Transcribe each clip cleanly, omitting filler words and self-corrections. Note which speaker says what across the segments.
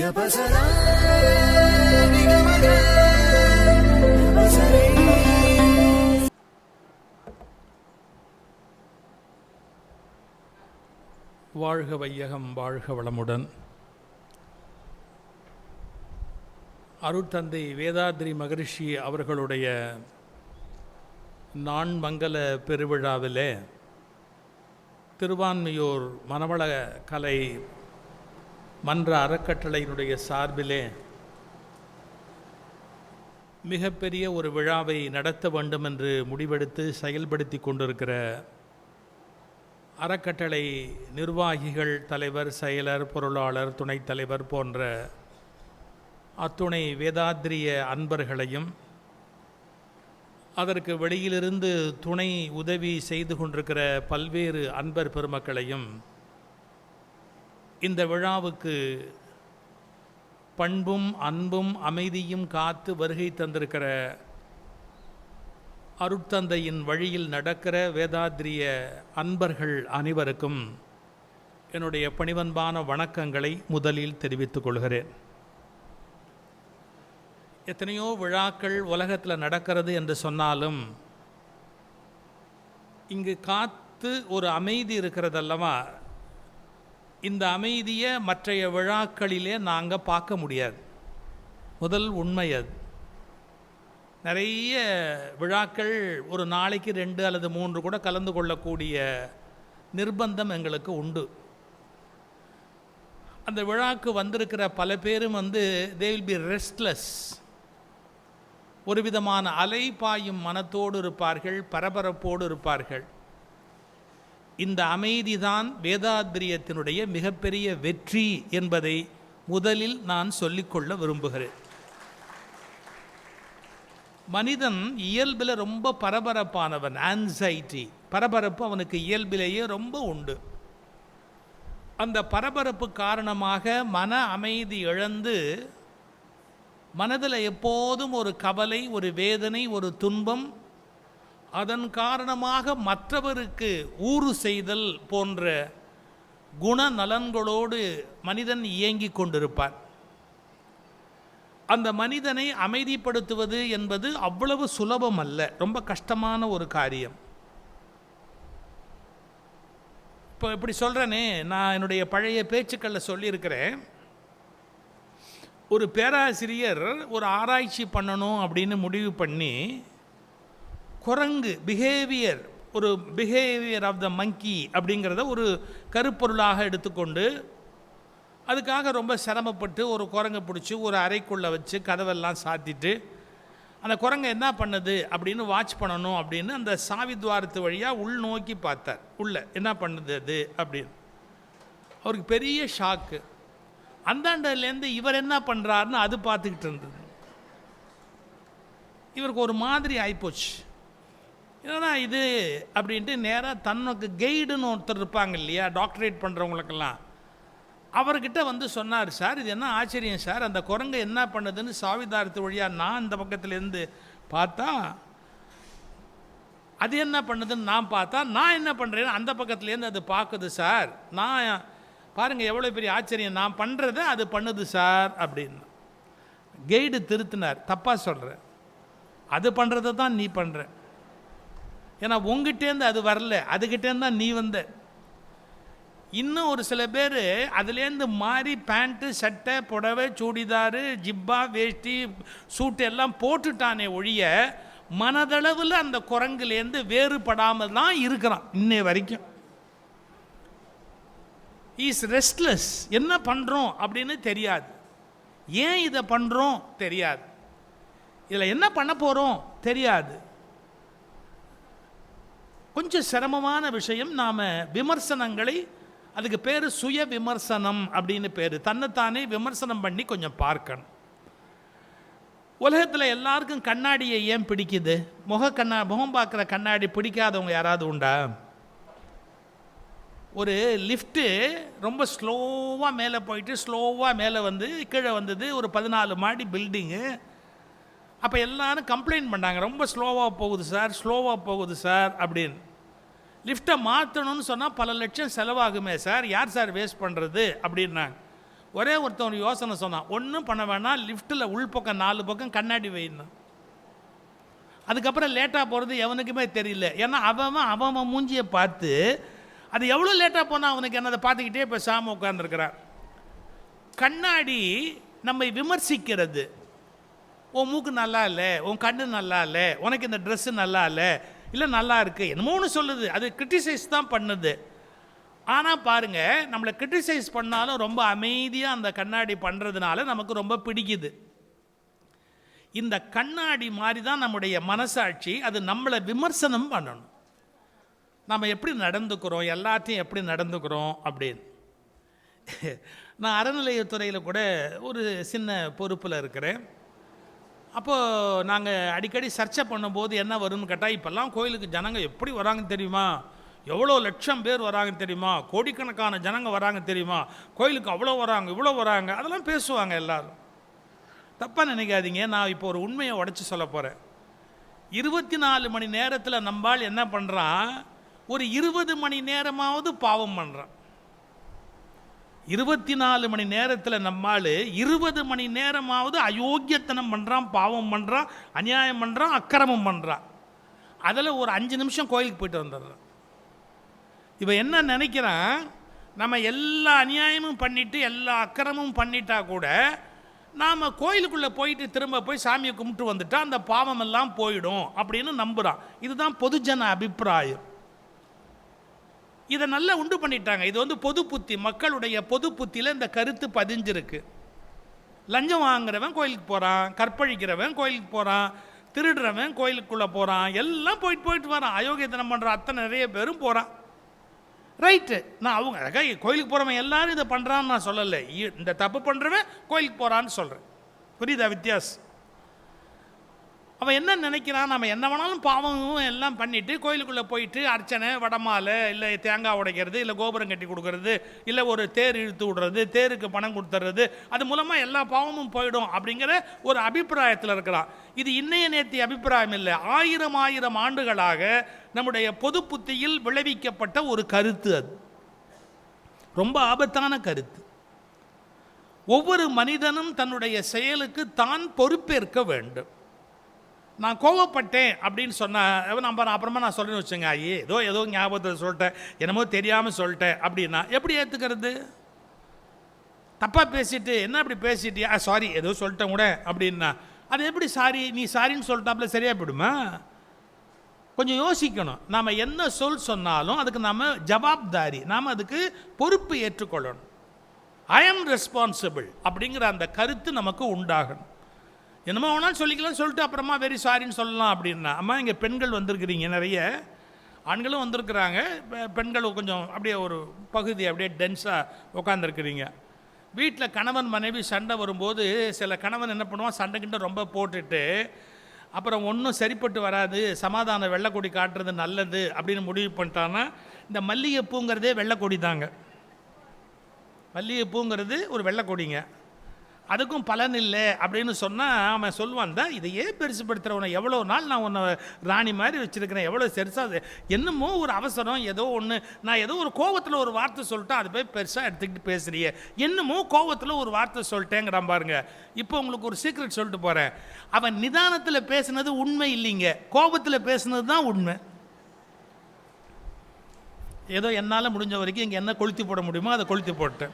Speaker 1: வாழ்க வையகம், வாழ்க வளமுடன். அருட்தந்தை வேதாத்ரி மகரிஷி அவர்களுடைய நான்மங்கல பெருவிழாவிலே திருவான்மியூர் மனவள கலை மன்ற அறக்கட்டளையினுடைய சார்பிலே மிகப்பெரிய ஒரு விழாவை நடத்த வேண்டும் என்று முடிவெடுத்து செயல்படுத்தி கொண்டிருக்கிற அறக்கட்டளை நிர்வாகிகள், தலைவர், செயலர், பொருளாளர், துணைத் தலைவர் போன்ற அத்துணை வேதாத்ரிய அன்பர்களையும், அதற்கு வெளியிலிருந்து துணை உதவி செய்து கொண்டிருக்கிற பல்வேறு அன்பர் பெருமக்களையும் இந்த விழாவுக்கு பண்பும் அன்பும் அமைதியும் காத்து வருகை தந்திருக்கிற அருட்தந்தையின் வழியில் நடக்கிற வேதாத்ரிய அன்பர்கள் அனைவருக்கும் என்னுடைய பணிவன்பான வணக்கங்களை முதலில் தெரிவித்துக் கொள்கிறேன். எத்தனையோ விழாக்கள் உலகத்தில் நடக்கிறது என்று சொன்னாலும் இங்கு காத்து ஒரு அமைதி இருக்கிறதல்லவா, இந்த அமைதியை மற்றைய விழாக்களிலே நாங்கள் பார்க்க முடியாது. முதல் உண்மை அது. நிறைய விழாக்கள் ஒரு நாளைக்கு 2 அல்லது 3 கூட கலந்து கொள்ளக்கூடிய நிர்பந்தம் எங்களுக்கு உண்டு. அந்த விழாக்கு வந்திருக்கிற பல பேரும் they will be restless. ஒரு விதமான அலை பாயும் மனத்தோடு இருப்பார்கள், பரபரப்போடு இருப்பார்கள். இந்த அமைதிதான் வேதாத்ரியத்தினுடைய மிகப்பெரிய வெற்றி என்பதை முதலில் நான் சொல்லிக்கொள்ள விரும்புகிறேன். மனிதன் இயல்பில் ரொம்ப பரபரப்பானவன். ஆன்சைட்டி, பரபரப்பு அவனுக்கு இயல்பிலேயே ரொம்ப உண்டு. அந்த பரபரப்பு காரணமாக மன அமைதி இழந்து மனதில் எப்போதும் ஒரு கவலை, ஒரு வேதனை, ஒரு துன்பம், அதன் காரணமாக மற்றவருக்கு ஊறு செய்தல் போன்ற குணநலன்களோடு மனிதன் இயங்கிக் கொண்டிருப்பார். அந்த மனிதனை அமைதிப்படுத்துவது என்பது அவ்வளவு சுலபம் அல்ல, ரொம்ப கஷ்டமான ஒரு காரியம். இப்போ இப்படி சொல்கிறேனே, நான் என்னுடைய பழைய பேச்சுக்களில் சொல்லியிருக்கிறேன். ஒரு பேராசிரியர் ஒரு ஆராய்ச்சி பண்ணணும் அப்படின்னு முடிவு பண்ணி குரங்கு பிஹேவியர் ஆஃப் த மங்கி அப்படிங்கிறத ஒரு கருப்பொருளாக எடுத்துக்கொண்டு அதுக்காக ரொம்ப சிரமப்பட்டு ஒரு குரங்கை பிடிச்சி ஒரு அறைக்குள்ளே வச்சு கதவெல்லாம் சாத்திட்டு அந்த குரங்கை என்ன பண்ணுது அப்படின்னு வாட்ச் பண்ணணும் அப்படின்னு அந்த சாவித்வாரத்து வழியாக உள் நோக்கி பார்த்தார். உள்ள என்ன பண்ணுது அது அப்படின்னு. அவருக்கு பெரிய ஷாக்கு. அந்தாண்டலேருந்து இவர் என்ன பண்ணுறாருன்னு அது பார்த்துக்கிட்டு இருந்தது. இவருக்கு ஒரு மாதிரி ஆகிப்போச்சு. என்னன்னா இது அப்படின்ட்டு நேராக தனக்கு கைடுன்னு ஒருத்தர் இருப்பாங்க இல்லையா, டாக்டரேட் பண்ணுறவங்களுக்கெல்லாம், அவர்கிட்ட சொன்னார், சார் இது என்ன ஆச்சரியம் சார், அந்த குரங்கு என்ன பண்ணுதுன்னு சாவிதாரத்து வழியாக நான் இந்த பக்கத்துலேருந்து பார்த்தா அது என்ன பண்ணுதுன்னு நான் பார்த்தா நான் என்ன பண்ணுறேன்னு அந்த பக்கத்துலேருந்து அது பார்க்குது சார். நான் பாருங்கள் எவ்வளோ பெரிய ஆச்சரியம், நான் பண்ணுறத அது பண்ணுது சார் அப்படின்னு. கைடு திருத்தினார், தப்பாக சொல்கிறேன், அது பண்ணுறதை தான் நீ பண்ணுற. ஏன்னா உங்ககிட்டேருந்து அது வரல, அதுக்கிட்டேருந்து தான் நீ வந்த. இன்னும் ஒரு சில பேர் அதுலேருந்து மாறி பேண்ட்டு, சட்டை, புடவை, சூடிதாரு, ஜிப்பா, வேஷ்டி, சூட்டு எல்லாம் போட்டுட்டானே ஒழிய மனதளவில் அந்த குரங்குலேருந்து வேறுபடாமல் தான் இருக்கிறான் இன்னை வரைக்கும். Is restless. என்ன பண்ணுறோம் அப்படின்னு தெரியாது, ஏன் இதை பண்ணுறோம் தெரியாது, இதில் என்ன பண்ண போகிறோம் தெரியாது. கொஞ்சம் சிரமமான விஷயம். நாம் விமர்சனங்களை, அதுக்கு பேர் சுய விமர்சனம் அப்படின்னு பேர், தன்னைத்தானே விமர்சனம் பண்ணி கொஞ்சம் பார்க்கணும். உலகத்தில் எல்லாருக்கும் கண்ணாடியை ஏன் பிடிக்குது? முகம் பார்க்குற கண்ணாடி பிடிக்காதவங்க யாராவது உண்டா? ஒரு லிஃப்ட்டு ரொம்ப ஸ்லோவாக மேலே போயிட்டு ஸ்லோவாக மேலே கீழே வந்தது, ஒரு 14 மாடி பில்டிங்கு. அப்போ எல்லாரும் கம்ப்ளைண்ட் பண்ணாங்க, ரொம்ப ஸ்லோவாக போகுது சார் அப்படின்னு. லிஃப்ட்டை மாற்றணும்னு சொன்னால் பல லட்சம் செலவாகுமே சார், யார் சார் வேஸ்ட் பண்ணுறது அப்படின்னாங்க. ஒரே ஒருத்தன் யோசனை சொன்னான், ஒன்றும் பண்ண வேணாம், லிஃப்ட்டில் உள்பக்கம் 4 பக்கம் கண்ணாடி வைணும். அதுக்கப்புறம் லேட்டாக போகிறது எவனுக்குமே தெரியல. ஏன்னா அவன் மூஞ்சியை பார்த்து அது எவ்வளோ லேட்டாக போனால் அவனுக்கு என்னதை பார்த்துக்கிட்டே பேசாமல் உட்காந்துருக்கிறான். கண்ணாடி நம்மை விமர்சிக்கிறது. உன் மூக்கு நல்லா இல்லை, உன் கண்ணு நல்லா இல்லை, உனக்கு இந்த ட்ரெஸ்ஸு நல்லா இல்லை நல்லா இருக்குது, என்னமோன்னு சொல்லுது. அது கிரிட்டிசைஸ் தான் பண்ணுது. ஆனால் பாருங்கள், நம்மளை கிரிட்டிசைஸ் பண்ணாலும் ரொம்ப அமைதியாக அந்த கண்ணாடி பண்ணுறதுனால நமக்கு ரொம்ப பிடிக்குது. இந்த கண்ணாடி மாதிரி தான் நம்முடைய மனசாட்சி. அது நம்மளை விமர்சனம் பண்ணணும். நம்ம எப்படி நடந்துக்கிறோம், எல்லாத்தையும் எப்படி நடந்துக்கிறோம் அப்படின்னு. நான் அறநிலையத்துறையில் கூட ஒரு சின்ன பொறுப்பில் இருக்கிறேன். அப்போது நாங்கள் அடிக்கடி சர்ச்சை பண்ணும்போது என்ன வரும்னு கேட்டால், இப்போல்லாம் கோயிலுக்கு ஜனங்க எப்படி வராங்கன்னு தெரியுமா, எவ்வளோ லட்சம் பேர் வராங்கன்னு தெரியுமா, கோடிக்கணக்கான ஜனங்க வராங்க தெரியுமா, கோயிலுக்கு அவ்வளோ வராங்க இவ்வளோ வராங்க, அதெல்லாம் பேசுவாங்க எல்லாரும். தப்பாக நினைக்காதீங்க, நான் இப்போ ஒரு உண்மையை உடச்சி சொல்ல போகிறேன். 24 மணி நேரத்தில் நம்பால் என்ன பண்ணுறான், ஒரு 20 மணி நேரமாவது பாவம் பண்ணுறான். 24 மணி நேரத்தில் நம்மால் 20 மணி நேரமாவது அயோக்கியத்தனம் பண்ணுறான், பாவம் பண்ணுறான், அநியாயம் பண்ணுறான், அக்கிரமம் பண்ணுறான். அதில் ஒரு 5 நிமிஷம் கோயிலுக்கு போயிட்டு வந்துடுறான். இப்போ என்ன நினைக்கிறான், நம்ம எல்லா அநியாயமும் பண்ணிவிட்டு எல்லா அக்கிரமும் பண்ணிட்டா கூட நாம் கோயிலுக்குள்ளே போயிட்டு திரும்ப போய் சாமியை கும்பிட்டு வந்துட்டா அந்த பாவம் எல்லாம் போயிடும் அப்படின்னு நம்புகிறான். இதுதான் பொதுஜன அபிப்பிராயம். இதை நல்லா உண்டு பண்ணிட்டாங்க. இது வந்து பொது புத்தி, மக்களுடைய பொது புத்தியில் இந்த கருத்து பதிஞ்சிருக்கு. லஞ்சம் வாங்குறவன் கோயிலுக்கு போகிறான், கற்பழிக்கிறவன் கோயிலுக்கு போகிறான், திருடுறவன் கோயிலுக்குள்ளே போகிறான், எல்லாம் போயிட்டு வரான். அயோக்கியத்தனம் பண்ணுற அத்தனை நிறைய பேரும் போகிறான். ரைட்டு, நான் அவங்க கோயிலுக்கு போகிறவன் எல்லாரும் இதை பண்ணுறான்னு நான் சொல்லலை. இந்த தப்பு பண்ணுறவன் கோயிலுக்கு போகிறான்னு சொல்கிறேன். புரியுதா வித்தியாசம்? அவன் என்ன நினைக்கிறான், நம்ம என்ன வேணாலும் பாவமும் எல்லாம் பண்ணிவிட்டு கோயிலுக்குள்ளே போயிட்டு அர்ச்சனை, வடமாலை, இல்லை தேங்காய் உடைக்கிறது, இல்லை கோபுரம் கட்டி கொடுக்கறது, இல்லை ஒரு தேர் இழுத்து விடுறது, தேருக்கு பணம் கொடுத்துறது, அது மூலமாக எல்லா பாவமும் போயிடும் அப்படிங்கிற ஒரு அபிப்பிராயத்தில் இருக்கிறான். இது இன்னைய நேர்த்தி அபிப்பிராயம் இல்லை. 1000 ஆண்டுகளாக நம்முடைய பொது புத்தியில் விளைவிக்கப்பட்ட ஒரு கருத்து. அது ரொம்ப ஆபத்தான கருத்து. ஒவ்வொரு மனிதனும் தன்னுடைய செயலுக்கு தான் பொறுப்பேற்க வேண்டும். நான் கோவப்பட்டேன் அப்படின்னு சொன்னேன், அப்புறமா நான் சொல்கிறேன்னு வச்சுங்க, ஏதோ ஞாபகத்தை சொல்லிட்டேன், என்னமோ தெரியாமல் சொல்லிட்டேன் அப்படின்னா எப்படி ஏற்றுக்கிறது? தப்பாக பேசிட்டு என்ன அப்படி பேசிட்டியா, சாரி ஏதோ சொல்லிட்டேன் கூட அப்படின்னா அது எப்படி சாரி, நீ சாரின்னு சொல்லிட்டாப்புல சரியாக போயிடுமா? கொஞ்சம் யோசிக்கணும். நாம் என்ன சொன்னாலும் அதுக்கு நாம் ஜவாப்தாரி, நாம் அதுக்கு பொறுப்பு ஏற்றுக்கொள்ளணும். ஐ எம் ரெஸ்பான்சிபிள் அப்படிங்கிற அந்த கருத்து நமக்கு உண்டாகணும். என்னமோ வேணாலும் சொல்லிக்கலாம், சொல்லிட்டு அப்புறமா வெரி சாரின்னு சொல்லலாம் அப்படின்னா. அம்மா இங்கே பெண்கள் வந்திருக்கிறீங்க, நிறைய ஆண்களும் வந்திருக்கிறாங்க, பெண்கள் கொஞ்சம் அப்படியே ஒரு பகுதி அப்படியே டென்ஸாக உட்காந்துருக்குறீங்க. வீட்டில் கணவன் மனைவி சண்டை வரும்போது சில கணவன் என்ன பண்ணுவான், சண்டைக்கிட்ட ரொம்ப போட்டுட்டு அப்புறம் ஒன்றும் சரிப்பட்டு வராது, சமாதான வெள்ளைக்கொடி காட்டுறது நல்லது அப்படின்னு முடிவு பண்ணிட்டான்னா, இந்த மல்லிகைப்பூங்கிறதே வெள்ளைக்கொடி தாங்க. மல்லிகைப்பூங்கிறது ஒரு வெள்ளைக்கொடிங்க, அதுக்கும் பலன் இல்லை அப்படின்னு சொன்னால் அவன் சொல்லுவான், தான் இதையே பெருசுப்படுத்துகிறவனை எவ்வளோ நாள் நான் உன்னை ராணி மாதிரி வச்சுருக்கிறேன், எவ்வளோ பெருசாக என்னமோ ஒரு அவசரம், ஏதோ ஒன்று நான் ஏதோ ஒரு கோவத்தில் ஒரு வார்த்தை சொல்லிட்டேன், அது போய் பெருசாக எடுத்துக்கிட்டு பேசுறியே, என்னமோ கோவத்தில் ஒரு வார்த்தை சொல்லிட்டேங்கிறான் பாருங்க. இப்போ உங்களுக்கு ஒரு சீக்ரெட் சொல்லிட்டு போகிறேன், அவன் நிதானத்தில் பேசுனது உண்மை இல்லைங்க, கோபத்தில் பேசுனது தான் உண்மை. ஏதோ என்னால் முடிஞ்ச வரைக்கும் இங்கே என்ன கொளுத்தி போட முடியுமோ அதை கொளுத்தி போட்டேன்.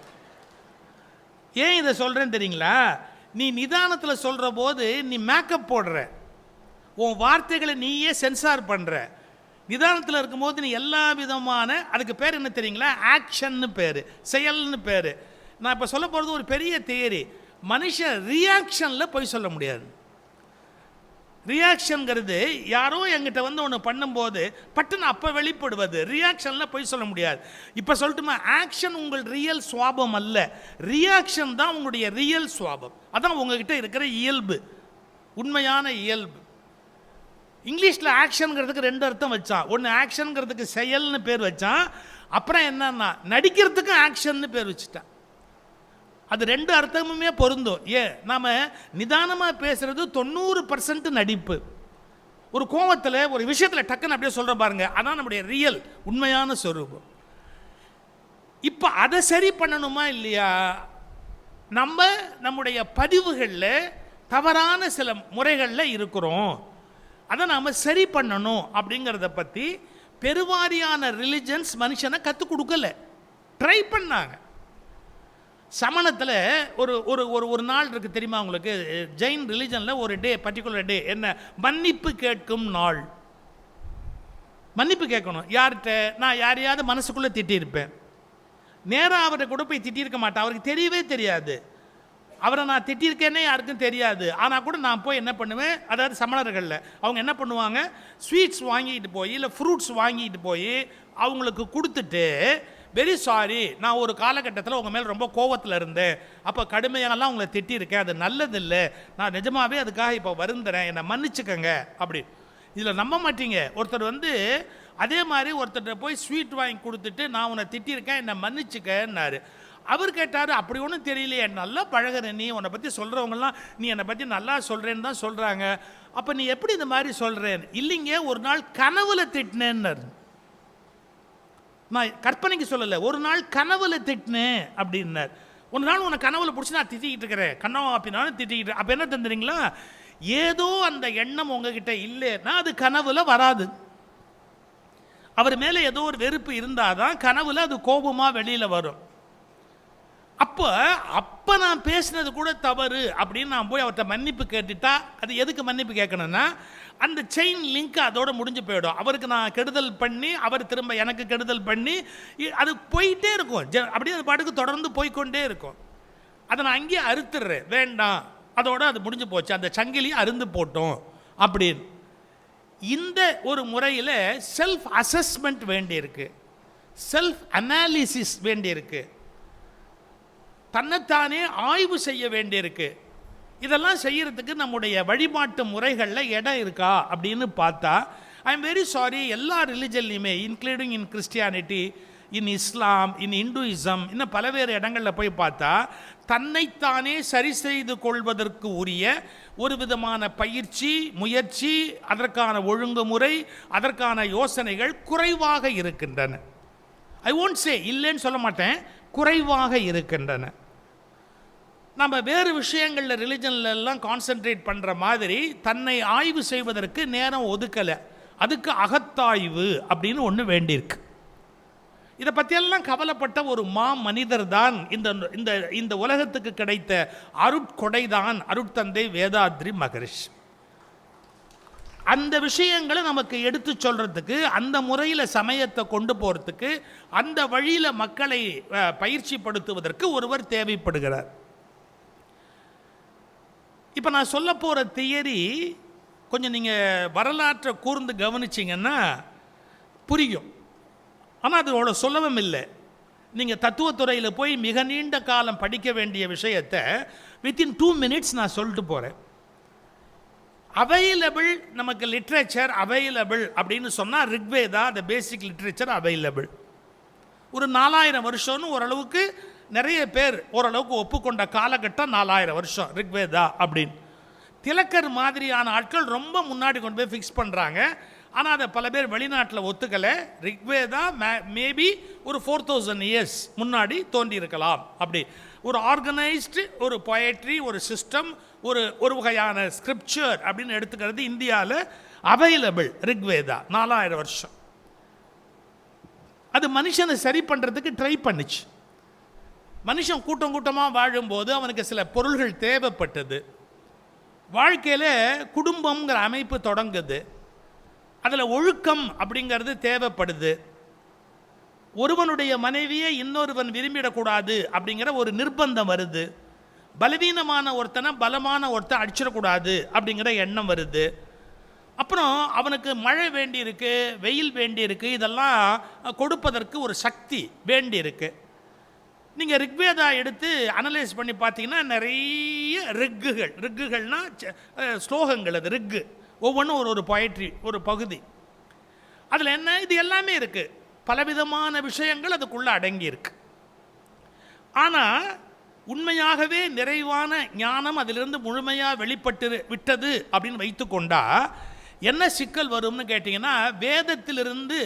Speaker 1: ஏன் இதை சொல்கிறேன்னு தெரியுங்களா? நீ நிதானத்தில் சொல்கிற போது நீ மேக்கப் போடுற, உன் வார்த்தைகளை நீயே சென்சார் பண்ணுற. நிதானத்தில் இருக்கும்போது நீ எல்லா விதமான, அதுக்கு பேர் என்ன தெரியுங்களா, ஆக்ஷன்னு பேர், செயல்னு பேர். நான் இப்போ சொல்ல போகிறது ஒரு பெரிய தியரி. மனுஷன் ரியாக்ஷனில் போய் சொல்ல முடியாது. ரியாக்ஷனுங்கிறது யாரோ என்கிட்ட வந்து ஒன்று பண்ணும்போது பட்டுன்னு அப்போ வெளிப்படுவது. ரியாக்ஷனில் போய் சொல்ல முடியாது. இப்போ சொல்லட்டுமா, ஆக்ஷன் உங்கள் ரியல் சுவாபம் அல்ல, ரியாக்ஷன் தான் உங்களுடைய ரியல் சுவாபம். அதான் உங்ககிட்ட இருக்கிற இயல்பு, உண்மையான இயல்பு. இங்கிலீஷில் ஆக்ஷனுங்கிறதுக்கு 2 அர்த்தம் வச்சான். ஒன்று ஆக்ஷனுங்கிறதுக்கு செயல்னு பேர் வச்சான், அப்புறம் என்னன்னா நடிக்கிறதுக்கு ஆக்ஷன்னு பேர் வச்சுட்டான். அது 2 அர்த்தமுமே பொருந்தும். நாம் நிதானமாக பேசுகிறது 90% நடிப்பு. ஒரு கோவத்தில் ஒரு விஷயத்தில் டக்குன்னு அப்படியே சொல்கிற பாருங்க, அதான் நம்முடைய ரியல் உண்மையான சொரூபம். இப்போ அதை சரி பண்ணணுமா இல்லையா? நம்முடைய பதிவுகளில் தவறான சில முறைகளில் இருக்கிறோம், அதை நாம் சரி பண்ணணும் அப்படிங்கிறத பற்றி பெருவாரியான ரிலிஜன்ஸ் மனுஷனை கற்றுக் கொடுக்கல, ட்ரை பண்ணாங்க. சமணத்தில் ஒரு ஒரு ஒரு ஒரு நாள் இருக்குது தெரியுமா உங்களுக்கு? ஜெயின் ரிலிஜனில் ஒரு டே, பர்டிகுலர் டே என்ன, மன்னிப்பு கேட்கும் நாள். மன்னிப்பு கேட்கணும். யார்கிட்ட? நான் யாரையாவது மனசுக்குள்ளே திட்டியிருப்பேன், நேராக அவரை கூட போய் திட்டியிருக்க மாட்டேன், அவருக்கு தெரியவே தெரியாது, அவரை நான் திட்டியிருக்கேன்னே யாருக்கும் தெரியாது. ஆனால் கூட நான் போய் என்ன பண்ணுவேன், அதாவது சமணர்களில் அவங்க என்ன பண்ணுவாங்க, ஸ்வீட்ஸ் வாங்கிட்டு போய் இல்லை ஃப்ரூட்ஸ் வாங்கிட்டு போய் அவங்களுக்கு கொடுத்துட்டு, வெரி சாரி, நான் ஒரு காலகட்டத்தில் உங்கள் மேலே ரொம்ப கோவத்தில் இருந்தேன், அப்போ கடுமையாகலாம் உங்களை திட்டியிருக்கேன், அது நல்லதில்லை, நான் நிஜமாகவே அதுக்காக இப்போ வருந்துறேன், என்னை மன்னிச்சுக்கங்க அப்படி. இதில் நம்ப மாட்டீங்க, ஒருத்தர் அதே மாதிரி ஒருத்தர் போய் ஸ்வீட் வாங்கி கொடுத்துட்டு நான் உன்னை திட்டியிருக்கேன், என்னை மன்னிச்சுக்கன்னாரு. அவர் கேட்டார், அப்படி ஒன்றும் தெரியலையே, நல்லா பழகிற நீ, உன்னை பற்றி சொல்கிறவங்கலாம் நீ என்னை பற்றி நல்லா சொல்கிறேன்னு தான் சொல்கிறாங்க, அப்போ நீ எப்படி இந்த மாதிரி சொல்கிறேன்? இல்லைங்க, ஒரு நாள் கனவுல திட்டினேன்னாரு. நான் கற்பனைக்கு சொல்லலை, ஒரு நாள் கனவுல திட்டினேன் அப்படின்னார். ஒரு நாள் உன்னை கனவுல பிடிச்சி நான் திட்டிக்கிட்டு இருக்கிறேன், கனவு அப்படின்னாலும் திட்டிக்கிட்டு, அப்போ என்ன தந்துறீங்களா, ஏதோ அந்த எண்ணம் உங்ககிட்ட இல்லைன்னா அது கனவுல வராது. அவர் மேலே ஏதோ ஒரு வெறுப்பு இருந்தால் தான் கனவுல அது கோபமாக வெளியில் வரும். அப்போ நான் பேசினது கூட தவறு அப்படின்னு நான் போய் அவர்கிட்ட மன்னிப்பு கேட்டுட்டா, அது எதுக்கு மன்னிப்பு கேட்கணும்னா அந்த செயின் லிங்க் அதோட முடிஞ்சு போயிடும். அவருக்கு நான் கெடுதல் பண்ணி அவர் திரும்ப எனக்கு கெடுதல் பண்ணி அது போயிட்டே இருக்கும், அப்படியே அது பாட்டுக்கு தொடர்ந்து போய்கொண்டே இருக்கும். அதை நான் அங்கேயே அறுத்துடுறேன், வேண்டாம், அதோட அது முடிஞ்சு போச்சு, அந்த சங்கிலி அருந்து போட்டோம் அப்படின்னு. இந்த ஒரு முறையில் செல்ஃப் அசஸ்மெண்ட் வேண்டியிருக்கு, செல்ஃப் அனாலிசிஸ் வேண்டியிருக்கு, தன்னைத்தானே ஆய்வு செய்ய வேண்டியிருக்கு. இதெல்லாம் செய்யறதுக்கு நம்முடைய வழிபாட்டு முறைகளில் இடம் இருக்கா அப்படின்னு பார்த்தா, ஐ எம் வெரி சாரி, எல்லா ரிலிஜன்லையுமே including in Christianity, in Islam, in Hinduism, இன்னும் பல்வேறு இடங்களில் போய் பார்த்தா தன்னைத்தானே சரி செய்து கொள்வதற்கு உரிய ஒரு விதமான பயிற்சி, முயற்சி, அதற்கான ஒழுங்குமுறை, அதற்கான யோசனைகள் குறைவாக இருக்கின்றன. ஐ ஒன்ட் சே இல்லைன்னு சொல்ல மாட்டேன், குறைவாக இருக்கின்றன. நம்ம வேறு விஷயங்களில் ரிலிஜன்லாம் கான்சென்ட்ரேட் பண்ணுற மாதிரி தன்னை ஆய்வு செய்வதற்கு நேரம் ஒதுக்கலை. அதுக்கு அகத்தாய்வு அப்படின்னு ஒன்று வேண்டியிருக்கு. இதை பற்றியெல்லாம் கவலைப்பட்ட ஒரு மனிதர் தான் இந்த உலகத்துக்கு கிடைத்த அருட்கொடை தான் அருட்தந்தை வேதாத்ரி மகரிஷி. அந்த விஷயங்களை நமக்கு எடுத்து சொல்கிறதுக்கு, அந்த முறையில் சமயத்தை கொண்டு போகிறதுக்கு, அந்த வழியில் மக்களை பயிற்சிப்படுத்துவதற்கு ஒருவர் தேவைப்படுகிறார். இப்போ நான் சொல்ல போகிற தியரி கொஞ்சம் நீங்கள் வரலாற்றை கூர்ந்து கவனிச்சிங்கன்னா புரியும். ஆனால் அது அவ்வளோ சொல்லவும் இல்லை. நீங்கள் தத்துவத்துறையில் போய் மிக நீண்ட காலம் படிக்க வேண்டிய விஷயத்தை வித்தின் 2 minutes நான் சொல்லிட்டு போகிறேன். அவைலபிள் நமக்கு லிட்ரேச்சர் அவைலபிள் அப்படின்னு சொன்னால் ரிக்வேதா, த பேசிக் லிட்ரேச்சர் அவைலபிள். ஒரு 4000 வருஷம்னு ஓரளவுக்கு நிறைய பேர் ஓரளவுக்கு ஒப்புக்கொண்ட காலகட்டம் 4000 வருஷம் ரிக்வேதா அப்படின்னு. திலக்கர் மாதிரியான ஆட்கள் ரொம்ப முன்னாடி கொண்டு போய் ஃபிக்ஸ் பண்ணுறாங்க. ஆனால் அதை பல பேர் வெளிநாட்டில் ஒத்துக்கலை. ரிக்வேதா மேபி ஒரு 4000 years முன்னாடி தோன்றி இருக்கலாம். அப்படி ஒரு ஆர்கனைஸ்டு ஒரு பொயட்ரி, ஒரு சிஸ்டம், ஒரு வகையான ஸ்கிரிப்சர் அப்படின்னு எடுத்துக்கிறது இந்தியாவில் அவைலபிள். ரிக்வேதா 4000 வருஷம். அது மனுஷனை சரி பண்ணுறதுக்கு ட்ரை பண்ணிச்சு. மனுஷன் கூட்டம் கூட்டமாக வாழும்போது அவனுக்கு சில பொருள்கள் தேவைப்பட்டது. வாழ்க்கையில் குடும்பங்கிற அமைப்பு தொடங்குது, அதில் ஒழுக்கம் அப்படிங்கிறது தேவைப்படுது. ஒருவனுடைய மனைவியை இன்னொருவன் விரும்பிடக்கூடாது அப்படிங்கிற ஒரு நிர்பந்தம் வருது. பலவீனமான ஒருத்தனை பலமான ஒருத்தன் அடிச்சிடக்கூடாது அப்படிங்கிற எண்ணம் வருது. அப்புறம் அவனுக்கு மழை வேண்டி இருக்கு, வெயில் வேண்டி இருக்கு, இதெல்லாம் கொடுப்பதற்கு ஒரு சக்தி வேண்டி இருக்கு. நீங்கள் ரிக்வேதா எடுத்து அனலைஸ் பண்ணி பார்த்தீங்கன்னா நிறைய ரிக்குகள்னா ஸ்லோகங்கள், அது ரிக்கு ஒவ்வொன்றும் ஒரு பொயட்ரி, ஒரு பகுதி. அதில் என்ன, இது எல்லாமே இருக்குது, பலவிதமான விஷயங்கள் அதுக்குள்ளே அடங்கி இருக்கு. ஆனால் உண்மையாகவே நிறைவான ஞானம் அதிலிருந்து முழுமையாக வெளிப்பட்டு விட்டது அப்படின்னு வைத்துக்கொண்டா என்ன சிக்கல் வரும்னு கேட்டிங்கன்னா, வேதத்திலிருந்து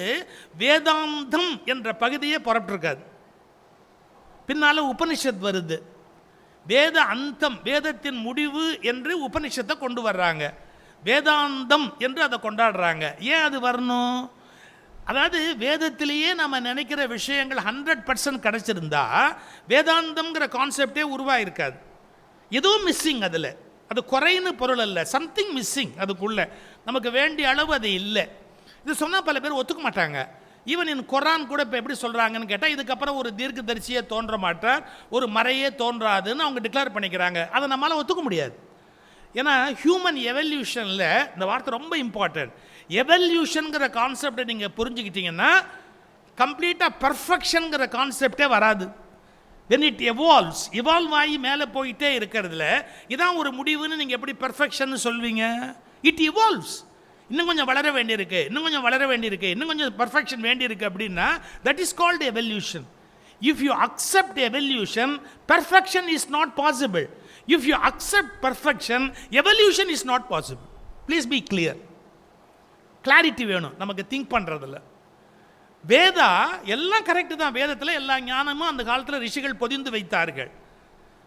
Speaker 1: வேதாந்தம் என்ற பகுதியே புறப்பட்டிருக்காது. பின்னால் உபனிஷத் வருது. வேத அந்தம், வேதத்தின் முடிவு என்று உபனிஷத்தை கொண்டு வர்றாங்க. வேதாந்தம் என்று அதை கொண்டாடுறாங்க. ஏன் அது வரணும்? அதாவது வேதத்திலேயே நம்ம நினைக்கிற விஷயங்கள் 100% கிடைச்சிருந்தா வேதாந்தம்ங்கிற கான்செப்டே உருவாயிருக்காது. ஏதோ மிஸ்ஸிங் அதில். அது குறைன்னு பொருள் அல்ல, சம்திங் மிஸ்ஸிங். அதுக்குள்ள நமக்கு வேண்டிய அளவு அது இல்லை. இது சொன்னால் பல பேர் ஒத்துக்க மாட்டாங்க. ஈவன் இன் குரான் கூட இப்போ எப்படி சொல்கிறாங்கன்னு கேட்டால், இதுக்கப்புறம் ஒரு தீர்க்கதரிசியே தோன்ற மாட்டார், ஒரு மறையே தோன்றாதுன்னு அவங்க டிக்ளேர் பண்ணிக்கிறாங்க. அதை நம்மளால் ஒத்துக்க முடியாது. ஏன்னா ஹியூமன் எவல்யூஷனில் இந்த வார்த்தை ரொம்ப இம்பார்ட்டன்ட். எவல்யூஷனுங்கிற கான்செப்டை நீங்கள் புரிஞ்சுக்கிட்டீங்கன்னா கம்ப்ளீட்டாக பர்ஃபெக்ஷனுங்கிற கான்செப்டே வராது. when it evolve ஆகி மேலே போயிட்டே இருக்கிறதுல இதான் ஒரு முடிவுன்னு நீங்கள் எப்படி பெர்ஃபெக்ஷன் சொல்வீங்க? It evolves. இன்னும் கொஞ்சம் வளர வேண்டியிருக்கு, இன்னும் கொஞ்சம் வளர வேண்டியிருக்கு, இன்னும் கொஞ்சம் பர்ஃபெக்ஷன் வேண்டியிருக்கு அப்படின்னா that is called evolution. If you accept evolution, perfection is not possible. If you accept perfection, evolution is not possible. Please be clear. Clarity வேணும் நமக்கு திங்க் பண்ணுறதில்ல. வேதா எல்லாம் கரெக்டு தான். வேதத்தில் எல்லா ஞானமும் அந்த காலத்தில் ரிஷிகள் பொதிந்து வைத்தார்கள்.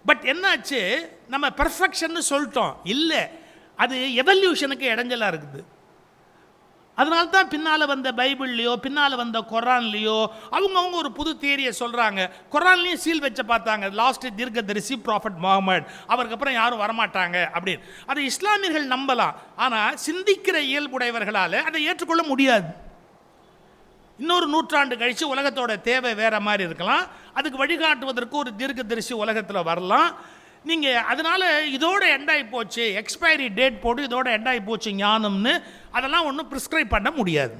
Speaker 1: பட் என்னாச்சு, நம்ம பெர்ஃபெக்ஷன் சொல்லிட்டோம். இல்லை, அது எவல்யூஷனுக்கு இடைஞ்சலாக இருக்குது. அதனால தான் பின்னால் வந்த பைபிள்லையோ பின்னால் வந்த குரான்லேயோ அவங்கவுங்க ஒரு புது தியரியை சொல்கிறாங்க. குரான்லேயும் சீல் வச்ச பார்த்தாங்க, லாஸ்ட் தீர்க்கதரிசி ப்ராஃபட் முகமது, அவருக்கு அப்புறம் யாரும் வரமாட்டாங்க அப்படின்னு. அதை இஸ்லாமியர்கள் நம்பலாம், ஆனால் சிந்திக்கிற இயல்புடையவர்களால் அதை ஏற்றுக்கொள்ள முடியாது. இன்னொரு நூற்றாண்டு கழித்து உலகத்தோட தேவை வேறு மாதிரி இருக்கலாம், அதுக்கு வழிகாட்டுவதற்கு ஒரு தீர்க்கதரிசி உலகத்தில் வரலாம். நீங்கள் அதனால் இதோட எண்டாகி போச்சு, எக்ஸ்பைரி டேட் போட்டு இதோட எண்டாகி போச்சு ஞானம்னு அதெல்லாம் ஒன்றும் ப்ரிஸ்கிரைப் பண்ண முடியாது.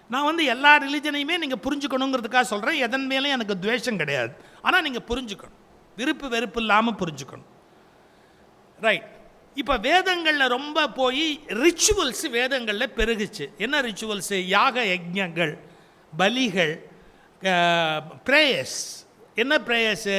Speaker 1: நான் எல்லா ரிலிஜனையுமே நீங்கள் புரிஞ்சுக்கணுங்கிறதுக்காக சொல்கிறேன். எதன் மேலேயும் எனக்கு துவேஷம் கிடையாது. ஆனால் நீங்கள் புரிஞ்சுக்கணும், விருப்பு வெறுப்பு இல்லாமல் புரிஞ்சுக்கணும். ரைட். இப்போ வேதங்களில் ரொம்ப போய் ரிச்சுவல்ஸ் வேதங்களில் பெருகுச்சு. என்ன ரிச்சுவல்ஸு? யாக யஜ்ஞங்கள், பலிகள், ப்ரேயர்ஸ். என்ன ப்ரேயர்ஸு?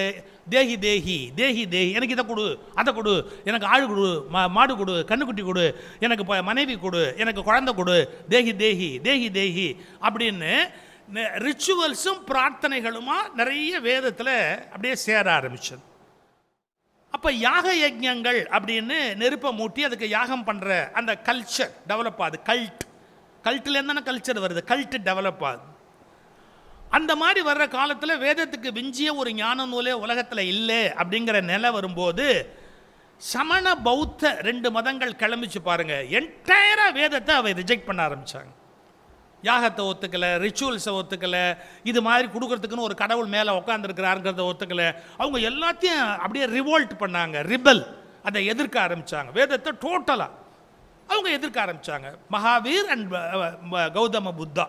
Speaker 1: தேஹி தேஹி தேஹி தேஹி, எனக்கு இதை கொடு, அதை கொடு, எனக்கு ஆடு கொடு, மாடு கொடு, கண்ணுக்குட்டி கொடு, எனக்கு மனைவி கொடு, எனக்கு குழந்தை கொடு, தேஹி தேஹி தேஹி தேஹி அப்படின்னு ரிச்சுவல்ஸும் பிரார்த்தனைகளுமா நிறைய வேதத்தில் அப்படியே சேர ஆரம்பிச்சது. அப்போ யாக யஜ்ஞங்கள் அப்படின்னு நெருப்பை மூட்டி அதுக்கு யாகம் பண்ணுற அந்த கல்ச்சர் டெவலப் ஆகுது. கல்ட்டுலேருந்து தானே கல்ச்சர் வருது, கல்ட்டு டெவலப் ஆகுது. அந்த மாதிரி வர்ற காலத்தில் வேதத்துக்கு விஞ்சிய ஒரு ஞான நூலே உலகத்தில் இல்லை அப்படிங்கிற நிலை வரும்போது சமண பௌத்த 2 மதங்கள் கிளம்பிச்சு பாருங்கள். என்டையராக வேதத்தை அவை ரிஜெக்ட் பண்ண ஆரம்பித்தாங்க. யாகத்தை ஒத்துக்கலை, ரிச்சுவல்ஸை ஒத்துக்கலை, இது மாதிரி கொடுக்கறதுக்குன்னு ஒரு கடவுள் மேலே உட்காந்துருக்கிறாருங்கிறத ஒத்துக்கலை. அவங்க எல்லாத்தையும் அப்படியே ரிவோல்ட் பண்ணாங்க, ரிபல், அதை எதிர்க்க ஆரம்பித்தாங்க. வேதத்தை டோட்டலாக அவங்க எதிர்க்க ஆரம்பித்தாங்க. மகாவீர் அண்ட் கௌதம புத்தா.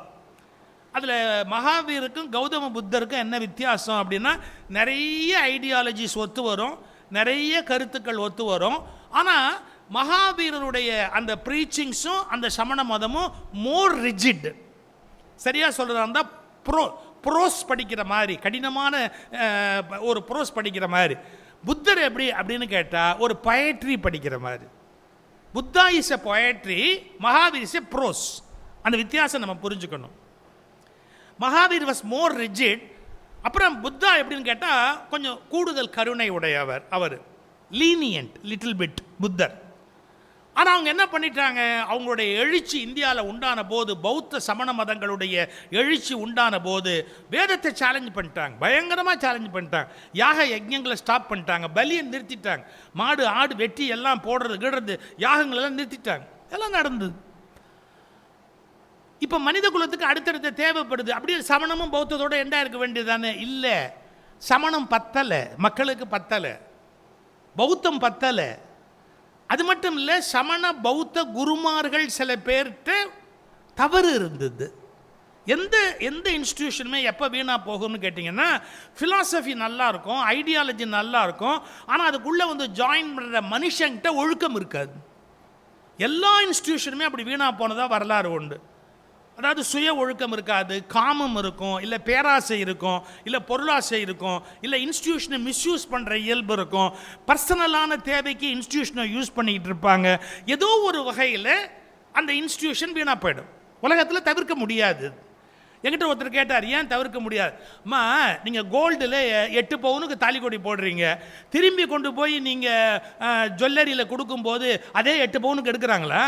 Speaker 1: அதில் மகாவீருக்கும் கௌதம புத்தருக்கும் என்ன வித்தியாசம் அப்படின்னா, நிறைய ஐடியாலஜிஸ் ஒத்து வரும், நிறைய கருத்துக்கள் ஒத்து வரும். ஆனால் மகாவீரருடைய அந்த ப்ரீச்சிங்ஸும் அந்த சமண மதமும் மோர் ரிஜிட். சரியாக சொல்கிறதா இருந்தால் ப்ரோஸ் படிக்கிற மாதிரி, கடினமான ஒரு ப்ரோஸ் படிக்கிற மாதிரி. புத்தர் எப்படி அப்படின்னு கேட்டால் ஒரு பொயட்ரி படிக்கிற மாதிரி. Buddha is a poetry, Mahavir is a prose. அந்த வித்தியாசம் நம்ம புரிஞ்சுக்கணும். Mahavir was more rigid. அப்புறம் புத்தா எப்படின்னு கேட்டால் கொஞ்சம் கூடுதல் கருணை உடையவர். அவர் லீனியன்ட் லிட்டில் பிட் புத்தர். ஆனால் அவங்க என்ன பண்ணிட்டாங்க, அவங்களுடைய எழுச்சி இந்தியாவில் உண்டான போது, பௌத்த சமண மதங்களுடைய எழுச்சி உண்டான போது வேதத்தை சேலஞ்ச் பண்ணிட்டாங்க, பயங்கரமாக சேலஞ்ச் பண்ணிட்டாங்க. யாக யஜ்ஞங்களை ஸ்டாப் பண்ணிட்டாங்க, பலியை நிறுத்திட்டாங்க, மாடு ஆடு வெட்டி எல்லாம் போடுறது கிடுறது யாகங்களெல்லாம் நிறுத்திட்டாங்க. எல்லாம் நடந்தது. இப்போ மனித குலத்துக்கு அடுத்தடுத்த தேவைப்படுது. அப்படியே சமணமும் பௌத்தத்தோடு எண்டா இருக்க வேண்டியது தானே? இல்லை, சமணம் பத்தலை, மக்களுக்கு பத்தலை, பௌத்தம் பத்தலை. அது மட்டும் இல்லை, சமண பௌத்த குருமார்கள் சில பேர்கிட்ட தவறு இருந்தது. எந்த இன்ஸ்டிடியூஷனுமே எப்போ வீணாக போகும்னு கேட்டிங்கன்னா, ஃபிலாசபி நல்லா இருக்கும், ஐடியாலஜி நல்லா இருக்கும், ஆனால் அதுக்குள்ளே ஜாயின் பண்ணுற மனுஷங்கிட்ட ஒழுக்கம் இருக்காது. எல்லா இன்ஸ்டிடியூஷனுமே அப்படி வீணாக போனதாக வரலாறு உண்டு. அதாவது சுய ஒழுக்கம் இருக்காது, காமம் இருக்கும், இல்லை பேராசை இருக்கும், இல்லை பொருளாசை இருக்கும், இல்லை இன்ஸ்டிடியூஷனை மிஸ்யூஸ் பண்ணுற இயல்பு இருக்கும், பர்சனலான தேவைக்கு இன்ஸ்டிடியூஷனை யூஸ் பண்ணிக்கிட்டு இருப்பாங்க. ஏதோ ஒரு வகையில் அந்த இன்ஸ்டிடியூஷன் வீணாக போயிடும். உலகத்தில் தவிர்க்க முடியாது. என்கிட்ட ஒருத்தர் கேட்டார், ஏன் தவிர்க்க முடியாது? அம்மா, நீங்கள் கோல்டில் 8 பவுனுக்கு தாலி கொடி போடுறீங்க, திரும்பி கொண்டு போய் நீங்கள் ஜுவல்லரியில் கொடுக்கும்போது அதே 8 பவுனுக்கு எடுக்கிறாங்களா?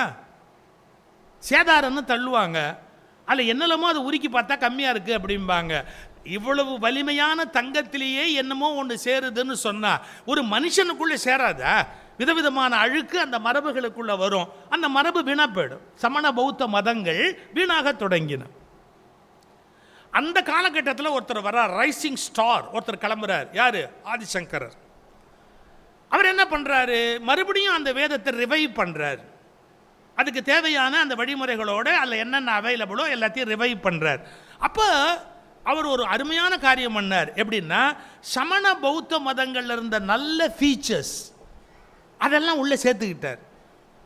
Speaker 1: சேதாரம்னு தள்ளுவாங்க. அதில் என்னெல்லாமோ அதை உருக்கி பார்த்தா கம்மியாக இருக்குது அப்படிம்பாங்க. இவ்வளவு வலிமையான தங்கத்திலேயே என்னமோ ஒன்று சேருதுன்னு சொன்னால் ஒரு மனுஷனுக்குள்ளே சேராதா? விதவிதமான அழுக்கு அந்த மரபுகளுக்குள்ளே வரும். அந்த மரபு வீணாக போயிடும். சமண பௌத்த மதங்கள் வீணாக தொடங்கின. அந்த காலகட்டத்தில் ஒருத்தர் வர்றார், ரைசிங் ஸ்டார் ஒருத்தர் கிளம்புறார். யார்? ஆதிசங்கரர். அவர் என்ன பண்ணுறாரு? மறுபடியும் அந்த வேதத்தை ரிவைவ் பண்ணுறார். அதுக்கு தேவையான அந்த வழிமுறைகளோடு அதில் என்னென்ன அவைலபிளோ எல்லாத்தையும் ரிவைவ் பண்ணுறார். அப்போ அவர் ஒரு அருமையான காரியம் பண்ணார். எப்படின்னா, சமண பௌத்த மதங்களில் இருந்த நல்ல ஃபீச்சர்ஸ் அதெல்லாம் உள்ளே சேர்த்துக்கிட்டார்.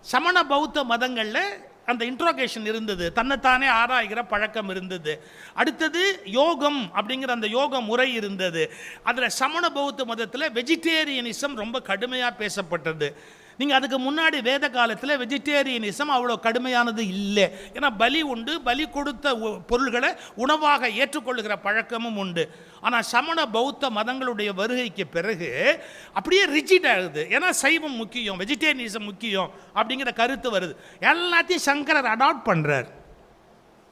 Speaker 1: சமண பௌத்த மதங்களில் அந்த இன்ட்ரோகேஷன் இருந்தது, தன்னைத்தானே ஆராய்கிற பழக்கம் இருந்தது. அடுத்தது யோகம் அப்படிங்கிற அந்த யோக முறை இருந்தது. அதில் சமண பௌத்த மதத்தில் வெஜிடேரியனிசம் ரொம்ப கடுமையாக பேசப்பட்டது. நீங்கள் அதுக்கு முன்னாடி வேத காலத்தில் வெஜிடேரியனிசம் அவ்வளோ கடுமையானது இல்லை. ஏன்னா பலி உண்டு, பலி கொடுத்த பொருள்களை உணவாக ஏற்றுக்கொள்ளுகிற பழக்கமும் உண்டு. ஆனால் சமண பௌத்த மதங்களுடைய வருகைக்கு பிறகு அப்படியே ரிஜிட் ஆகுது. ஏன்னா சைவம் முக்கியம், வெஜிடேரியனிசம் முக்கியம் அப்படிங்கிற கருத்து வருது. எல்லாத்தையும் சங்கரர் அடாப்ட் பண்ணுறார்.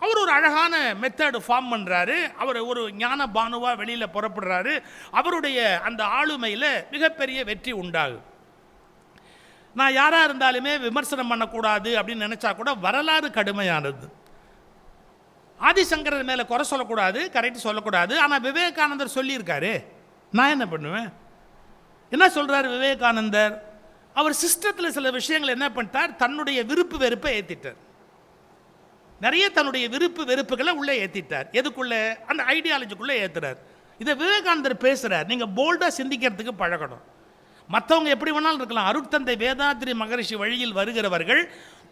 Speaker 1: அவர் ஒரு அழகான மெத்தடு ஃபார்ம் பண்ணுறாரு. அவர் ஒரு ஞான பானுவாக வெளியில் புறப்படுறாரு. அவருடைய அந்த ஆளுமையில் மிகப்பெரிய வெற்றி உண்டாகுது. நான் யாராக இருந்தாலுமே விமர்சனம் பண்ணக்கூடாது அப்படின்னு நினச்சா கூட வரலாறு கடுமையானது. ஆதிசங்கரர் மேலே குறை சொல்லக்கூடாது, கரெக்ட் சொல்லக்கூடாது. ஆனால் விவேகானந்தர் சொல்லியிருக்காரு, நான் என்ன பண்ணுவேன்? என்ன சொல்கிறார் விவேகானந்தர்? அவர் சிஸ்டத்தில் சில விஷயங்கள் என்ன பண்ணிட்டார்? தன்னுடைய விருப்பு வெறுப்பை ஏற்றிட்டார். நிறைய தன்னுடைய விருப்பு வெறுப்புகளை உள்ளே ஏற்றிட்டார். எதுக்குள்ளே? அந்த ஐடியாலஜிக்குள்ளே ஏற்றுறார். இதை விவேகானந்தர் பேசுகிறார். நீங்கள் போல்டாக சிந்திக்கிறதுக்கு பழகணும். மற்றவங்க எப்படி வேணாலும் இருக்கலாம். அருட்தந்தை வேதாத்ரி மகரிஷி வழியில் வருகிறவர்கள்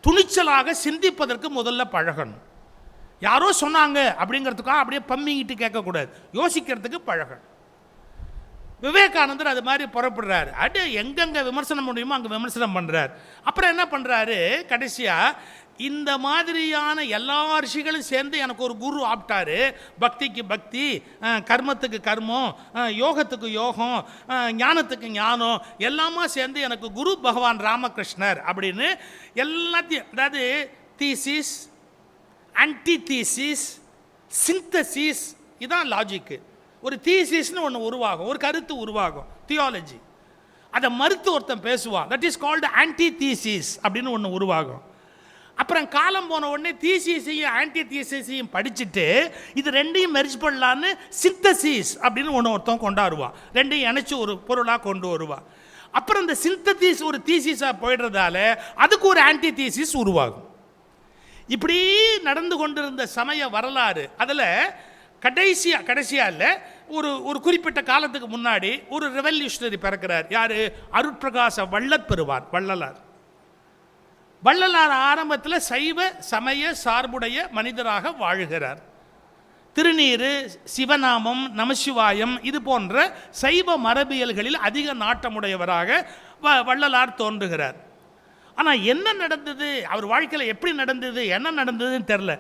Speaker 1: துணிச்சலாக சிந்திப்பதற்கு முதல்ல பழகணும். யாரோ சொன்னாங்க அப்படிங்கிறதுக்காக அப்படியே பம்மிங்கிட்டு கேட்கக்கூடாது, யோசிக்கிறதுக்கு பழகணும். விவேகானந்தர் அது மாதிரி புறப்படுறாரு. அடு எங்கெங்கே விமர்சனம் முடியுமோ அங்கே விமர்சனம் பண்ணுறார். அப்புறம் என்ன பண்ணுறாரு? கடைசியாக இந்த மாதிரியான எல்லா ரிஷிகளும் சேர்ந்து எனக்கு ஒரு குரு ஆப்டாரு. பக்திக்கு பக்தி, கர்மத்துக்கு கர்மம், யோகத்துக்கு யோகம், ஞானத்துக்கு ஞானம், எல்லாமே சேர்ந்து எனக்கு குரு பகவான் ராமகிருஷ்ணர் அப்படின்னு எல்லாத்தையும், அதாவது தீசிஸ், ஆன்டிதீசிஸ், சிந்தசிஸ், இதான் லாஜிக்கு. ஒரு தீசிஸ்னு ஒன்று உருவாகும், ஒரு கருத்து உருவாகும், தியாலஜி. அதை மறுத்து ஒருத்தன் பேசுவான், தட் இஸ் கால்டு ஆன்டிதீசிஸ் அப்படின்னு ஒன்று உருவாகும். அப்புறம் காலம் போன உடனே தீசிஸையும் ஆன்டி தீசிஸையும் படிச்சுட்டு இது ரெண்டையும் மெர்ஜ் பண்ணலான்னு சிந்தசிஸ் அப்படின்னு ஒருத்தன் கொண்டாடுவான். ரெண்டையும் இணைச்சி ஒரு பொருளாக கொண்டு வருவான். அப்புறம் இந்த சிந்தசிஸ் ஒரு தீசிஸாக போயிடுறதால அதுக்கு ஒரு ஆன்டி தீசிஸ் உருவாகும். இப்படி நடந்து கொண்டிருந்த சமய வரலாறு. அதில் கடைசியாக இல்லை, ஒரு குறிப்பிட்ட காலத்துக்கு முன்னாடி ஒரு ரெவல்யூஷனரி பிறக்கிறார். யார்? அருட்பிரகாச வள்ளற்பெருவான், வள்ளலார். வள்ளலார் ஆரம்பத்தில் சைவ சமய சார்புடைய மனிதராக வாழுகிறார். திருநீறு, சிவநாமம், நமசிவாயம் இது போன்ற சைவ மரபியல்களில் அதிக நாட்டமுடையவராக வள்ளலார் தோன்றுகிறார். ஆனால் என்ன நடந்தது, அவர் வாழ்க்கையில் எப்படி நடந்தது, என்ன நடந்ததுன்னு தெரில.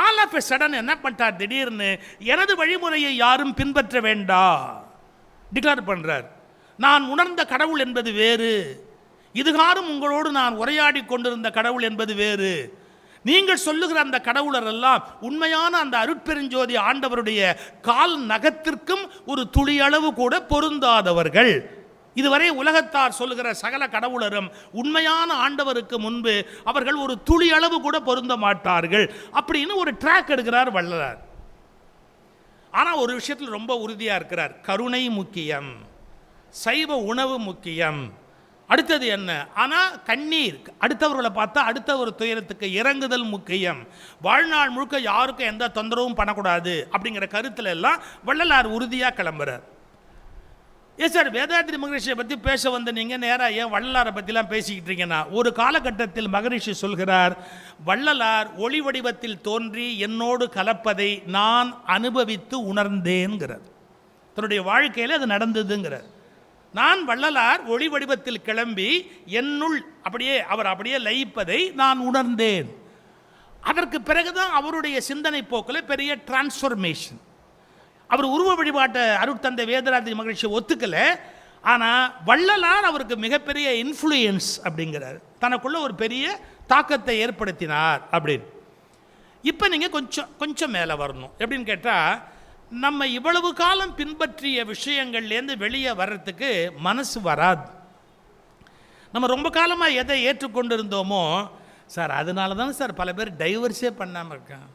Speaker 1: ஆல் ஆஃப் எ சடன் என்ன பண்ணிட்டார்? திடீர்னு எனது வழிமுறையை யாரும் பின்பற்ற வேண்டாம் டிக்ளேர் பண்ணுறார். நான் உணர்ந்த கடவுள் என்பது வேறு, இதுகாரும் உங்களோடு நான் உரையாடி கொண்டிருந்த கடவுள் என்பது வேறு. நீங்கள் சொல்லுகிற அந்த கடவுளர் எல்லாம் உண்மையான அந்த அருட்பெருஞ்சோதி ஆண்டவருடைய கால் நகத்திற்கும் ஒரு துளியளவு கூட பொருந்தாதவர்கள். இதுவரை உலகத்தார் சொல்லுகிற சகல கடவுளரும் உண்மையான ஆண்டவருக்கு முன்பு அவர்கள் ஒரு துளி அளவு கூட பொருந்த மாட்டார்கள் அப்படின்னு ஒரு ட்ராக் எடுக்கிறார் வள்ளலார். ஆனால் ஒரு விஷயத்தில் ரொம்ப உறுதியாக இருக்கிறார். கருணை முக்கியம், சைவ உணவு முக்கியம். அடுத்தது என்ன? ஆனால் கண்ணீர், அடுத்தவர்களை பார்த்தா அடுத்தவர் துயரத்துக்கு இறங்குதல் முக்கியம். வாழ்நாள் முழுக்க யாருக்கும் எந்த தொந்தரவும் பண்ணக்கூடாது அப்படிங்கிற கருத்தில் எல்லாம் வள்ளலார் உறுதியாக கிளம்புறார். சார், வேதாத்ரி மகரிஷியை பற்றி பேச வந்த நீங்கள் நேராக ஏன் வள்ளலாரை பற்றிலாம் பேசிக்கிட்டு இருக்கீங்கன்னா, ஒரு காலகட்டத்தில் மகரிஷி சொல்கிறார், வள்ளலார் ஒளி வடிவத்தில் தோன்றி என்னோடு கலப்பதை நான் அனுபவித்து உணர்ந்தேன்கிறார். தன்னுடைய வாழ்க்கையில் அது நடந்ததுங்கிறார். நான் வள்ளலார் ஒளி வடிவத்தில் கிளம்பி என்னுள் அவர் அப்படியே லயிப்பதை நான் உணர்ந்தேன். அதற்கு பிறகுதான் அவருடைய சிந்தனை போக்கில் பெரிய டிரான்ஸ்ஃபர்மேஷன். அவர் உருவ வழிபாட்டை அருட்தந்தை வேதராதி மகிழ்ச்சி ஒத்துக்கல. ஆனால் வள்ளலார் அவருக்கு மிகப்பெரிய இன்ஃப்ளூயன்ஸ் அப்படிங்கிறார், தனக்குள்ள ஒரு பெரிய தாக்கத்தை ஏற்படுத்தினார் அப்படின்னு. இப்போ நீங்கள் கொஞ்சம் மேலே வரணும். எப்படின்னு கேட்டால், நம்ம இவ்வளவு காலம் பின்பற்றிய விஷயங்கள்லேருந்து வெளியே வர்றதுக்கு மனசு வராது. நம்ம ரொம்ப காலமாக எதை ஏற்றுக்கொண்டு இருந்தோமோ, சார் அதனால தானே சார் பல பேர் டைவர்ஸே பண்ணாமல் இருக்காங்க.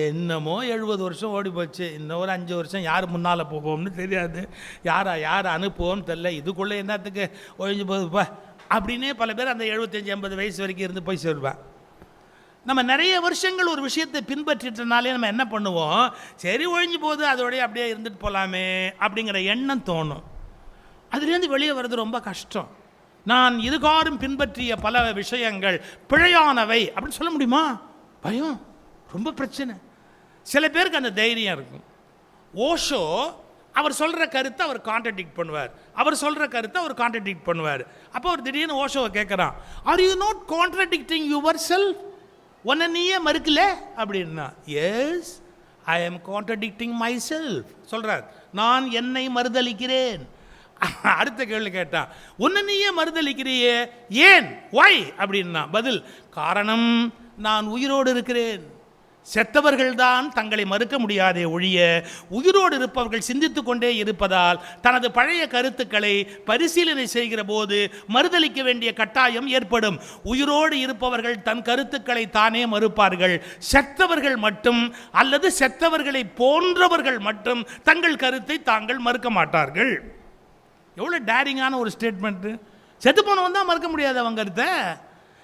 Speaker 1: என்னமோ 70 வருஷம் ஓடி போச்சு, இன்னும் ஒரு 5 வருஷம் யார் முன்னால் போவோம்னு தெரியாது, யாரை அனுப்புவோம்னு தெரில, இதுக்குள்ளே என்னத்துக்கு ஒழிஞ்சு போகுதுப்பா அப்படின்னே பல பேர் அந்த 75-80 வயசு வரைக்கும் இருந்து போய் சொல்லுவாள். நம்ம நிறைய வருஷங்கள் ஒரு விஷயத்தை பின்பற்றிட்டனாலே நம்ம என்ன பண்ணுவோம், சரி ஒழிஞ்சு போகுது அதோடய அப்படியே இருந்துட்டு போகலாமே அப்படிங்கிற எண்ணம் தோணும். அதுலேருந்து வெளியே வர்றது ரொம்ப கஷ்டம். நான் இதுகாரும் பின்பற்றிய பல விஷயங்கள் பிழையானவை அப்படின்னு சொல்ல முடியுமா? பயம், ரொம்ப பிரச்சனை. சில பேருக்கு அந்த தைரியம் இருக்கும். ஓஷோ அவர் சொல்கிற கருத்தை அவர் கான்ட்ரடிக்ட் பண்ணுவார், அவர் சொல்கிற கருத்தை அவர் கான்ட்ரடிக்ட் பண்ணுவார். அப்போ அவர் திடீர்னு ஓஷோவை கேட்குறான், are you not contradicting yourself? உன்னை நீயே மறுக்கல அப்படின்னா, yes I am contradicting myself சொல்கிறார், நான் என்னை மறுதளிக்கிறேன். அடுத்த கேள்வி கேட்டான், உன்னை நீயே மறுதளிக்கிறியே ஏன், ஒய் அப்படின்னா, பதில், காரணம் நான் உயிரோடு இருக்கிறேன். செத்தவர்கள் தான் தங்களை மறுக்க முடியாதே ஒழிய உயிரோடு இருப்பவர்கள் சிந்தித்து கொண்டே இருப்பதால் தனது பழைய கருத்துக்களை பரிசீலனை செய்கிற போது மறுதளிக்க வேண்டிய கட்டாயம் ஏற்படும். உயிரோடு இருப்பவர்கள் தன் கருத்துக்களை தானே மறுப்பார்கள். செத்தவர்கள் மட்டும் அல்லது செத்தவர்களை போன்றவர்கள் மட்டும் தங்கள் கருத்தை தாங்கள் மறுக்க மாட்டார்கள். எவ்வளோ டேரிங்கான ஒரு ஸ்டேட்மெண்ட்டு. செத்து போனவன் தான் மறுக்க முடியாது அவன் கருத்தை,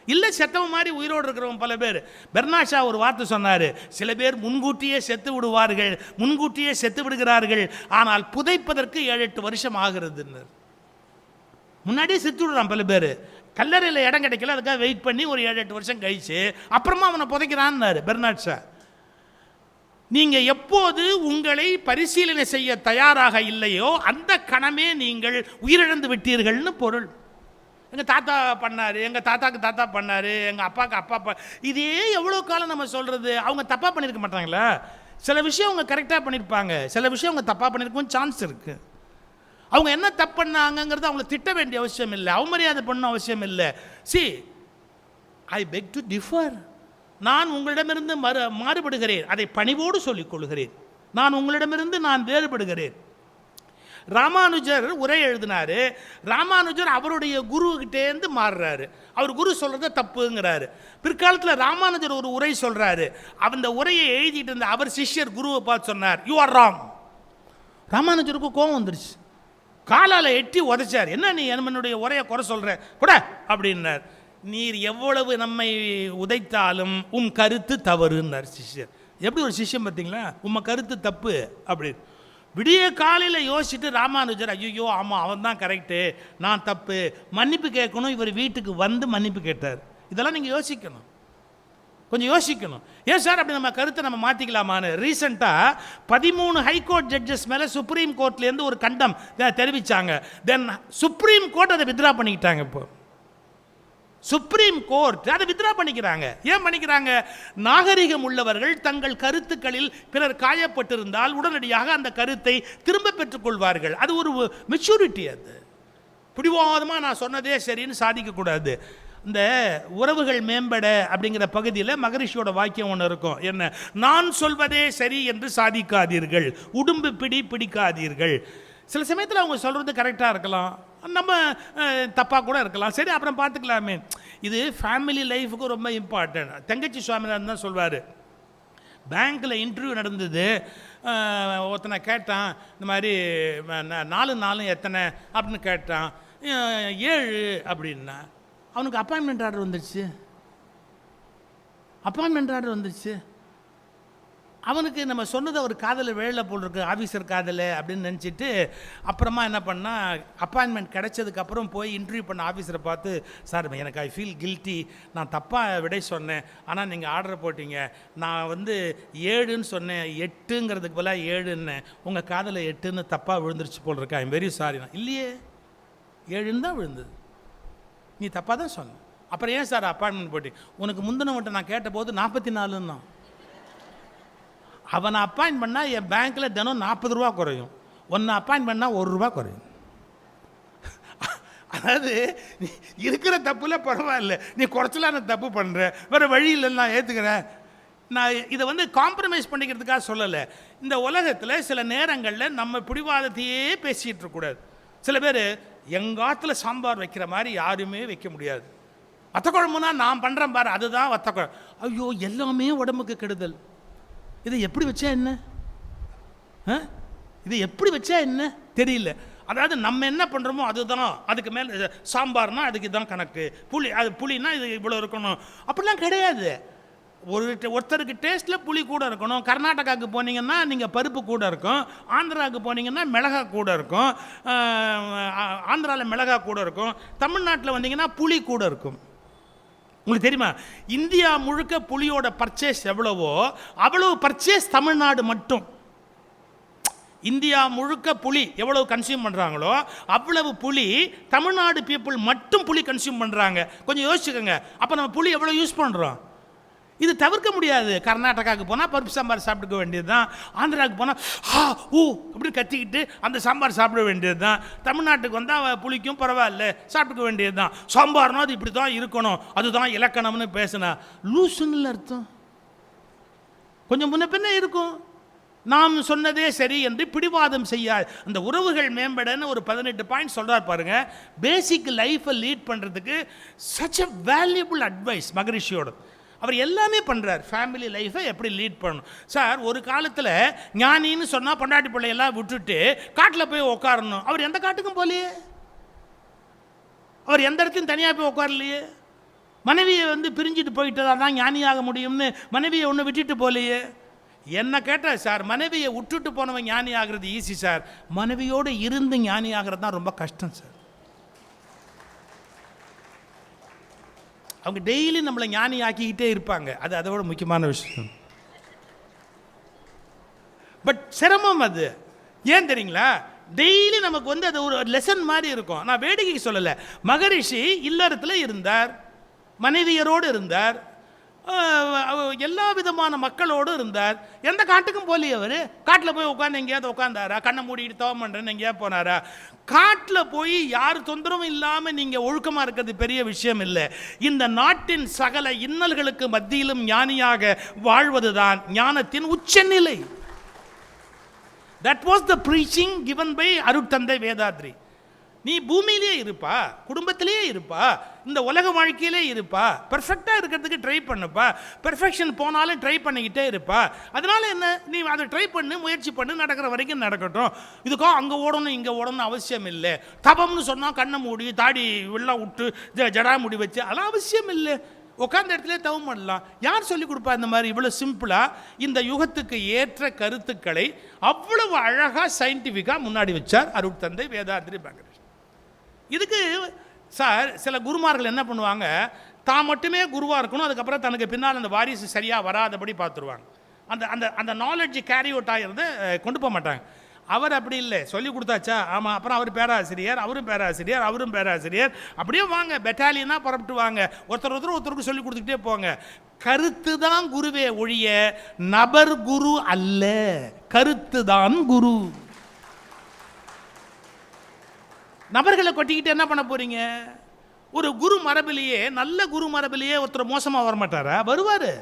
Speaker 1: இல்லை செத்தவன் மாதிரி உயிரோடு இருக்கிறவன் பல பேர். பெர்னாஷா ஒரு வார்த்தை சொன்னார், சில பேர் முன்கூட்டியே செத்து விடுவார்கள், முன்கூட்டியே செத்து விடுகிறார்கள், ஆனால் புதைப்பதற்கு 7-8 வருஷம் ஆகிறதுன்னு. முன்னாடியே செத்து விடுறான் பல பேர், கல்லறையில் இடம் கிடைக்கல, அதுக்காக வெயிட் பண்ணி ஒரு 7-8 வருஷம் கழிச்சு அப்புறமா அவனை புதைக்கிறான்னாரு பெர்னாஷா. நீங்கள் எப்போது உங்களை பரிசீலனை செய்ய தயாராக இல்லையோ அந்த கணமே நீங்கள் உயிரிழந்து விட்டீர்கள்னு பொருள். எங்கள் தாத்தா பண்ணார், எங்கள் தாத்தாக்கு தாத்தா பண்ணார், எங்கள் அப்பாவுக்கு அப்பா இதே எவ்வளோ காலம் நம்ம சொல்கிறது. அவங்க தப்பாக பண்ணியிருக்க மாட்டாங்களா? சில விஷயம் அவங்க கரெக்டாக பண்ணியிருப்பாங்க, சில விஷயம் அவங்க தப்பாக பண்ணியிருக்கவும் சான்ஸ் இருக்குது. அவங்க என்ன தப்பு பண்ணாங்கங்கிறது அவங்கள திட்ட வேண்டிய அவசியம் இல்லை, அவமரியாதை பண்ண அவசியம் இல்லை. C, I peg to differ. நான் உங்களிடமிருந்து மாறுபடுகிறேன், அதை பணிவோடு சொல்லிக் கொள்கிறேன். நான் உங்களிடமிருந்து நான் வேறுபடுகிறேன். ராமானுஜர் உரை எழுதினார், ராமானுஜர் அவருடைய குருக்கிட்டேருந்து மாறுறாரு, அவர் குரு சொல்கிறத தப்புங்கிறாரு. பிற்காலத்தில் ராமானுஜர் ஒரு உரை சொல்கிறாரு, அந்த உரையை எழுதிட்டு இருந்த அவர் சிஷ்யர் குருவை பார்த்து சொன்னார், யூ ஆர் ராங். ராமானுஜருக்கு கோபம் வந்துருச்சு, காலால் எட்டி உதைச்சார், என்ன நீ என்னுடைய உரையை குறை சொல்கிற கூட அப்படின்னார். நீர் எவ்வளவு நம்மை உதைத்தாலும் உன் கருத்து தவறுன்னார் சிஷ்யர். எப்படி ஒரு சிஷ்யம் பார்த்தீங்களா, உம்ம கருத்து தப்பு அப்படின்னு. விடிய காலையில் யோசிச்சுட்டு ராமானுஜர், ஐயோ ஆமாம் அவன் தான் கரெக்டு, நான் தப்பு, மன்னிப்பு கேட்கணும். இவர் வீட்டுக்கு வந்து மன்னிப்பு கேட்டார். இதெல்லாம் நீங்கள் யோசிக்கணும், கொஞ்சம் யோசிக்கணும். ஏன் சார் அப்படி நம்ம கருத்தை நம்ம மாற்றிக்கலாமான்னு. ரீசெண்டாக 13 ஹைகோர்ட் ஜட்ஜஸ் மேலே சுப்ரீம் கோர்ட்லேருந்து ஒரு கண்டம் தெரிவித்தாங்க. தென் சுப்ரீம் கோர்ட் அதை வித்ரா பண்ணிக்கிட்டாங்க. இப்போ சுப்ரீம் கோர்ட் அதை வித்ரா பண்ணிக்கிறாங்க. ஏன் பண்ணிக்கிறாங்க? நாகரிகம் உள்ளவர்கள் தங்கள் கருத்துக்களில் பிறர் காயப்பட்டிருந்தால் உடனடியாக அந்த கருத்தை திரும்ப பெற்றுக்கொள்வார்கள். அது ஒரு மெச்சூரிட்டி. அது பிடிவாதமாக நான் சொன்னதே சரின்னு சாதிக்கக்கூடாது. இந்த உறவுகள் மேம்பட அப்படிங்கிற பகுதியில் மகரிஷியோட வாக்கியம் ஒன்று இருக்கும், என்ன, நான் சொல்வதே சரி என்று சாதிக்காதீர்கள், உடும்பு பிடிக்காதீர்கள். சில சமயத்தில் அவங்க சொல்கிறது கரெக்டாக இருக்கலாம், நம்ம தப்பாக கூட இருக்கலாம், சரி அப்புறம் பார்த்துக்கலாமே. இது ஃபேமிலி லைஃபுக்கு ரொம்ப இம்பார்ட்டன்ட். தங்கச்சி சுவாமிநாதன் தான் சொல்வார், பேங்க்கில் இன்டர்வியூ நடந்தது, ஒருத்தனை கேட்டான், இந்த மாதிரி 4 நாளும் எத்தனை அப்படின்னு கேட்டான், 7 அப்படின்னா. அவனுக்கு அப்பாயின்மெண்ட் ஆர்டர் வந்துடுச்சு. அவனுக்கு நம்ம சொன்னதை ஒரு காதலை வேலை போல் இருக்கு, ஆஃபீஸர் காதலை அப்படின்னு நினச்சிட்டு அப்புறமா என்ன பண்ணால், அப்பாயின்மெண்ட் கிடைச்சதுக்கப்புறம் போய் இன்டர்வியூ பண்ண ஆஃபீஸரை பார்த்து, சார் எனக்கு ஐ ஃபீல் கில்ட்டி, நான் தப்பாக விடை சொன்னேன், ஆனால் நீங்கள் ஆர்டர் போட்டிங்க, நான் 7ன்னு சொன்னேன், 8ங்கிறதுக்கு பதிலாக 7ன்னு, உங்கள் காதலை 8ன்னு தப்பாக விழுந்துருச்சு போல் இருக்கா, ஐம் வெரி சாரி. நான் இல்லையே 7ன்னு தான் விழுந்தது, நீ தப்பாக தான் சொன்ன. அப்புறம் ஏன் சார் அப்பாயின்மெண்ட் போட்டு? உனக்கு முந்தினவன்ட்ட நான் கேட்டபோது 44ன்னா. அவனை அப்பாயின்ட் பண்ணால் என் பேங்க்கில் தினம் 40 ரூபா குறையும், ஒன்று அப்பாயின்ட் பண்ணால் 1 ரூபா குறையும். அதாவது நீ இருக்கிற தப்புல பரவாயில்ல, நீ குறைச்சலான தப்பு பண்ணுற, வேறு வழி இல்லைன்னு நான் ஏற்றுக்கிறேன். நான் இதை காம்ப்ரமைஸ் பண்ணிக்கிறதுக்காக சொல்லலை. இந்த உலகத்தில் சில நேரங்களில் நம்ம பிடிவாதத்தையே பேசிகிட்டு இருக்கக்கூடாது. சில பேர் எங்காத்தில் சாம்பார் வைக்கிற மாதிரி யாருமே வைக்க முடியாது. வத்த குழம்புனா நான் பண்ணுறேன் பாரு, அதுதான் வத்த குழம்பு. ஐயோ, எல்லாமே உடம்புக்கு கெடுதல். இதை எப்படி வச்சா என்ன, இது எப்படி வச்சா என்ன தெரியல. அதாவது நம்ம என்ன பண்ணுறோமோ அதுதான், அதுக்கு மேலே சாம்பார்னா அதுக்கு தான் கணக்கு, புளினா இது இவ்வளோ இருக்கணும் அப்படிலாம் கிடையாது. ஒருத்தருக்கு டேஸ்ட்டில் புளி கூட இருக்கணும். கர்நாடகாவுக்கு போனீங்கன்னா நீங்கள் பருப்பு கூட இருக்கும், ஆந்திராவுக்கு போனீங்கன்னா மிளகா கூட இருக்கும், ஆந்திராவில் மிளகா கூட இருக்கும், தமிழ்நாட்டில் வந்தீங்கன்னா புளி கூட இருக்கும். உங்களுக்கு தெரியுமா, இந்தியா முழுக்க புளியோட பர்ச்சேஸ் எவ்வளவோ அவ்வளவு பர்ச்சேஸ் தமிழ்நாடு மட்டும். இந்தியா முழுக்க புளி எவ்வளவு கன்சியூம் பண்ணுறாங்களோ அவ்வளவு புளி தமிழ்நாடு பீப்புள் மட்டும் புளி கன்சியூம் பண்ணுறாங்க. கொஞ்சம் யோசிச்சுக்கோங்க. அப்போ நம்ம புளி எவ்வளோ யூஸ் பண்ணுறோம்? இது தவிர்க்க முடியாது. கர்நாடகாவுக்கு போனால் பருப்பு சாம்பார் சாப்பிட்டுக்க வேண்டியது தான், ஆந்திராவுக்கு போனால் அப்படின்னு கத்திக்கிட்டு அந்த சாம்பார் சாப்பிட வேண்டியது தான், தமிழ்நாட்டுக்கு வந்தால் புளிக்கும் பரவாயில்ல சாப்பிட்டுக்க வேண்டியது தான். சாம்பார்னா அது இப்படி தான் இருக்கணும், அதுதான் இலக்கணம்னு பேசினா லூசுன்னு அர்த்தம். கொஞ்சம் முன்ன பின்ன இருக்கும். நாம் சொன்னதே சரி என்று பிடிவாதம் செய்யாது. அந்த உறவுகள் மேம்படன்னு ஒரு 18 பாயிண்ட் சொல்கிறார் பாருங்க. பேசிக் லைஃப்பை லீட் பண்ணுறதுக்கு சச் அ வேல்யூபிள் அட்வைஸ் மகரிஷியோட. அவர் எல்லாமே பண்ணுறார். ஃபேமிலி லைஃப்பை எப்படி லீட் பண்ணணும் சார். ஒரு காலத்தில் ஞானின்னு சொன்னால் பொண்டாட்டி பிள்ளையெல்லாம் விட்டுட்டு காட்டில் போய் உட்காரணும். அவர் எந்த காட்டுக்கும் போகலையே, அவர் எந்த இடத்தையும் தனியாக போய் உட்காரலையே. மனைவியை பிரிஞ்சுட்டு போயிட்டு தான் ஞானியாக முடியும்னு மனைவியை ஒன்று விட்டுட்டு போகலையே. என்ன கேட்டால் சார், மனைவியை விட்டுட்டு போனவன் ஞானி ஆகிறது ஈஸி சார், மனைவியோடு இருந்து ஞானி ஆகிறது தான் ரொம்ப கஷ்டம் சார். அவங்க டெய்லி நம்மளை ஞானி ஆக்கிக்கிட்டே இருப்பாங்க, அது அதோட முக்கியமான விஷயம். பட் சிரமம் அது. ஏன் தெரியுங்களா, டெய்லி நமக்கு அது ஒரு லெசன் மாதிரி இருக்கும். நான் வேடிக்கைக்கு சொல்லலை. மகரிஷி இல்லறத்தில் இருந்தார், மனைவியரோடு இருந்தார், எல்லா விதமான மக்களோடு இருந்தார். எந்த காட்டுக்கும் போலியே. அவர் காட்டில் போய் உட்காந்து எங்கேயாவது உட்காந்தாரா, கண்ணை மூடிட்டு தவம் பண்ணுறேன்னு எங்கேயாவது போனாரா? காட்டில் போய் யார் தொந்தரவும் இல்லாமல் நீங்கள் ஒழுக்கமாக இருக்கிறது பெரிய விஷயம் இல்லை. இந்த நாட்டின் சகல இன்னல்களுக்கு மத்தியிலும் ஞானியாக வாழ்வதுதான் ஞானத்தின் உச்சநிலை. That was the preaching given by அருட்தந்தை வேதாத்ரி. நீ பூமியிலே இருப்பா, குடும்பத்திலேயே இருப்பா, இந்த உலக வாழ்க்கையிலே இருப்பா, பெர்ஃபெக்டாக இருக்கிறதுக்கு ட்ரை பண்ணுப்பா, பெர்ஃபெக்ஷன் போனாலும் ட்ரை பண்ணிக்கிட்டே இருப்பா. அதனால என்ன, நீ அதை ட்ரை பண்ணு, முயற்சி பண்ணு, நடக்கிற வரைக்கும் நடக்கட்டும். இதுக்கோ அங்கே ஓடணும் இங்கே ஓடணும்னு அவசியம் இல்லை. தபம்னு சொன்னால் கண்ணை மூடி தாடி வெள்ளம் விட்டு ஜடா முடி வச்சு அதெல்லாம் அவசியம் இல்லை. உட்காந்த இடத்துல தவம் பண்ணலாம். யார் சொல்லிக் கொடுப்பா இந்த மாதிரி இவ்வளோ சிம்பிளாக இந்த யுகத்துக்கு ஏற்ற கருத்துக்களை அவ்வளவு அழகாக சயின்டிஃபிக்காக முன்னாடி வச்சார் அருட்தந்தை வேதாத்ரி மகரிஷி. இதுக்கு சார் சில குருமார்கள் என்ன பண்ணுவாங்க, தான் மட்டுமே குருவாக இருக்கணும், அதுக்கப்புறம் தனக்கு பின்னால் அந்த வாரிசு சரியாக வராதபடி பார்த்துருவாங்க. அந்த அந்த அந்த நாலேஜ் கேரி அவுட் ஆகிறது கொண்டு போக மாட்டாங்க. அவர் அப்படி இல்லை, சொல்லி கொடுத்தாச்சா ஆமாம், அப்புறம் அவர் பேராசிரியர், அவரும் பேராசிரியர், அவரும் பேராசிரியர், அப்படியே வாங்க பெட்டாலியனாக புறப்பட்டு வாங்க, ஒருத்தருக்கு சொல்லி கொடுத்துக்கிட்டே போங்க. கருத்து தான் குருவே ஒழிய நபர் குரு அல்ல, கருத்து தான் குரு. நபர்களை கொட்டிக்கிட்டு என்ன பண்ண போறீங்க? ஒரு குரு மரபிலேயே, நல்ல குரு மரபிலேயே ஒருத்தர் மோசமாக வரமாட்டாரா? வருவார்,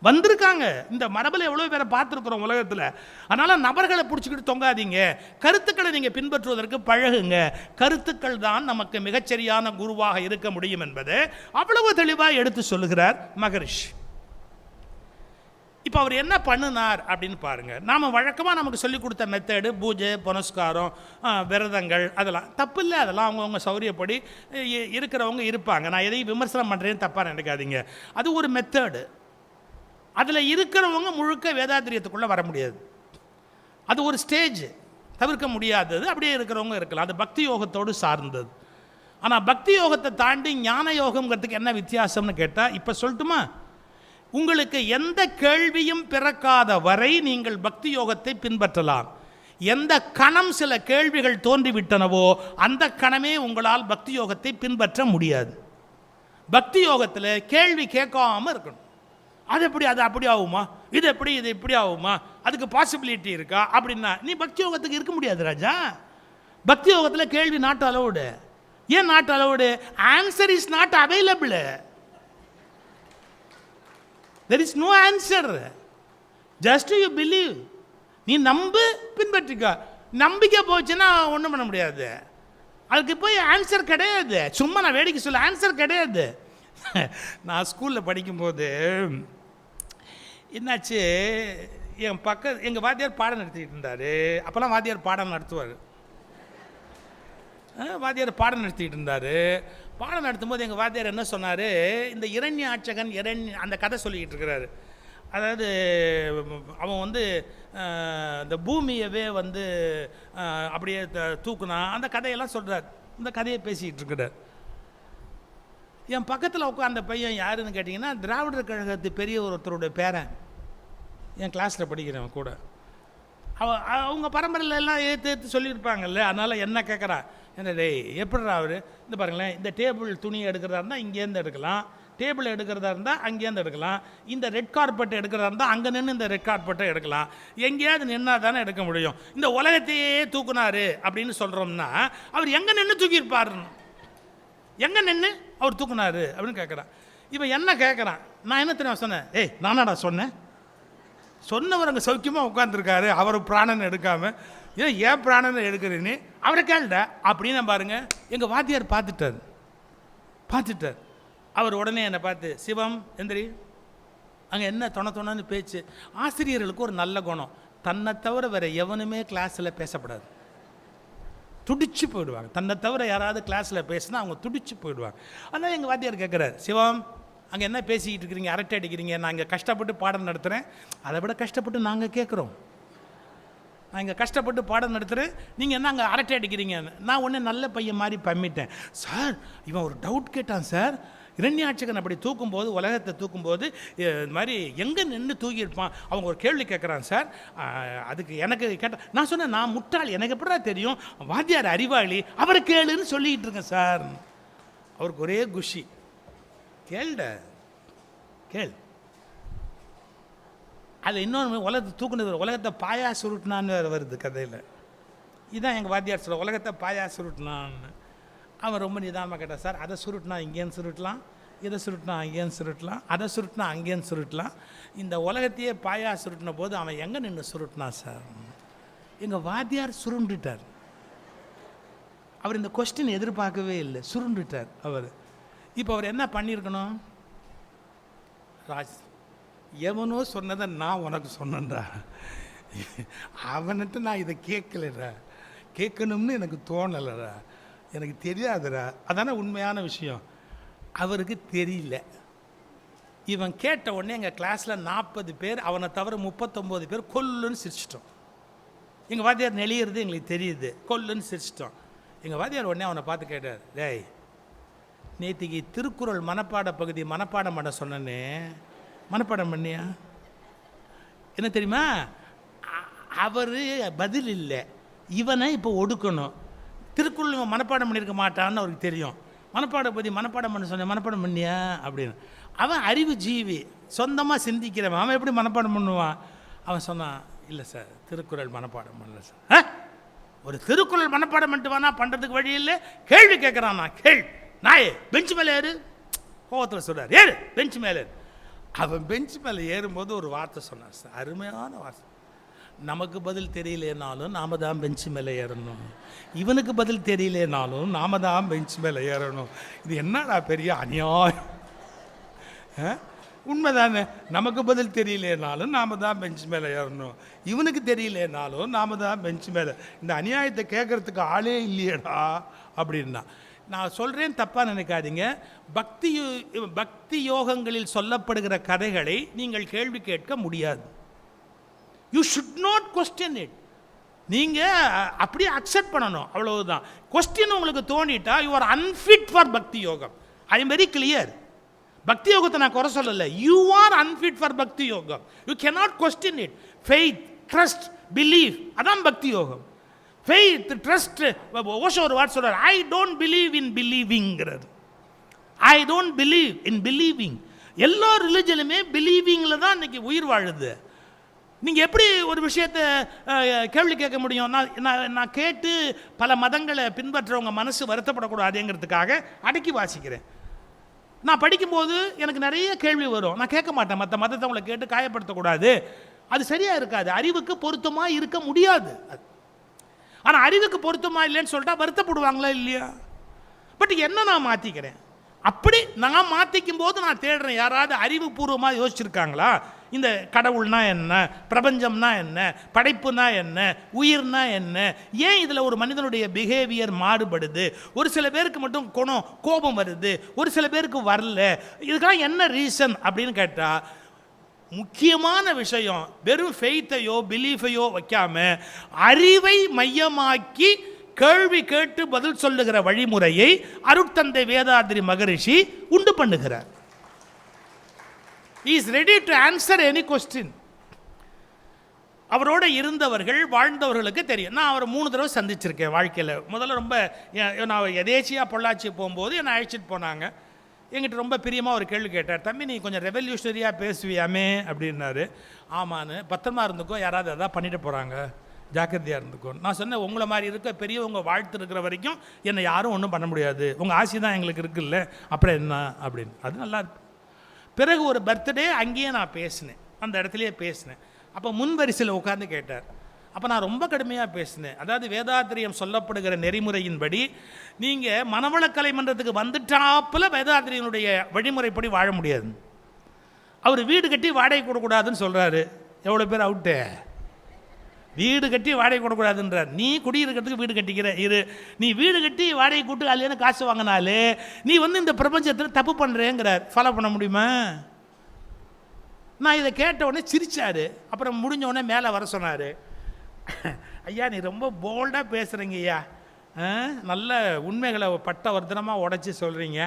Speaker 1: வந்திருக்காங்க. இந்த மரபில் எவ்வளோ பேரை பார்த்துருக்குறோம் உலகத்தில். அதனால் நபர்களை பிடிச்சிக்கிட்டு தொங்காதீங்க, கருத்துக்களை நீங்கள் பின்பற்றுவதற்கு பழகுங்க. கருத்துக்கள் தான் நமக்கு மிகச்சரியான குருவாக இருக்க முடியும் என்பதை அவ்வளவு தெளிவாக எடுத்து சொல்லுகிறார் மகரிஷி. இப்போ அவர் என்ன பண்ணினார் அப்படின்னு பாருங்கள். நாம் வழக்கமாக நமக்கு சொல்லிக் கொடுத்த மெத்தடு, பூஜை புனஸ்காரம், விரதங்கள், அதெல்லாம் தப்பு இல்லை. அதெல்லாம் அவங்கவுங்க சௌரியப்படி இருக்கிறவங்க இருப்பாங்க. நான் எதையும் விமர்சனம் பண்ணுறேன்னு தப்பாக நினைக்காதீங்க. அது ஒரு மெத்தடு. அதில் இருக்கிறவங்க முழுக்க வேதாத்திரியத்துக்குள்ளே வர முடியாது. அது ஒரு ஸ்டேஜ், தவிர்க்க முடியாதது. அப்படியே இருக்கிறவங்க இருக்கலாம். அது பக்தி யோகத்தோடு சார்ந்தது. ஆனால் பக்தி யோகத்தை தாண்டி ஞான யோகங்கிறதுக்கு என்ன வித்தியாசம்னு கேட்டால், இப்போ சொல்லட்டுமா, உங்களுக்கு எந்த கேள்வியும் பிறக்காத வரை நீங்கள் பக்தி யோகத்தை பின்பற்றலாம். எந்த கணம் சில கேள்விகள் தோன்றிவிட்டனவோ அந்த கணமே உங்களால் பக்தி யோகத்தை பின்பற்ற முடியாது. பக்தி யோகத்தில் கேள்வி கேட்காம இருக்கணும். அது எப்படி, அது அப்படி ஆகுமா, இது எப்படி, இது இப்படி ஆகுமா, அதுக்கு பாசிபிலிட்டி இருக்கா அப்படின்னா நீ பக்தி யோகத்துக்கு இருக்க முடியாது ராஜா. பக்தி யோகத்தில் கேள்வி நாட் அலவுடு. ஏன் not allowed? Answer is not available. there is no answer, just you believe. நீ நம்பு, பின்பற்றிக்க. நம்பிக்கை போச்சுன்னா ஒன்றும் பண்ண முடியாது. அதுக்கு போய் ஆன்சர் கிடையாது. சும்மா நான் வேடிக்கை சொல்ல, ஆன்சர் கிடையாது. நான் ஸ்கூலில் படிக்கும்போது என்னாச்சு, எங்கள் வாத்தியார் பாடம் நடத்திக்கிட்டு இருந்தார். அப்போல்லாம் வாத்தியார் பாடம் நடத்துவார். வாத்தியார் பாடம் நடத்திக்கிட்டு இருந்தார். பாடம் நடத்தும்போது எங்கள் வாத்தியார் என்ன சொன்னார், இந்த இரண்யாட்சகன் அந்த கதை சொல்லிக்கிட்டு இருக்கிறாரு. அதாவது அவன் வந்து இந்த பூமியவே வந்து அப்படியே தூக்குனா, அந்த கதையெல்லாம் சொல்கிறார். இந்த கதையை பேசிக்கிட்டு இருக்கிறார். என் பக்கத்தில் உட்காந்த பையன் யாருன்னு கேட்டிங்கன்னா, திராவிடர் கழகத்து பெரிய ஒருத்தருடைய பேரன், என் கிளாஸில் படிக்கிறவன் கூட. அவங்க பரம்பரையில் எல்லாம் ஏற்று சொல்லியிருப்பாங்கல்ல. அதனால் என்ன கேட்குறான், என்ன டேய் எப்படிறா அவர், இந்த பாருங்களேன், இந்த டேபிள் துணியை எடுக்கிறதா இருந்தால் இங்கேருந்து எடுக்கலாம், டேபிள் எடுக்கிறதா இருந்தால் அங்கேருந்து எடுக்கலாம், இந்த ரெட் கார்பெட் எடுக்கிறதா இருந்தால் அங்கே நின்று இந்த ரெட் கார்பெட்டை எடுக்கலாம், எங்கேயாவது நின்னா தானே எடுக்க முடியும். இந்த உலகத்தையே தூக்குனாரு அப்படின்னு சொல்கிறோம்னா அவர் எங்கே நின்று தூக்கியிருப்பாருன்னு, எங்கே நின்று அவர் தூக்குனாரு அப்படின்னு கேட்குறான். இவன் என்ன கேட்குறான், நான் என்ன தெரியும் சொன்னேன், ஏய் நானாடா சொன்னேன், சொன்னவர் அங்கே சௌக்கியமாக உட்காந்துருக்காரு, அவர் பிராணனை எடுக்காமல் ஏன் பிராணனை எடுக்கிறேன்னு அவரை கேள்ட அப்படின்னு பாருங்க. எங்கள் வாத்தியார் பார்த்துட்டார். அவர் உடனே என்னை பார்த்து, சிவம் எந்திரி, அங்கே என்ன தொணன்னு பேச்சு. ஆசிரியர்களுக்கு ஒரு நல்ல குணம், தன்னை தவிர வேறு எவனுமே கிளாஸில் பேசப்படாது. துடிச்சு போயிடுவாங்க. தன்னை தவிர யாராவது கிளாஸில் பேசினா அவங்க துடிச்சு போயிடுவாங்க. அதனால் எங்கள் வாத்தியார் கேட்குறாரு, சிவம் அங்கே என்ன பேசிக்கிட்டு இருக்கிறீங்க, அரட்டை அடிக்கிறீங்க, நான் இங்கே கஷ்டப்பட்டு பாடம் நடத்துகிறேன், அதை விட கஷ்டப்பட்டு நாங்கள் கேட்குறோம். நான் இங்கே கஷ்டப்பட்டு பாடம் நடத்துகிறேன், நீங்கள் என்ன அங்கே அரட்டை அடிக்கிறீங்க. நான் ஒன்றே நல்ல பையன் மாதிரி பம்மிட்டேன். சார் இவன் ஒரு டவுட் கேட்டான் சார், இரண்யாட்சகன் அப்படி தூக்கும்போது, உலகத்தை தூக்கும்போது இது மாதிரி எங்கே நின்று தூக்கியிருப்பான், அவங்க ஒரு கேள்வி கேட்குறான் சார். அதுக்கு எனக்கு கேட்டால் நான் சொன்னேன், நான் முட்டாள், எனக்கு எப்படா தெரியும், வாத்தியார் அறிவாளி, அவரை கேளுன்னு சொல்லிக்கிட்டு இருக்கேன் சார். அவருக்கு ஒரே குஷி, கேள். அது இன்னொன்று, உலகத்தை தூக்குனது, உலகத்தை பாயா சுருட்டினான்னு வேறு வருது கதையில். இதுதான் எங்கள் வாத்தியார் சொல்ல, உலகத்தை பாயா சுருட்டினான்னு. அவன் ரொம்ப நிதானமாக கேட்டான், சார் அதை சுருட்டினா இங்கேன்னு சுருட்டலாம், இதை சுருட்டினா அங்கேன்னு சுருட்டலாம், அதை சுருட்டினா அங்கேன்னு சுருட்டலாம், இந்த உலகத்தையே பாயா சுருட்டின போது அவன் எங்கே நின்று சுருட்டினான் சார். எங்கள் வாத்தியார் சுருண்டுட்டார். அவர் இந்த கொஸ்டின் எதிர்பார்க்கவே இல்லை, சுருண்டுட்டார் அவர். இப்போ அவர் என்ன பண்ணியிருக்கணும், ராஜ் எவனோ சொன்னதை நான் உனக்கு சொன்னேன்டா, அவன்கிட்ட நான் இதை கேட்கலடா, கேட்கணும்னு எனக்கு தோணலைடா, எனக்கு தெரியாதுடா. அதான உண்மையான விஷயம். அவருக்கு தெரியல. இவன் கேட்ட உடனே எங்கள் கிளாஸில் 40 பேர், அவனை தவிர 39 பேர் கொல்லுன்னு சிரிச்சிட்டோம். எங்கள் வாத்தியார் நெளியிறது எங்களுக்கு தெரியுது, கொல்லுன்னு சிரிச்சிட்டோம். எங்கள் வாத்தியார் உடனே அவனை பார்த்து கேட்டார், டேய் நேற்றுக்கு திருக்குறள் மனப்பாட பகுதி மனப்பாடம் பண்ண சொன்னேன்னு மனப்பாடம் பண்ணியா? என்ன தெரியுமா, அவர் பதில் இல்லை, இவனை இப்போ ஒடுக்கணும். திருக்குறள் மனப்பாடம் பண்ணியிருக்க மாட்டான்னு அவருக்கு தெரியும். மனப்பாடம் பற்றி மனப்பாடம் பண்ண சொன்னேன், மனப்பாடம் பண்ணியா அப்படின்னு. அவன் அறிவு ஜீவி, சொந்தமாக சிந்திக்கிறவன், அவன் எப்படி மனப்பாடம் பண்ணுவான்? அவன் சொன்னான், இல்லை சார் திருக்குறள் மனப்பாடம் பண்ணல சார். ஒரு திருக்குறள் மனப்பாடம் பண்ணிட்டு வானா, பண்ணுறதுக்கு வழி இல்லை, கேள்வி கேட்குறான். நான் நாயே பெஞ்சு மேலே ஏறு, கோவத்தில் சொல்கிறார், ஏறு பெஞ்சு மேலே ஏறு. அவன் பெஞ்சு மேலே ஏறும்போது ஒரு வார்த்தை சொன்னார் சார், அருமையான வார்த்தை. நமக்கு பதில் தெரியலேனாலும் நாம் தான் பெஞ்சு மேலே ஏறணும், இவனுக்கு பதில் தெரியலேனாலும் நாம் தான் பெஞ்சு மேலே ஏறணும். இது என்னடா பெரிய அநியாயம். உண்மைதானே, நமக்கு பதில் தெரியலேனாலும் நாம் தான் பெஞ்சு மேலே ஏறணும், இவனுக்கு தெரியலேனாலும் நாம் தான் பெஞ்சு மேலே. இந்த அநியாயத்தை கேட்குறதுக்கு ஆளே இல்லையடா அப்படின்னா. நான் சொல்கிறேன், தப்பாக நினைக்காதீங்க. பக்தி யோகங்களில் சொல்லப்படுகிற கதைகளை நீங்கள் கேள்வி கேட்க முடியாது. You should not question it. நீங்கள் அப்படியே அக்செப்ட் பண்ணணும், அவ்வளவுதான். கொஸ்டின் உங்களுக்கு தோணிட்டா யூ ஆர் அன்ஃபிட் ஃபார் பக்தி யோகம். I am very clear. பக்தி யோகத்தை நான் குறை சொல்லலை, யூ ஆர் அன்ஃபிட் ஃபார் பக்தி யோகம். You cannot question it. Faith, trust, believe, அதான் பக்தி யோகம். Faith, trust. ஓஷோ ஒரு வார்த்தை சொல்றார், ஐ டோன்ட் பிலீவ் இன் பிலீவிங்கிறது. I don't believe in believing. எல்லா ரிலிஜனுமே பிலீவிங்கில் தான் இன்னைக்கு உயிர் வாழுது. நீங்கள் எப்படி ஒரு விஷயத்தை கேள்வி கேட்க முடியும்? நான் கேட்டு பல மதங்களை பின்பற்றவங்க மனசு வருத்தப்படக்கூடாதுங்கிறதுக்காக அடக்கி வாசிக்கிறேன். நான் படிக்கும்போது எனக்கு நிறைய கேள்வி வரும். நான் கேட்க மாட்டேன், மற்ற மதத்தை அவங்களை கேட்டு காயப்படுத்தக்கூடாது, அது சரியாக இருக்காது, அறிவுக்கு பொருத்தமாக இருக்க முடியாது. ஆனால் அறிவுக்கு பொருத்தமாக இல்லைன்னு சொல்லிட்டா வருத்தப்படுவாங்களா இல்லையா? பட் என்ன நான் மாற்றிக்கிறேன். அப்படி நான் மாற்றிக்கும் போது நான் தேடுறேன், யாராவது அறிவுபூர்வமாக யோசிச்சிருக்காங்களா? இந்த கடவுள்னா என்ன, பிரபஞ்சம்னா என்ன, படைப்புனா என்ன, உயிர்னா என்ன, ஏன் இதில் ஒரு மனிதனுடைய பிஹேவியர் மாறுபடுது, ஒரு சில பேருக்கு மட்டும் கோபம் வருது, ஒரு சில பேருக்கு வரல, இதுக்கெல்லாம் என்ன ரீசன் அப்படின்னு கேட்டால், முக்கியமான விஷயம் வெறும் ஃபெய்த்தையோ பிலீஃபையோ வைக்காம அறிவை மையமாக்கி கேள்வி கேட்டு பதில் சொல்லுகிற வழிமுறையை அருட்தந்தை வேதாத்ரி மகரிஷி உண்டு பண்ணுகிறார். He is ready to answer any question. அவரோட இருந்தவர்கள் வாழ்ந்தவர்களுக்கு தெரியும். நான் அவரை 3 தடவை சந்திச்சிருக்கேன் வாழ்க்கையில். முதல்ல ரொம்ப நான் எதேச்சியாக பொள்ளாச்சி போகும்போது என்னை அழைச்சிட்டு போனாங்க. எங்கிட்ட ரொம்ப பிரியமாக ஒரு கேள்வி கேட்டார். தம்பி நீ கொஞ்சம் ரெவல்யூஷனரியாக பேசுவியாமே அப்படின்னாரு. ஆமான்னு, பத்திரமா இருந்துக்கோ, யாராவது எதாவது பண்ணிட்டு போகிறாங்க, ஜாக்கிரதையாக இருந்துக்கோ. நான் சொன்னேன், உங்களை மாதிரி இருக்க பெரியவங்க வாழ்த்து இருக்கிற வரைக்கும் என்னை யாரும் ஒன்றும் பண்ண முடியாது, உங்கள் ஆசி தான் எங்களுக்கு இருக்குல்ல, அப்புறம் என்ன அப்படின்னு. அது நல்லா இருக்கு. பிறகு ஒரு பர்த்டே அங்கேயே நான் பேசினேன், அந்த இடத்துலையே பேசினேன். அப்போ முன்வரிசையில் உட்காந்து கேட்டார். அப்போ நான் ரொம்ப கடுமையாக பேசினேன். அதாவது வேதாத்திரியம் சொல்லப்படுகிற நெறிமுறையின்படி நீங்கள் மனவளக்கலை மன்றத்துக்கு வந்துட்டாப்பில் வேதாத்திரியனுடைய வழிமுறைப்படி வாழ முடியாது. அவர் வீடு கட்டி வாடகை கொடுக்கூடாதுன்னு சொல்கிறாரு. எவ்வளோ பேர் அவுட்டு? வீடு கட்டி வாடகை கொடுக்கூடாதுன்றார். நீ குடியிருக்கிறதுக்கு வீடு கட்டிக்கிற இரு, நீ வீடு கட்டி வாடகை கூட்டு அல்லேன்னு காசு வாங்கினாலே நீ இந்த பிரபஞ்சத்தில் தப்பு பண்ணுறேங்கிறார். ஃபாலோ பண்ண முடியுமா? நான் இதை கேட்ட உடனே சிரிச்சார். அப்புறம் முடிஞ்ச உடனே மேலே வர சொன்னார். ஐயா நீ ரொம்ப போல்டாக பேசுகிறீங்க ஐயா, நல்ல உண்மைகளை பட்டவர்த்தனமாக உடச்சி சொல்கிறீங்க,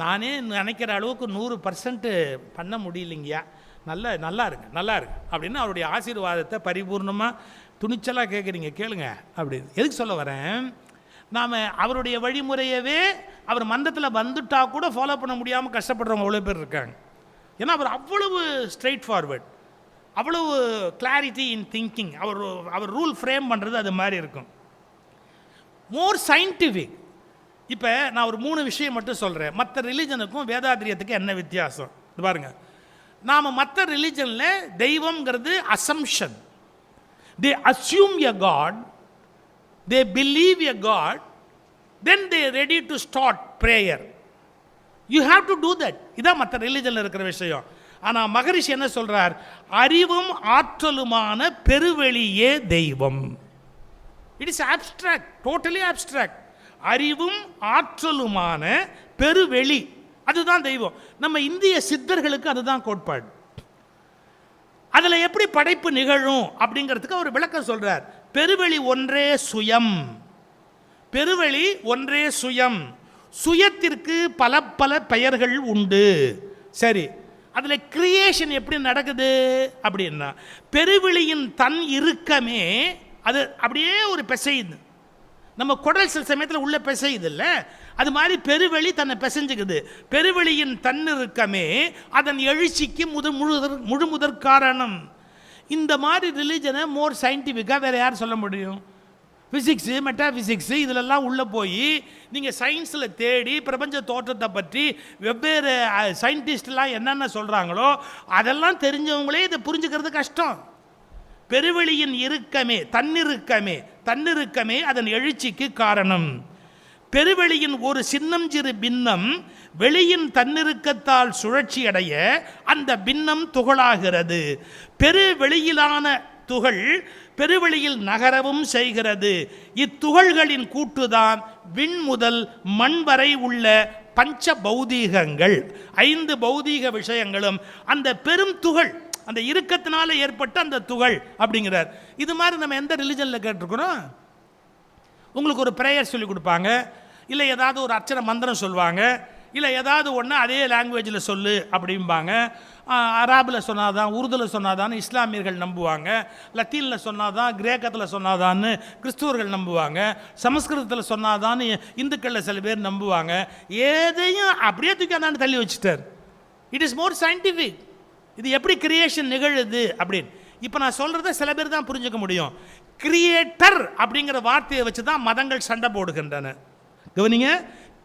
Speaker 1: நானே நினைக்கிற அளவுக்கு 100% பண்ண முடியலைங்கய்யா, நல்லா இருக்கு அப்படின்னு அவருடைய ஆசீர்வாதத்தை பரிபூர்ணமாக துணிச்சலாக கேட்குறீங்க, கேளுங்க அப்படின்னு. எதுக்கு சொல்ல வரேன், நாம் அவருடைய வழிமுறையவே அவர் மந்தத்தில் வந்துட்டா கூட ஃபாலோ பண்ண முடியாமல் கஷ்டப்படுறவங்க அவ்வளோ பேர் இருக்காங்க. ஏன்னா அவர் அவ்வளவு ஸ்ட்ரெயிட் ஃபார்வர்ட், அவ்வளவு கிளாரிட்டி இன் திங்கிங். அவர் ரூல் ஃப்ரேம் பண்ணுறது அது மாதிரி இருக்கும். More scientific. இப்போ நான் ஒரு 3 விஷயம் மட்டும் சொல்கிறேன். மற்ற ரிலிஜனுக்கும் வேதாத்திரியத்துக்கு என்ன வித்தியாசம் இது பாருங்கள். நாம் மற்ற ரிலிஜனில் தெய்வம்ங்கிறது assumption. They assume a god, they believe a god, then they ready to start prayer. You have to do that. இதான் மற்ற ரிலிஜனில் இருக்கிற விஷயம். ஆனால் மகரிஷி என்ன சொல்கிறார், அறிவும் ஆற்றலுமான பெருவெளியே தெய்வம். It is abstract, totally abstract. அறிவும் ஆற்றலுமான பெருவெளி, அதுதான் தெய்வம். நம்ம இந்திய சித்தர்களுக்கு அதுதான் கோட்பாடு. அதில் எப்படி படைப்பு நிகழும் அப்படிங்கிறதுக்கு அவர் விளக்கம் சொல்கிறார். பெருவெளி ஒன்றே சுயம், பெருவெளி ஒன்றே சுயம், சுயத்திற்கு பல பல பெயர்கள் உண்டு. சரி, அதில் கிரியேஷன் எப்படி நடக்குது அப்படின்னா, பெருவெளியின் தன் இறுக்கமே அது அப்படியே ஒரு பிசையுது. நம்ம குடல் சில சமயத்தில் உள்ள பிசையுது இல்லை, அது மாதிரி பெருவெளி தன்னை பிசைஞ்சுக்குது. பெருவெளியின் தன்னிறுக்கமே அதன் எழுச்சிக்கு முழு முதற் காரணம். இந்த மாதிரி ரிலிஜனை மோர் சயின்டிஃபிக்காக வேறு யார் சொல்ல முடியும்? ஃபிசிக்ஸு, மெட்டாஃபிசிக்ஸு இதிலெல்லாம் உள்ளே போய் நீங்கள் சயின்ஸில் தேடி பிரபஞ்ச தோற்றத்தை பற்றி வெவ்வேறு சயின்டிஸ்ட்லாம் என்னென்ன சொல்கிறாங்களோ அதெல்லாம் தெரிஞ்சவங்களே இதை புரிஞ்சுக்கிறது கஷ்டம். பெருவெளியின் இறுக்கமே தன்னிறுக்கமே அதன் எழுச்சிக்கு காரணம். பெருவெளியின் ஒரு சின்னஞ்சிறு பின்னம் வெளியின் தன்னிறுக்கத்தால் சுழற்சி அடைய அந்த பின்னம் துகளாகிறது. பெருவெளியிலான துகள் பெருவெளியில் நகரவும் செய்கிறது. இத்துகள்களின் கூட்டுதான் விண் முதல் மண் வரை உள்ள பஞ்ச பௌதீகங்கள். 5 பௌதீக விஷயங்களும் அந்த பெரும் துகள், அந்த இறுக்கத்தினால ஏற்பட்ட அந்த துகள் அப்படிங்கிறார். இது மாதிரி நம்ம எந்த ரிலிஜனில் கேட்டிருக்கிறோம்? உங்களுக்கு ஒரு ப்ரேயர் சொல்லி கொடுப்பாங்க, இல்லை ஏதாவது ஒரு அர்ச்சனை மந்திரம் சொல்லுவாங்க, இல்லை ஏதாவது ஒன்று அதே லாங்குவேஜில் சொல்லு அப்படிம்பாங்க. அராபில் சொன்னாதான், உருதுவில் சொன்னாதான் இஸ்லாமியர்கள் நம்புவாங்க, லத்தீனில் சொன்னாதான், கிரேக்கத்தில் சொன்னாதான்னு கிறிஸ்துவர்கள் நம்புவாங்க, சமஸ்கிருதத்தில் சொன்னாதான்னு இந்துக்களில் சில பேர் நம்புவாங்க. எதையும் அப்படியே தூக்கி அந்தாண்டு தள்ளி வச்சுட்டார். It is more scientific. இது எப்படி கிரியேஷன் நிகழுது அப்படின்னு. இப்போ நான் சொல்கிறத சில பேர் தான் புரிஞ்சுக்க முடியும். கிரியேட்டர் அப்படிங்கிற வார்த்தையை வச்சு தான் மதங்கள் சண்டை போடுகின்றன. கவனிங்க,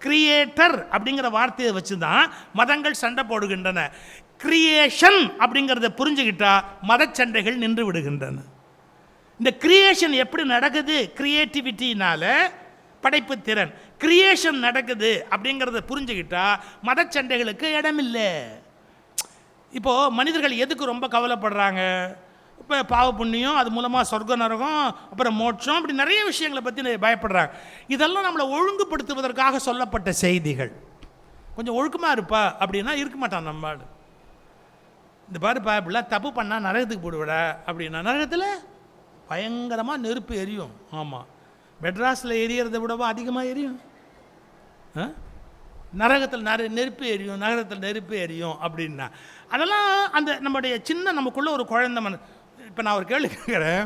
Speaker 1: கிரியேட்டர் அப்படிங்கிற வார்த்தையை வச்சு தான் மதங்கள் சண்டை போடுகின்றன. கிரியேஷன் அப்படிங்கிறத புரிஞ்சுக்கிட்டா மத சண்டைகள் நின்று விடுகின்றன. இந்த கிரியேஷன் எப்படி நடக்குது? கிரியேட்டிவிட்டினால, படைப்பு திறன். கிரியேஷன் நடக்குது அப்படிங்கிறத புரிஞ்சுக்கிட்டா மத சண்டைகளுக்கு இடமில்லை. இப்போது மனிதர்கள் எதுக்கு ரொம்ப கவலைப்படுறாங்க? இப்போ பாவ புண்ணியம், அது மூலமாக சொர்க்க நரகம், அப்புறம் மோட்சம், இப்படி நிறைய விஷயங்களை பற்றி பயப்படுறாங்க. இதெல்லாம் நம்மளை ஒழுங்குபடுத்துவதற்காக சொல்லப்பட்ட செய்திகள். கொஞ்சம் ஒழுக்கமாக இருப்பா அப்படின்னா இருக்க மாட்டான் நம்மால். இந்த பாருப்பா இப்படிலாம் தப்பு பண்ணால் நரகத்துக்கு போடுவிடா அப்படின்னா, நரகத்தில் பயங்கரமாக நெருப்பு எரியும். ஆமாம், மெட்ராஸில் எரியறதை விடவா அதிகமாக எரியும். நரகத்தில் நெருப்பு எரியும், நரகத்தில் நெருப்பு எரியும் அப்படின்னா அதெல்லாம் அந்த நம்முடைய சின்ன நமக்குள்ள ஒரு குழந்தை மன. இப்போ நான் ஒரு கேள்வி கேட்குறேன்,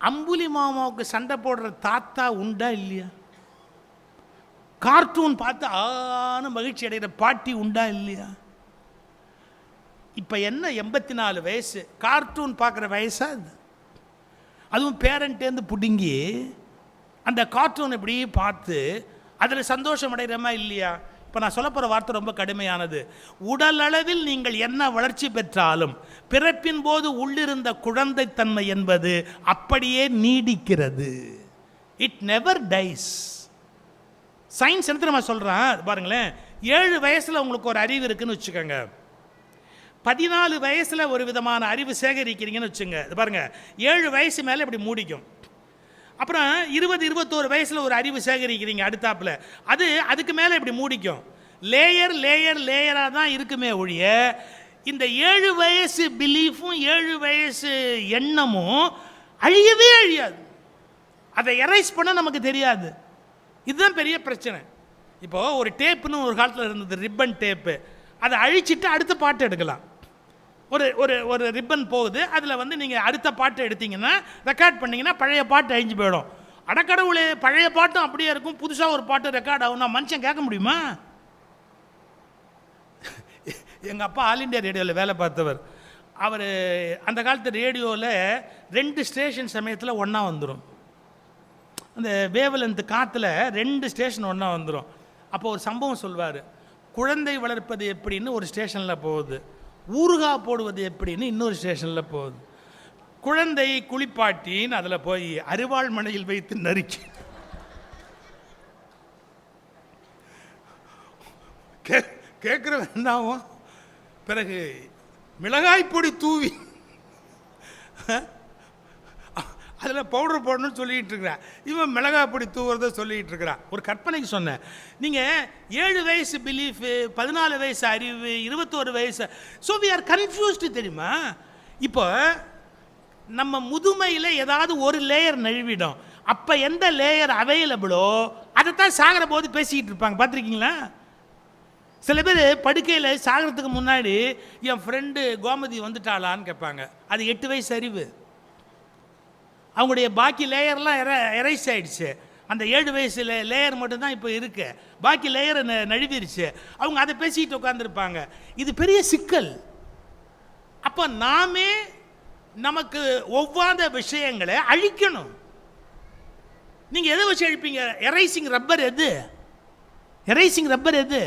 Speaker 1: அம்புலி மாமாவுக்கு சண்டை போடுற தாத்தா உண்டா இல்லையா? கார்ட்டூன் பார்த்து ஆன மகிழ்ச்சி அடைகிற பாட்டி உண்டா இல்லையா? இப்போ என்ன 84 வயசு, கார்ட்டூன் பார்க்குற வயசா அது? அதுவும் பேரண்ட்டேருந்து பிடுங்கி அந்த கார்ட்டூன் இப்படி பார்த்து அதில் சந்தோஷம் அடைகிறமா இல்லையா? இப்போ நான் சொல்ல போகிற வார்த்தை ரொம்ப கடுமையானது. உடல் அளவில் நீங்கள் என்ன வளர்ச்சி பெற்றாலும் பிறப்பின் போது உள்ளிருந்த குழந்தைத்தன்மை என்பது அப்படியே நீடிக்கிறது. It never dies. சயின்ஸ் என்ன தெரியுமா சொல்கிறான் பாருங்களேன். 7 வயசில் உங்களுக்கு ஒரு அறிவு இருக்குன்னு வச்சுக்கோங்க, 14 வயசில் ஒரு விதமான அறிவு சேகரிக்கிறீங்கன்னு வச்சுங்க. பாருங்கள், 7 வயசு மேலே இப்படி மூடிக்கும். அப்புறம் 20-21 வயசில் ஒரு அறிவு சேகரிக்கிறீங்க அடுத்தாப்பில், அதுக்கு மேலே இப்படி மூடிக்கும். லேயராக தான் இருக்குமே ஒழிய இந்த 7 வயசு பிலீஃபும் 7 வயசு எண்ணமும் அழியவே அழியாது. அதை எரைஸ் பண்ண நமக்கு தெரியாது. இதுதான் பெரிய பிரச்சனை. இப்போது ஒரு டேப்புன்னு ஒரு காலத்தில் இருந்தது, ரிப்பன் டேப்பு. அதை அழிச்சிட்டு அடுத்த பாட்டு எடுக்கலாம். ஒரு ஒரு ஒரு ரிப்பன் போகுது, அதில் நீங்கள் அடுத்த பாட்டு எடுத்தீங்கன்னா, ரெக்கார்ட் பண்ணிங்கன்னா பழைய பாட்டு அழிஞ்சு போயிடும். அடக்கடவுளே, பழைய பாட்டும் அப்படியே இருக்கும், புதுசாக ஒரு பாட்டு ரெக்கார்ட் ஆகும்னா மனுஷன் கேட்க முடியுமா? எங்கள் அப்பா ஆல் இண்டியா ரேடியோவில் வேலை பார்த்தவர். அவர் அந்த காலத்து ரேடியோவில் 2 ஸ்டேஷன் சமயத்தில் ஒன்றா வந்துடும். அந்த வேவலந்து காற்றுல 2 ஸ்டேஷன் ஒன்றா வந்துடும். அப்போ ஒரு சம்பவம் சொல்வார். குழந்தை வளர்ப்பது எப்படின்னு ஒரு ஸ்டேஷனில் போகுது, ஊறுகாய் போடுவது எப்படின்னு இன்னொரு ஸ்டேஷனில் போகுது. குழந்தை குளிப்பாட்டின்னு அதில் போய் அரிவாள் மனையில் வைத்து நறுக்கி கேட்குற வேண்டாவும். பிறகு மிளகாய் பொடி தூவி அதில் பவுடர் போடணும்னு சொல்லிகிட்டு இருக்கிறான். இவன் மிளகாய் பொடி தூவுறத சொல்லிகிட்டு இருக்கிறான். ஒரு கற்பனைக்கு சொன்னேன். நீங்கள் 7 வயசு பிலீஃபு, 14 வயசு அறிவு, 21 வயசு. ஸோ வி ஆர் கன்ஃபியூஸ்டு தெரியுமா? இப்போ நம்ம முதுமையில் ஏதாவது ஒரு லேயர் நழுவிடும். அப்போ எந்த லேயர் அவைலபிளோ அதைத்தான் சாகிற போது பேசிக்கிட்டு இருப்பாங்க. பார்த்துருக்கீங்களா? சில பேர் படுக்கையில் சாகிறதுக்கு முன்னாடி என் ஃப்ரெண்டு கோமதி வந்துட்டாளான்னு கேட்பாங்க. அது 8 வயசு அறிவு. அவங்களுடைய பாக்கி லேயர்லாம் எரைஸ் ஆகிடுச்சு. அந்த 7 வயசு லேயர் மட்டும்தான் இப்போ இருக்கு. பாக்கி லேயர் நழுவிடுச்சு. அவங்க அதை பேசிக்கிட்டு உட்காந்துருப்பாங்க. இது பெரிய சிக்கல். அப்போ நாமே நமக்கு ஒவ்வாத விஷயங்களை அழிக்கணும். நீங்கள் எதை வச்சு அழிப்பீங்க? எரைசிங் ரப்பர் எது? எரைசிங் ரப்பர் எது?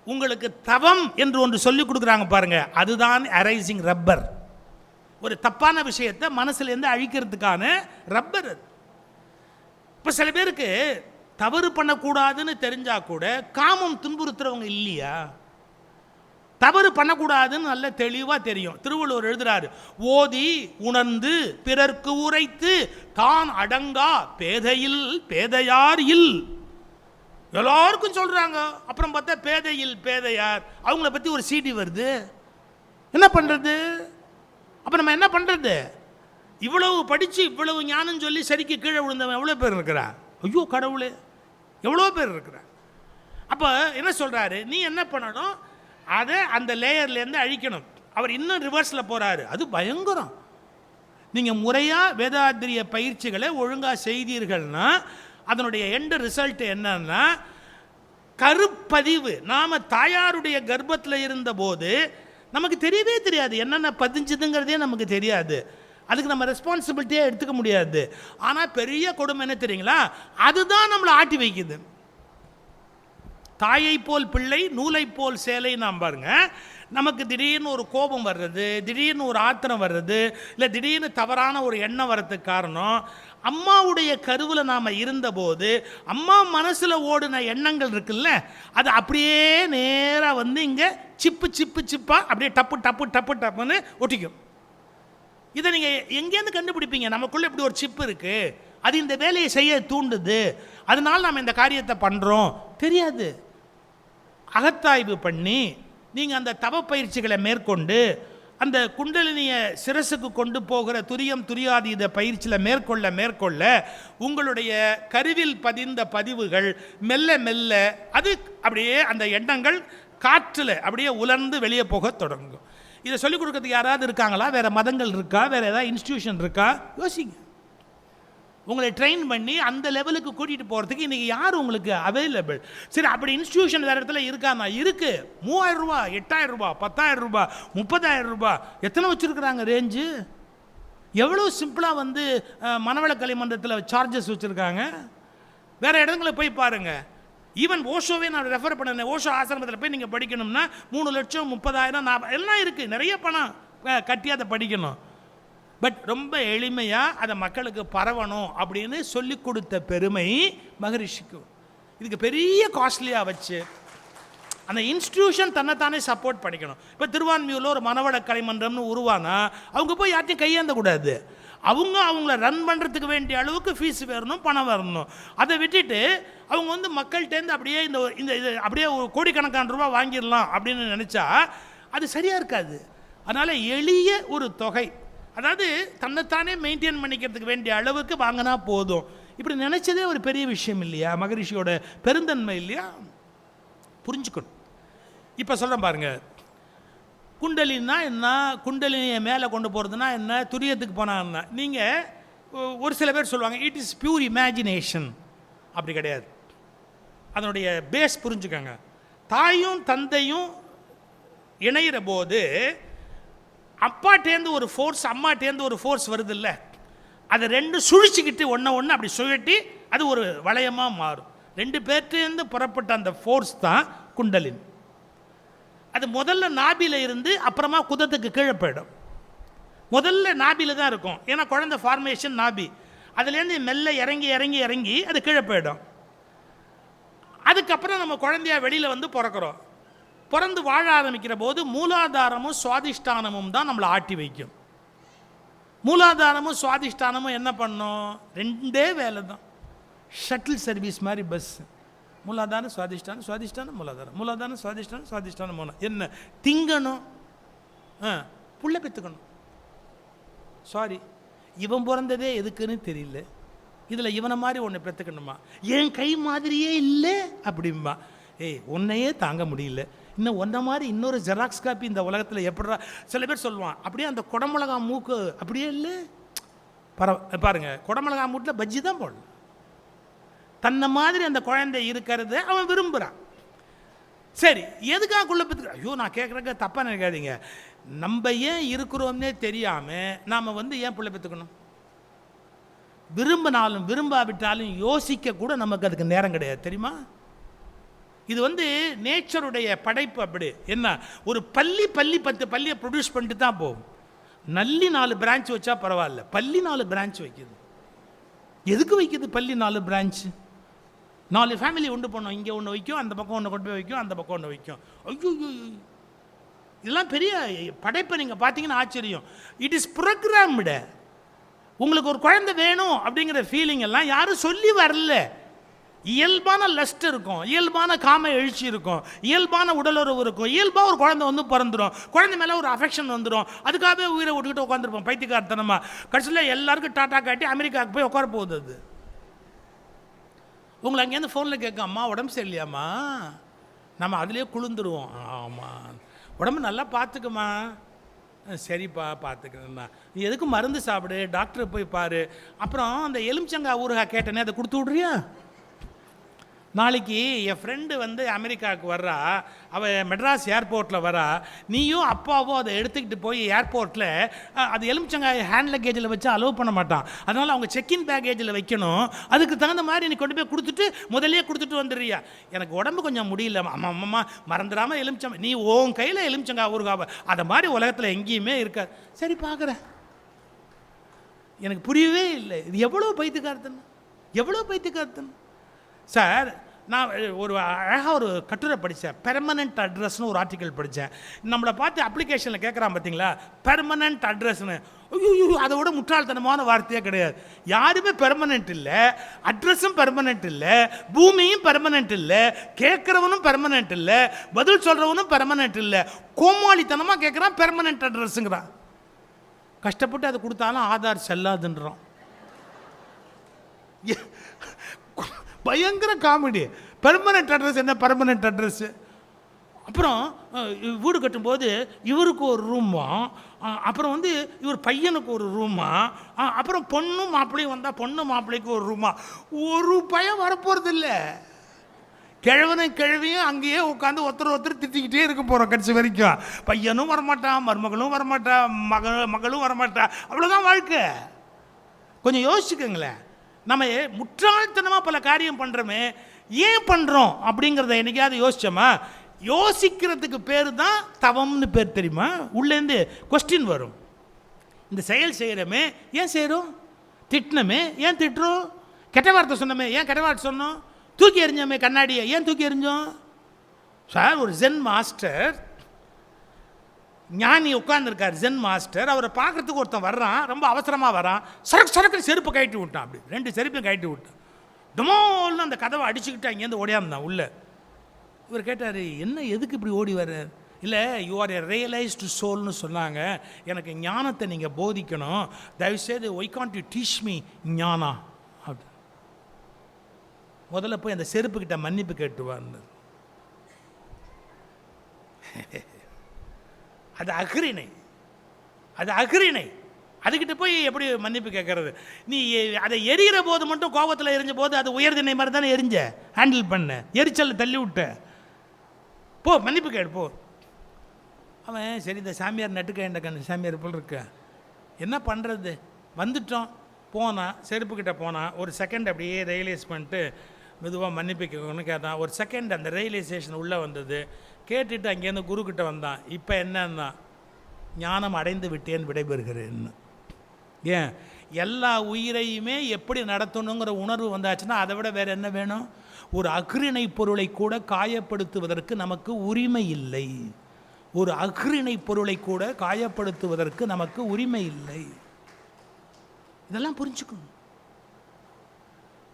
Speaker 1: உங்களுக்கு தவம் என்று ஒன்று சொல்லிக் கொடுக்குறாங்க பாருங்க, அதுதான் எரைசிங் ரப்பர். ஒரு தப்பான விஷயத்தை மனசுலேருந்து அழிக்கிறதுக்கான ரப்பர் அது. இப்போ சில பேருக்கு தவறு பண்ணக்கூடாதுன்னு தெரிஞ்சா கூட காமம் துன்புறுத்துறவங்க இல்லையா? தவறு பண்ணக்கூடாதுன்னு நல்ல தெளிவாக தெரியும். திருவள்ளுவர் எழுதுறாரு, ஓதி உணர்ந்து பிறர்க்கு உரைத்து தான் அடங்கா பேதையில் பேதையார் இல். எல்லாருக்கும் சொல்கிறாங்க, அப்புறம் பார்த்தா பேதையில் பேதையார். அவங்கள பற்றி ஒரு CD வருது. என்ன பண்ணுறது? அப்போ நம்ம என்ன பண்ணுறது? இவ்வளவு படித்து இவ்வளவு ஞானம் சொல்லி சரிக்கு கீழே விழுந்தவன் எவ்வளோ பேர் இருக்கிறா? ஐயோ கடவுளே, எவ்வளோ பேர் இருக்கிறா? அப்போ என்ன சொல்கிறாரு, நீ என்ன பண்ணணும், அதை அந்த லேயர்லேருந்து அழிக்கணும். அவர் இன்னும் ரிவர்ஸில் போகிறாரு. அது பயங்கரம். நீங்கள் முறையாக வேதாத்திரிய பயிற்சிகளை ஒழுங்காக செய்தீர்கள்னா அதனுடைய எண்டு ரிசல்ட் என்னன்னா, கருப்பதிவு. நாம் தாயாருடைய கர்ப்பத்தில் இருந்தபோது நமக்கு தெரியவே தெரியாது, என்னென்ன பதிஞ்சுதுங்கிறதே நமக்கு தெரியாது. அதுக்கு நம்ம ரெஸ்பான்சிபிலிட்டியே எடுத்துக்க முடியாது. ஆனால் பெரிய கொடுமை என்ன தெரியுங்களா, அதுதான் நம்மளை ஆட்டி வைக்குது. தாயை போல் பிள்ளை, நூலை போல் சேலை. நாம் பாருங்க, நமக்கு திடீர்னு ஒரு கோபம் வர்றது, திடீர்னு ஒரு ஆத்திரம் வர்றது, இல்லை திடீர்னு தவறான ஒரு எண்ணம் வர்றதுக்கு காரணம், அம்மாவுடைய கருவில் நாம் இருந்தபோது அம்மா மனசில் ஓடின எண்ணங்கள் இருக்குல்ல, அது அப்படியே நேராக வந்து இங்கே சிப்பு சிப்பு சிப்பாக அப்படியே டப்பு டப்பு டப்பு டப்புன்னு ஒட்டிக்கும். இதை நீங்கள் எங்கேருந்து கண்டுபிடிப்பீங்க? நமக்குள்ளே இப்படி ஒரு சிப்பு இருக்குது, அது இந்த வேலையை செய்ய தூண்டுது, அதனால நாம் இந்த காரியத்தை பண்ணுறோம். தெரியாது. அகத்தாய்வு பண்ணி நீங்கள் அந்த தவ பயிற்சிகளை மேற்கொண்டு அந்த குண்டலினியை சிரசுக்கு கொண்டு போகிற துரியம் துரியாதீத பயிற்சியில் மேற்கொள்ள உங்களுடைய கருவில் பதிந்த பதிவுகள் மெல்ல மெல்ல அது அப்படியே அந்த எண்ணங்கள் காற்றில் அப்படியே உலர்ந்து வெளியே போக தொடங்கும். இதை சொல்லிக் கொடுக்கறதுக்கு யாராவது இருக்காங்களா? வேறு மதங்கள் இருக்கா? வேறு ஏதாவது இன்ஸ்டிடியூஷன் இருக்கா? யோசிங்க. உங்களை ட்ரெயின் பண்ணி அந்த லெவலுக்கு கூட்டிகிட்டு போகிறதுக்கு இன்றைக்கி யார் உங்களுக்கு அவைலபிள்? சரி, அப்படி இன்ஸ்டிடியூஷன் வேறு இடத்துல இருக்காமா? இருக்குது. 3000 ரூபா, 8000 ரூபா, 10,000 ரூபா, 30,000 ரூபா, எத்தனை வச்சுருக்குறாங்க ரேஞ்சு? எவ்வளோ சிம்பிளாக வந்து மனவள கலைமன்றத்தில் சார்ஜஸ் வச்சுருக்காங்க. வேறு இடங்களில் போய் பாருங்கள். ஈவன் ஓஷோவே நான் ரெஃபர் பண்ணேன். ஓஷோ ஆசிரமத்தில் போய் நீங்கள் படிக்கணும்னா 3 லட்சம், 30,000, 40,000 எல்லாம் இருக்குது. நிறைய பணம் கட்டி அதை படிக்கணும். பட் ரொம்ப எளிமையாக அதை மக்களுக்கு பரவணும் அப்படின்னு சொல்லி கொடுத்த பெருமை மகரிஷிக்கு. இதுக்கு பெரிய காஸ்ட்லியாக வச்சு அந்த இன்ஸ்டிடியூஷன் தன்னைத்தானே சப்போர்ட் பண்ணிக்கணும். இப்போ திருவான்மியூரில் ஒரு மனவள கலைமன்றம்னு உருவானா அவங்க போய் யார்ட்டையும் கையேந்தக்கூடாது. அவங்கள ரன் பண்ணுறதுக்கு வேண்டிய அளவுக்கு ஃபீஸ் வரணும், பணம் வரணும். அதை விட்டுட்டு அவங்க வந்து மக்கள்கிட்டேருந்து அப்படியே இந்த இது அப்படியே கோடிக்கணக்கான ரூபா வாங்கிடலாம் அப்படின்னு நினச்சா அது சரியாக இருக்காது. அதனால் எளிய ஒரு தொகை, அதாவது தன்னைத்தானே மெயின்டைன் பண்ணிக்கிறதுக்கு வேண்டிய அளவுக்கு வாங்கினா போதும். இப்படி நினச்சதே ஒரு பெரிய விஷயம் இல்லையா? மகரிஷியோட பெருந்தன்மை இல்லையா? புரிஞ்சுக்கணும். இப்போ சொல்கிறேன் பாருங்க, குண்டலின்னா என்ன, குண்டலினியை மேலே கொண்டு போகிறதுனா என்ன, துரியத்துக்கு போனால் என்ன. நீங்கள் ஒரு சில பேர் சொல்லுவாங்க இட் இஸ் பியூர் இமேஜினேஷன். அப்படி கிடையாது. அதனுடைய பேஸ் புரிஞ்சுக்கோங்க. தாயும் தந்தையும் இணைகிற போது அப்பாட்டேந்து ஒரு ஃபோர்ஸ், அம்மாட்டேந்து ஒரு ஃபோர்ஸ் வருது இல்லை, அதை ரெண்டு சுழிச்சிக்கிட்டு ஒன்று அப்படி சுழட்டி அது ஒரு வளையமாக மாறும். 2 பேர்ட்டேருந்து புறப்பட்ட அந்த ஃபோர்ஸ் தான் குண்டலின். அது முதல்ல நாபியில் இருந்து அப்புறமா குதத்துக்கு கீழே போயிடும். முதல்ல நாபியில் தான் இருக்கும், ஏன்னா குழந்தை ஃபார்மேஷன் நாபி. அதுலேருந்து மெல்ல இறங்கி இறங்கி இறங்கி அது கீழே போயிடும். அதுக்கப்புறம் நம்ம குழந்தையா வெளியில் வந்து பிறக்கிறோம். பிறந்து வாழ ஆரம்பிக்கிற போது மூலாதாரமும் சுவாதிஷ்டானமும் தான் நம்மளை ஆட்டி வைக்கும். மூலாதாரமும் சுவாதிஷ்டானமும் என்ன பண்ணும்? 2 வேலை தான். ஷட்டில் சர்வீஸ் மாதிரி பஸ். மூலாதாரம் சுவாதிஷ்டானம், சுவாதிஷ்டானம் மூலாதாரம், மூலாதாரம் சுவாதிஷ்டானம், சுவாதிஷ்டானம் மூலம். என்ன திங்கணும், புள்ள பெற்றுக்கணும். சாரி, இவன் பிறந்ததே எதுக்குன்னு தெரியல, இதில் இவனை மாதிரி ஒன்று பெற்றுக்கணுமா, என் கை மாதிரியே இல்லை அப்படிம்பா. ஏய், உன்னையே தாங்க முடியல, இன்னும் ஒன்றை மாதிரி இன்னொரு ஜெராக்ஸ் காப்பி இந்த உலகத்தில் எப்படா. சில பேர் சொல்லுவான் அப்படியே அந்த குடமிளகா மூக்கு அப்படியே இல்லை. பாருங்க, குடமிளகா மூட்டில் பஜ்ஜி தான் போடலாம். தன்னை மாதிரி அந்த குழந்தை இருக்கிறத அவன் விரும்புகிறான். சரி, எதுக்காக குள்ள பெற்று? ஐயோ, நான் கேட்குறக்க தப்பாக நினைக்காதீங்க. நம்ம ஏன் இருக்கிறோம்னே தெரியாமல் நாம் வந்து ஏன் பிள்ளை பெற்றுக்கணும்? விரும்பினாலும் விரும்பாவிட்டாலும் யோசிக்க கூட நமக்கு அதுக்கு நேரம் கிடையாது, தெரியுமா? இது வந்து நேச்சருடைய படைப்பு. அப்படி என்ன, ஒரு பள்ளி 10 பள்ளியை ப்ரொடியூஸ் பண்ணிட்டு தான் போகும். நல்லி 4 பிரான்ச் வச்சா பரவாயில்ல, பள்ளி 4 பிரான்ச் வைக்குது. எதுக்கு வைக்குது பள்ளி 4 பிரான்ச்? 4 ஃபேமிலி உண்டு பண்ணோம். இங்கே ஒன்று வைக்கும், அந்த பக்கம் ஒன்று கொண்டு போய் வைக்கும், அந்த பக்கம் ஒன்று வைக்கும். ஐயோ, இதெல்லாம் பெரிய படைப்பை நீங்கள் பார்த்தீங்கன்னா ஆச்சரியம். It is programmed. உங்களுக்கு ஒரு குழந்தை வேணும் அப்படிங்கிற ஃபீலிங் எல்லாம் யாரும் சொல்லி வரல. இயல்பான லஸ்ட் இருக்கும், இயல்பான காம எழுச்சி இருக்கும், இயல்பான உடலுறவு இருக்கும், இயல்பாக ஒரு குழந்தை வந்து பிறந்துடும். குழந்தை மேலே ஒரு அஃபெக்ஷன் வந்துடும். அதுக்காகவே உயிரை விட்டுக்கிட்டு உட்காந்துருப்போம் பைத்தியக்காரத்தனமாக. கடைசியில் எல்லாருக்கும் டாட்டா காட்டி அமெரிக்காவுக்கு போய் உட்கார போகுது. அது உங்களை அங்கேருந்து ஃபோனில் கேட்க, அம்மா உடம்பு சரியில்லையாம்மா, நம்ம அதிலே குளிந்துருவோம். ஆமாம், உடம்பு நல்லா பார்த்துக்குமா. சரிப்பா பார்த்துக்கிறேன்னா, நீ எதுக்கு மருந்து சாப்பிடு, டாக்டரை போய் பாரு. அப்புறம் அந்த எலுமிச்சங்காய் ஊறுகாய் கேட்டேனே, அதை கொடுத்து விட்றியா? நாளைக்கு என் ஃப்ரெண்டு வந்து அமெரிக்காவுக்கு வர்றா, அவள் மெட்ராஸ் ஏர்போர்ட்டில் வரா, நீயும் அப்பாவோ அதை எடுத்துக்கிட்டு போய் ஏர்போர்ட்டில் அது எலுமிச்சங்காய் ஹேண்ட் லக்கேஜில் வச்சு அலோவ் பண்ண மாட்டான். அதனால் அவங்க செக்இன் பேக்கேஜில் வைக்கணும். அதுக்கு தகுந்த மாதிரி நீ கொண்டு போய் கொடுத்துட்டு முதலே கொடுத்துட்டு வந்துடுறியா? எனக்கு உடம்பு கொஞ்சம் முடியல, அம்மா அம்மா மறந்துடாமல் எலுமிச்சங்காய், நீ உன் கையில் எலுமிச்சங்காய் ஊறுகாவை, அதை மாதிரி உலகத்தில் எங்கேயுமே இருக்காது. சரி பார்க்குறேன். எனக்கு புரியவே இல்லை, இது எவ்வளோ பைத்தியக்காரத்தன், எவ்வளோ பைத்தியக்காரத்தன் சார். நான் ஒரு அழகாக ஒரு கட்டுரை படித்தேன், பெர்மனண்ட் அட்ரஸ்னு ஒரு ஆர்டிக்கல் படித்தேன். நம்மளை பார்த்து அப்ளிகேஷனில் கேட்குறான் பார்த்தீங்களா, பெர்மனண்ட் அட்ரஸ்னு. ஐயோ, அதை விட முட்டாள்தனமான வார்த்தையே கிடையாது. யாருமே பெர்மனண்ட் இல்லை, அட்ரஸும் பெர்மனண்ட் இல்லை, பூமியும் பெர்மனண்ட் இல்லை, கேட்குறவனும் பெர்மனண்ட் இல்லை, பதில் சொல்கிறவனும் பெர்மனண்ட் இல்லை. கோமாளித்தனமாக கேட்குறான் பெர்மனண்ட் அட்ரஸுங்கிறான். கஷ்டப்பட்டு அதை கொடுத்தாலும் ஆதார் செல்லாதுன்றான். பயங்கர காமெடி. பெர்மனெண்ட் அட்ரஸ் என்ன, பெர்மனெண்ட் அட்ரஸ்ஸு. அப்புறம் வீடு கட்டும்போது இவருக்கு ஒரு ரூமா, அப்புறம் வந்து இவர் பையனுக்கு ஒரு ரூமா, அப்புறம் பொண்ணும் மாப்பிள்ளையும் வந்தால் பொண்ணு மாப்பிள்ளைக்கு ஒரு ரூமா. ஒரு பையன் வரப்போகிறது இல்லை. கிழவனும் கிழவியும் அங்கேயே உட்காந்து ஒருத்தர் திட்டிக்கிட்டே இருக்க போகிறோம் கடைசி வரைக்கும். பையனும் வரமாட்டான், மருமகளும் வரமாட்டான், மகளும் வரமாட்டான். அவ்வளோதான் வாழ்க்கை. கொஞ்சம் யோசிச்சுக்கோங்களேன். நம்ம முட்டாள்தனமாக பல காரியம் பண்ணுறோமே, ஏன் பண்ணுறோம் அப்படிங்கிறத என்னைக்காவது யோசிச்சோமா? யோசிக்கிறதுக்கு பேர் தான் தவம்னு பேர், தெரியுமா? உள்ளேருந்து கொஸ்டின் வரும். இந்த செயல் செய்கிறோமே ஏன் செய்கிறோம்? திட்டினமே ஏன் திட்டுறோம்? கெட்ட வார்த்தை சொன்னோமே ஏன் கெட்ட வார்த்தை சொன்னோம்? தூக்கி எறிஞ்சோமே கண்ணாடியை ஏன் தூக்கி எறிஞ்சோம்? சார், ஒரு ஜென் மாஸ்டர், ஞானி உட்கார்ந்துருக்கார், ஜென் மாஸ்டர். அவரை பார்க்குறதுக்கு ஒருத்தன் வர்றான், ரொம்ப அவசரமாக வரான். சரக்கு செருப்பை கழட்டி விட்டான். அப்படி 2 செருப்பையும் கழட்டி விட்டான். டமோல்னு அந்த கதவை அடிச்சுக்கிட்டு அங்கேருந்து ஓடியாந்தான் உள்ள. இவர் கேட்டார், என்ன எதுக்கு இப்படி ஓடி வர? இல்லை, யூ ஆர் எ ரியலைஸ்டு சோல்னு சொன்னாங்க, எனக்கு ஞானத்தை நீங்கள் போதிக்கணும், தயவுசெய்து why can't you teach me ஞானா அப்படி. முதல்ல போய் அந்த செருப்புக்கிட்ட மன்னிப்பு கேட்டுவான்னு. அது அக்ரிணை, அது அக்ரிணை. அதுக்கிட்ட போய் எப்படி மன்னிப்பு கேட்கறது? நீ அதை எரிகிற போது மட்டும் கோபத்தில் எரிஞ்ச போது அது உயர்திணை மாதிரி தானே எரிஞ்ச, ஹேண்டில் பண்ண, எரிச்சல் தள்ளி விட்ட, போ மன்னிப்பு கேடு போ. அவன் சரி, இந்த சாமியார் நட்டுக்க கண்ணு சாமியார் போல் இருக்க, என்ன பண்ணுறது? வந்துட்டோம், போனான், செருப்புக்கிட்ட போனான். ஒரு செகண்ட் அப்படியே ரியலைஸ் பண்ணிட்டு மெதுவாக மன்னிப்பு கேட்கணும்னு கேட்டான். ஒரு செகண்ட் அந்த ரியலைசேஷன் உள்ளே வந்தது. கேட்டுட்டு அங்கேருந்து குருக்கிட்ட வந்தான். இப்போ என்னன்னா, ஞானம் அடைந்து விட்டேன், விடைபெறுகிறேன்னு. ஏன்? எல்லா உயிரையுமே எப்படி நடத்தணுங்கிற உணர்வு வந்தாச்சுன்னா அதை விட வேறு என்ன வேணும்? ஒரு அக்ரிணை பொருளை கூட காயப்படுத்துவதற்கு நமக்கு உரிமை இல்லை. ஒரு அக்ரிணை பொருளை கூட காயப்படுத்துவதற்கு நமக்கு உரிமை இல்லை. இதெல்லாம் புரிஞ்சுக்கணும்.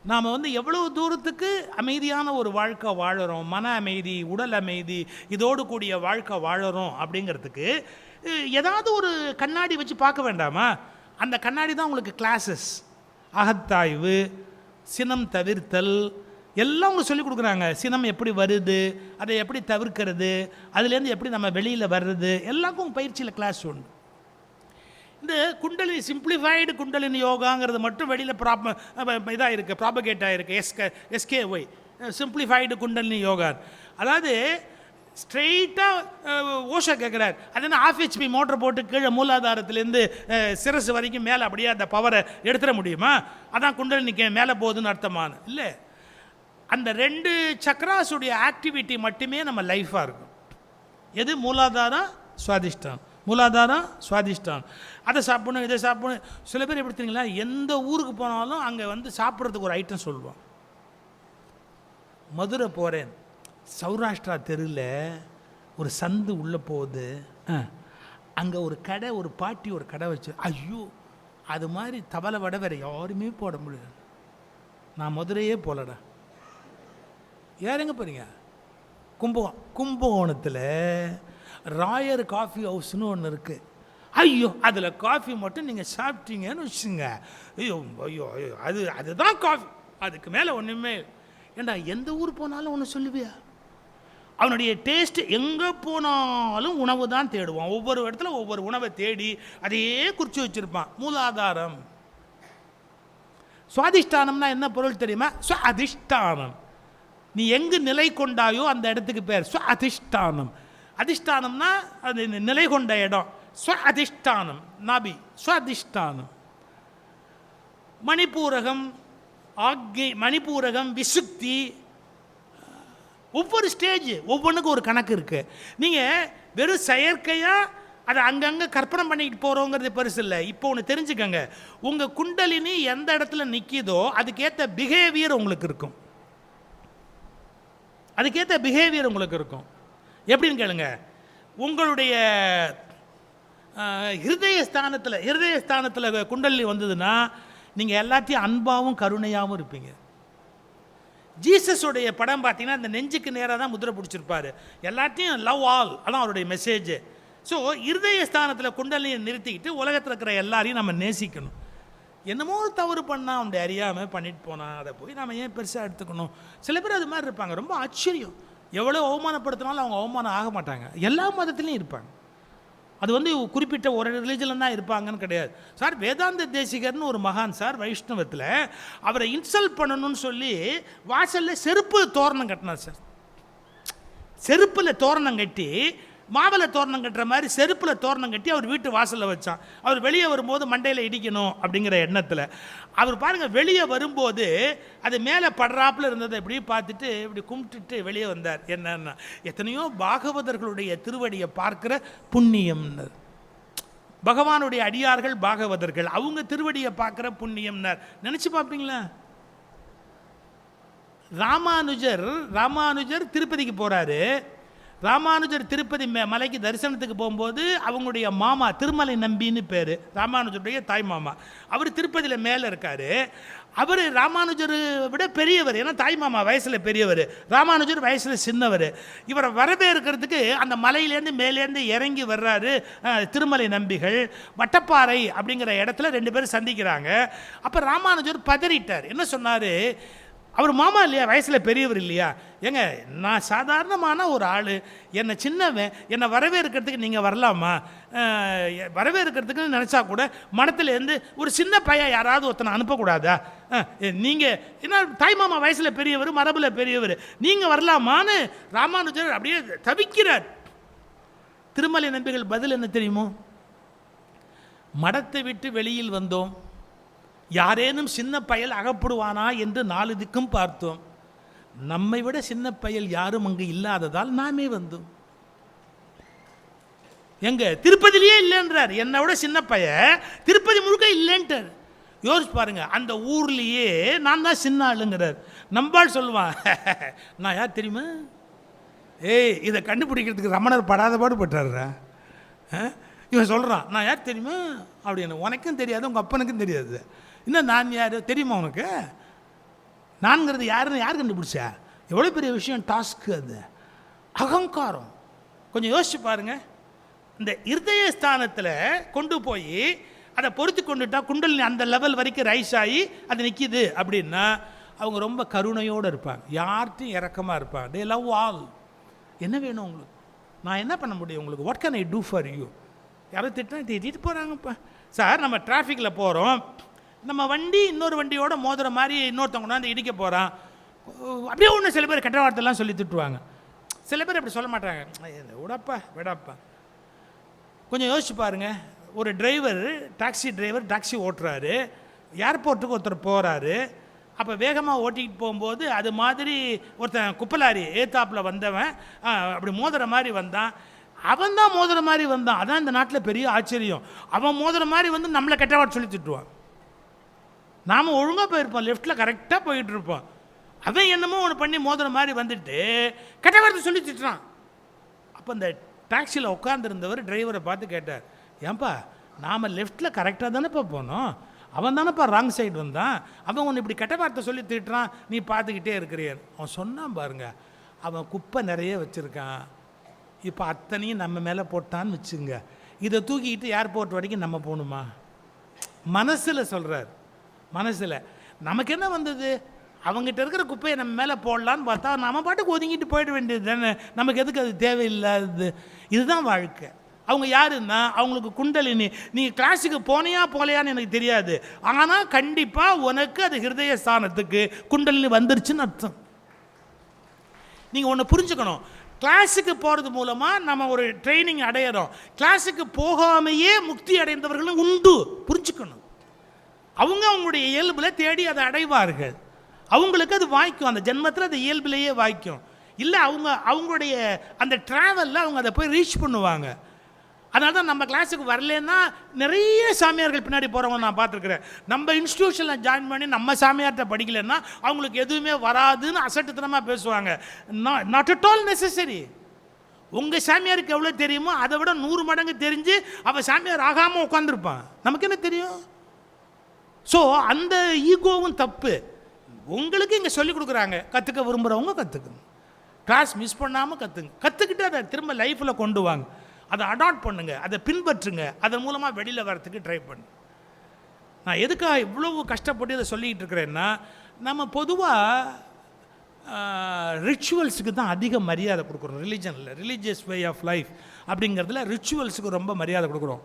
Speaker 1: நாம் வந்து எவ்வளோ தூரத்துக்கு அமைதியான ஒரு வாழ்க்கை வாழறோம், மன அமைதி, உடல் அமைதி, இதோடு கூடிய வாழ்க்கை வாழறோம் அப்படிங்கிறதுக்கு ஏதாவது ஒரு கண்ணாடி வச்சு பார்க்க வேண்டாமா? அந்த கண்ணாடி தான் உங்களுக்கு கிளாஸஸ், அகத்தாய்வு, சினம் தவிர்த்தல் எல்லாம் உங்களுக்கு சொல்லிக் கொடுக்குறாங்க. சினம் எப்படி வருது, அதை எப்படி தவிர்க்கிறது, அதுலேருந்து எப்படி நம்ம வெளியில் வர்றது, எல்லாருக்கும் பயிற்சியில் கிளாஸ் உண்டு. இந்த குண்டலினி, சிம்பிளிஃபைடு குண்டலினி யோகாங்கிறது மட்டும் வெளியில் இதாக இருக்குது, ப்ராபகேட் ஆகிருக்கு, எஸ்கேஒய், சிம்பிளிஃபைடு குண்டலினி யோகா. அதாவது ஸ்ட்ரெயிட்டாக ஓஷா கேட்குறார், அது என்ன ½ HP மோட்டர் போட்டு கீழே மூலாதாரத்துலேருந்து சிரசு வரைக்கும் மேலே அப்படியே அந்த பவரை எடுத்துட முடியுமா? அதான் குண்டலினிக்கு மேலே போகுதுன்னு அர்த்தமான இல்லை. அந்த 2 சக்ராஸுடைய ஆக்டிவிட்டி மட்டுமே நம்ம லைஃபாக இருக்கும். எது? மூலாதாரம், சுவாதிஷ்டான், மூலாதாரம், சுவாதிஷ்டான். அதை சாப்பிடணும், இதை சாப்பிடணும். சில பேர் எப்படி தெரியுங்களா, எந்த ஊருக்கு போனாலும் அங்கே வந்து சாப்பிட்றதுக்கு ஒரு ஐட்டம் சொல்லுவான். மதுரை போகிறேன், சௌராஷ்டிரா தெருவில் ஒரு சந்து உள்ளே போகுது, அங்கே ஒரு கடை, ஒரு பாட்டி ஒரு கடை வச்சு, ஐயோ அது மாதிரி தவளை வடை வேறு யாருமே போட முடியாது. நான் மதுரையே போகலடா. யாருங்க போகிறீங்க? கும்பகோணத்தில் ராயர் காஃபி ஹவுஸ்னு ஒன்று இருக்குது. ஐயோ அதில் காஃபி மட்டும் நீங்கள் சாப்பிட்டீங்கன்னு வச்சுங்க, ஐயோ ஐயோ ஐயோ அதுதான் காஃபி, அதுக்கு மேலே ஒன்றுமே. ஏண்டா எந்த ஊர் போனாலும் ஒன்று சொல்லுவியா? அவனுடைய டேஸ்ட் எங்கே போனாலும் உணவு தான் தேடுவான். ஒவ்வொரு இடத்துல ஒவ்வொரு உணவை தேடி அதையே குறித்து வச்சுருப்பான். மூலாதாரம். சுவாதிஷ்டானம்னா என்ன பொருள் தெரியுமா? அதிஷ்டானம். நீ எங்கு நிலை கொண்டாயோ அந்த இடத்துக்கு பேர் அதிஷ்டானம். அதிஷ்டானம்னா அது நிலை கொண்ட இடம். அதிஷ்டானம் நாபி, சுவாதிஷ்டானம். மணிப்பூரகம், மணிப்பூரகம், விசுக்தி, ஒவ்வொரு ஸ்டேஜ் ஒவ்வொன்றுக்கும் ஒரு கணக்கு இருக்குது. நீங்கள் வெறும் செயற்கையாக அதை அங்கங்கே கற்பனை பண்ணிக்கிட்டு போகிறோங்கிறது பெருசு இல்லை. இப்போ ஒன்று தெரிஞ்சுக்கங்க, உங்கள் குண்டலினி எந்த இடத்துல நிற்கிதோ அதுக்கேற்ற பிஹேவியர் உங்களுக்கு இருக்கும். அதுக்கேற்ற பிஹேவியர் உங்களுக்கு இருக்கும். எப்படின்னு கேளுங்க, உங்களுடைய ஹிருதயஸ்தானத்தில் குண்டலினி வந்ததுன்னா நீங்கள் எல்லாத்தையும் அன்பாகவும் கருணையாகவும் இருப்பீங்க. ஜீசஸுடைய படம் பார்த்தீங்கன்னா இந்த நெஞ்சுக்கு நேராக தான் முதிரை பிடிச்சிருப்பார். எல்லாத்தையும் லவ் ஆல், அதான் அவருடைய மெசேஜ். ஸோ இருதயஸ்தானத்தில் குண்டலியை நிறுத்திக்கிட்டு உலகத்தில் இருக்கிற எல்லாரையும் நம்ம நேசிக்கணும். என்னமோ தவறு பண்ணால் அவனுடைய அறியாமல் பண்ணிட்டு போனால் அதை போய் நம்ம ஏன் பெருசாக எடுத்துக்கணும்? சில பேர் அது மாதிரி இருப்பாங்க. ரொம்ப ஆச்சரியம், எவ்வளோ அவமானப்படுத்தினாலும் அவங்க அவமானம் ஆக மாட்டாங்க. எல்லா மதத்துலேயும் இருப்பாங்க. அது குறிப்பிட்ட ஒரு ரிலீஜனில் தான் இருப்பாங்கன்னு கிடையாது சார். வேதாந்த தேசிகர்னு ஒரு மகான் சார், வைஷ்ணவத்தில் அவரை இன்சல்ட் பண்ணணும்னு சொல்லி வாசலில் செருப்பு தோரணம் கட்டினார் சார். செருப்பில் தோரணம் கட்டி, மாவளை தோரணம் கட்டுற மாதிரி செருப்பில் தோரணம் கட்டி அவர் வீட்டு வாசலில் வச்சான். அவர் வெளியே வரும்போது மண்டையில் இடிக்கணும் அப்படிங்கிற எண்ணத்தில். அவர் பாருங்கள், வெளியே வரும்போது அது மேலே படுறாப்பில் இருந்ததை இப்படி பார்த்துட்டு இப்படி கும்பிட்டுட்டு வெளியே வந்தார். என்னன்னா, எத்தனையோ பாகவதர்களுடைய திருவடியை பார்க்குற புண்ணியம்னர். பகவானுடைய அடியார்கள் பாகவதர்கள், அவங்க திருவடியை பார்க்குற புண்ணியம்னர். நினச்சி பார்ப்பீங்களா? ராமானுஜர் திருப்பதிக்கு போகிறாரு. ராமானுஜர் திருப்பதி மலைக்கு தரிசனத்துக்கு போகும்போது அவங்களுடைய மாமா திருமலை நம்பின்னு பேர், ராமானுஜருடைய தாய் மாமா. அவர் திருப்பதியில் மேலே இருக்கார். அவர் ராமானுஜரை விட பெரியவர், ஏன்னா தாய் மாமா வயசில் பெரியவர், ராமானுஜர் வயசில் சின்னவர். இவரை வரவேற்கிறதுக்கு அந்த மலையிலேருந்து மேலேருந்து இறங்கி வர்றாரு திருமலை நம்பிகள். வட்டப்பாறை அப்படிங்கிற இடத்துல 2 பேரும் சந்திக்கிறாங்க. அப்போ ராமானுஜர் பதறிட்டார். என்ன சொன்னார்? அவர் மாமா இல்லையா, வயசில் பெரியவர் இல்லையா? ஏங்க, நான் சாதாரணமான ஒரு ஆள், என்னை சின்னவன், என்னை வரவேற்கிறதுக்கு நீங்கள் வரலாமா? வரவேற்கிறதுக்குன்னு நினச்சா கூட மனத்துலேருந்து ஒரு சின்ன பையன் யாராவது ஒருத்தனை அனுப்பக்கூடாதா? நீங்கள் என்ன தாய் மாமா வயசில் பெரியவர், மரபில் பெரியவர், நீங்கள் வரலாமான்னு ராமானுஜர் அப்படியே தவிக்கிறார். திருமலை நம்பிகள் பதில் என்ன தெரியுமோ? மடத்தை விட்டு வெளியில் வந்தோம், யாரேனும் சின்ன பயல் அகப்படுவானா என்று 4 திக்கும் பார்த்தோம். நம்மை விட சின்ன பயல் யாரும் அங்கு இல்லாததால் நாமே வந்தோம். எங்க திருப்பதிலேயே இல்லைன்றார். என்னை விட சின்ன பைய திருப்பதி முழுக்க இல்லைன்றார். யோசிச்சு பாருங்க, அந்த ஊர்லேயே நான் தான் சின்ன ஆளுங்கிறார். நம்பாள் சொல்லுவான், நான் யார் தெரியுமா? இதை கண்டுபிடிக்கிறதுக்கு ரமணர் படாத பாடுபட்டார்ரா. இவன் சொல்கிறான், நான் யார் தெரியுமா அப்படின்னு. உனக்கும் தெரியாது, உங்கள் அப்பனுக்கும் தெரியாது. இன்னும் நான் யார் தெரியுமா உனக்கு? நான்கிறது யாருன்னு யார் கண்டுபிடிச்சா? எவ்வளோ பெரிய விஷயம், டாஸ்க்கு அது. அகங்காரம். கொஞ்சம் யோசிச்சு பாருங்க. இந்த இருதயஸ்தானத்தில் கொண்டு போய் அதை பொறுத்து கொண்டுட்டா குண்டலினி அந்த லெவல் வரைக்கும் ரைஸ் ஆகி அது நிற்கிது அப்படின்னா அவங்க ரொம்ப கருணையோடு இருப்பாங்க, யார்கிட்டையும் இறக்கமாக இருப்பாங்க. They love all. என்ன வேணும் உங்களுக்கு? நான் என்ன பண்ண முடியும் உங்களுக்கு? What can I do for you? யாரும் திட்டிட்டு போகிறாங்கப்பா சார். நம்ம டிராஃபிக்கில் போகிறோம், நம்ம வண்டி இன்னொரு வண்டியோட மோதுற மாதிரி இன்னொருத்தவங்க கொண்டாந்து இடிக்க போகிறான். அப்படியே ஒன்று சில பேர் கெட்ட வார்த்தைலாம் சொல்லி திட்டுவாங்க. சில பேர் அப்படி சொல்ல மாட்டாங்க, விடப்பா. கொஞ்சம் யோசிச்சு பாருங்கள். ஒரு டிரைவர், டாக்ஸி டிரைவர் டாக்ஸி ஓட்டுறாரு, ஏர்போர்ட்டுக்கு ஒருத்தர் போகிறாரு. அப்போ வேகமாக ஓட்டிக்கிட்டு போகும்போது அது மாதிரி ஒருத்தன் குப்பலாரி ஏத்தாப்பில் வந்தவன் அப்படி மோதுற மாதிரி வந்தான். அவன் தான் மோதுற மாதிரி வந்தான். அதான் இந்த நாட்டில் பெரிய ஆச்சரியம். அவன் மோதுற மாதிரி வந்து நம்மளை கெட்ட வார்த்தை சொல்லி திட்டுவான். நாம் ஒழுங்காக போயிருப்போம், லெஃப்ட்டில் கரெக்டாக போயிட்டு இருப்போம். அவன் என்னமோ ஒன்று பண்ணி மோதுற மாதிரி வந்துட்டு கெட்ட வார்த்தை சொல்லி திட்டுறான். அப்போ இந்த டாக்ஸியில் உட்காந்துருந்தவர் டிரைவரை பார்த்து கேட்டார், ஏன்பா நாம் லெஃப்ட்டில் கரெக்டாக தானேப்பா போனோம், அவன் தானேப்பா ராங் சைடு வந்தான், அவன் ஒன்று இப்படி கெட்ட வார்த்தை சொல்லி திட்டுறான், நீ பார்த்துக்கிட்டே இருக்கிறியன். அவன் சொன்னான் பாருங்க, அவன் குப்பை நிறைய வச்சுருக்கான், இப்போ அத்தனையும் நம்ம மேலே போட்டான்னு வச்சுங்க, இதை தூக்கிக்கிட்டு ஏர்போர்ட் வரைக்கும் நம்ம போகணுமா? மனசில் சொல்கிறார். மனசில் நமக்கு என்ன வந்தது? அவங்ககிட்ட இருக்கிற குப்பையை நம்ம மேலே போடலான்னு பார்த்தா நம்ம பாட்டுக்கு ஒதுங்கிட்டு போயிட வேண்டியது தானே. நமக்கு எதுக்கு அது தேவையில்லாது? இதுதான் வாழ்க்கை. அவங்க யாருன்னா அவங்களுக்கு குண்டலினி. நீ கிளாஸுக்கு போனியா போலையான்னு எனக்கு தெரியாது, ஆனால் கண்டிப்பாக உனக்கு அது ஹிருதய ஸ்தானத்துக்கு குண்டலினி வந்துருச்சுன்னு அர்த்தம். நீங்கள் ஒன்று புரிஞ்சுக்கணும், கிளாஸுக்கு போகிறது மூலமாக நம்ம ஒரு ட்ரைனிங் அடையிறோம். கிளாஸுக்கு போகாமையே முக்தி அடைந்தவர்களும் உண்டு, புரிஞ்சுக்கணும். அவங்க அவங்களுடைய இயல்பில் தேடி அதை அடைவார்கள். அவங்களுக்கு அது வாய்க்கும், அந்த ஜென்மத்தில் அது இயல்பிலேயே வாய்க்கும். இல்லை அவங்களுடைய அந்த ட்ராவலில் அவங்க அதை போய் ரீச் பண்ணுவாங்க. அதனால தான் நம்ம கிளாஸுக்கு வரலன்னா நிறைய சாமியார்கள் பின்னாடி போகிறவங்க நான் பார்த்துருக்குறேன். நம்ம இன்ஸ்டியூஷனில் ஜாயின் பண்ணி நம்ம சாமியார்கிட்ட படிக்கலைன்னா அவங்களுக்கு எதுவுமே வராதுன்னு அசட்டுத்தனமாக பேசுவாங்க. Not at all necessary. உங்கள் சாமியாருக்கு எவ்வளோ தெரியுமோ அதை விட 100 மடங்கு தெரிஞ்சு அவள் சாமியார் ஆகாமல் உட்காந்துருப்பான். நமக்கு என்ன தெரியும்? ஸோ அந்த ஈகோவும் தப்பு. உங்களுக்கு இங்கே சொல்லிக் கொடுக்குறாங்க, கற்றுக்க விரும்புகிறவங்க கற்றுக்குங்க, கிளாஸ் மிஸ் பண்ணாமல் கற்றுங்க. கற்றுக்கிட்டு அதை திரும்ப லைஃப்பில் கொண்டு வாங்க, அதை அடாப்ட் பண்ணுங்க, அதை பின்பற்றுங்க, அதன் மூலமாக வெளியில் வரத்துக்கு ட்ரை பண்ணு. நான் எதுக்காக இவ்வளவு கஷ்டப்பட்டு இதை சொல்லிக்கிட்டு இருக்கிறேன்னா, நம்ம பொதுவாக ரிச்சுவல்ஸுக்கு தான் அதிக மரியாதை கொடுக்குறோம். ரிலிஜனில் ரிலீஜியஸ் வே ஆஃப் லைஃப் அப்படிங்கிறதுல ரிச்சுவல்ஸுக்கு ரொம்ப மரியாதை கொடுக்குறோம்.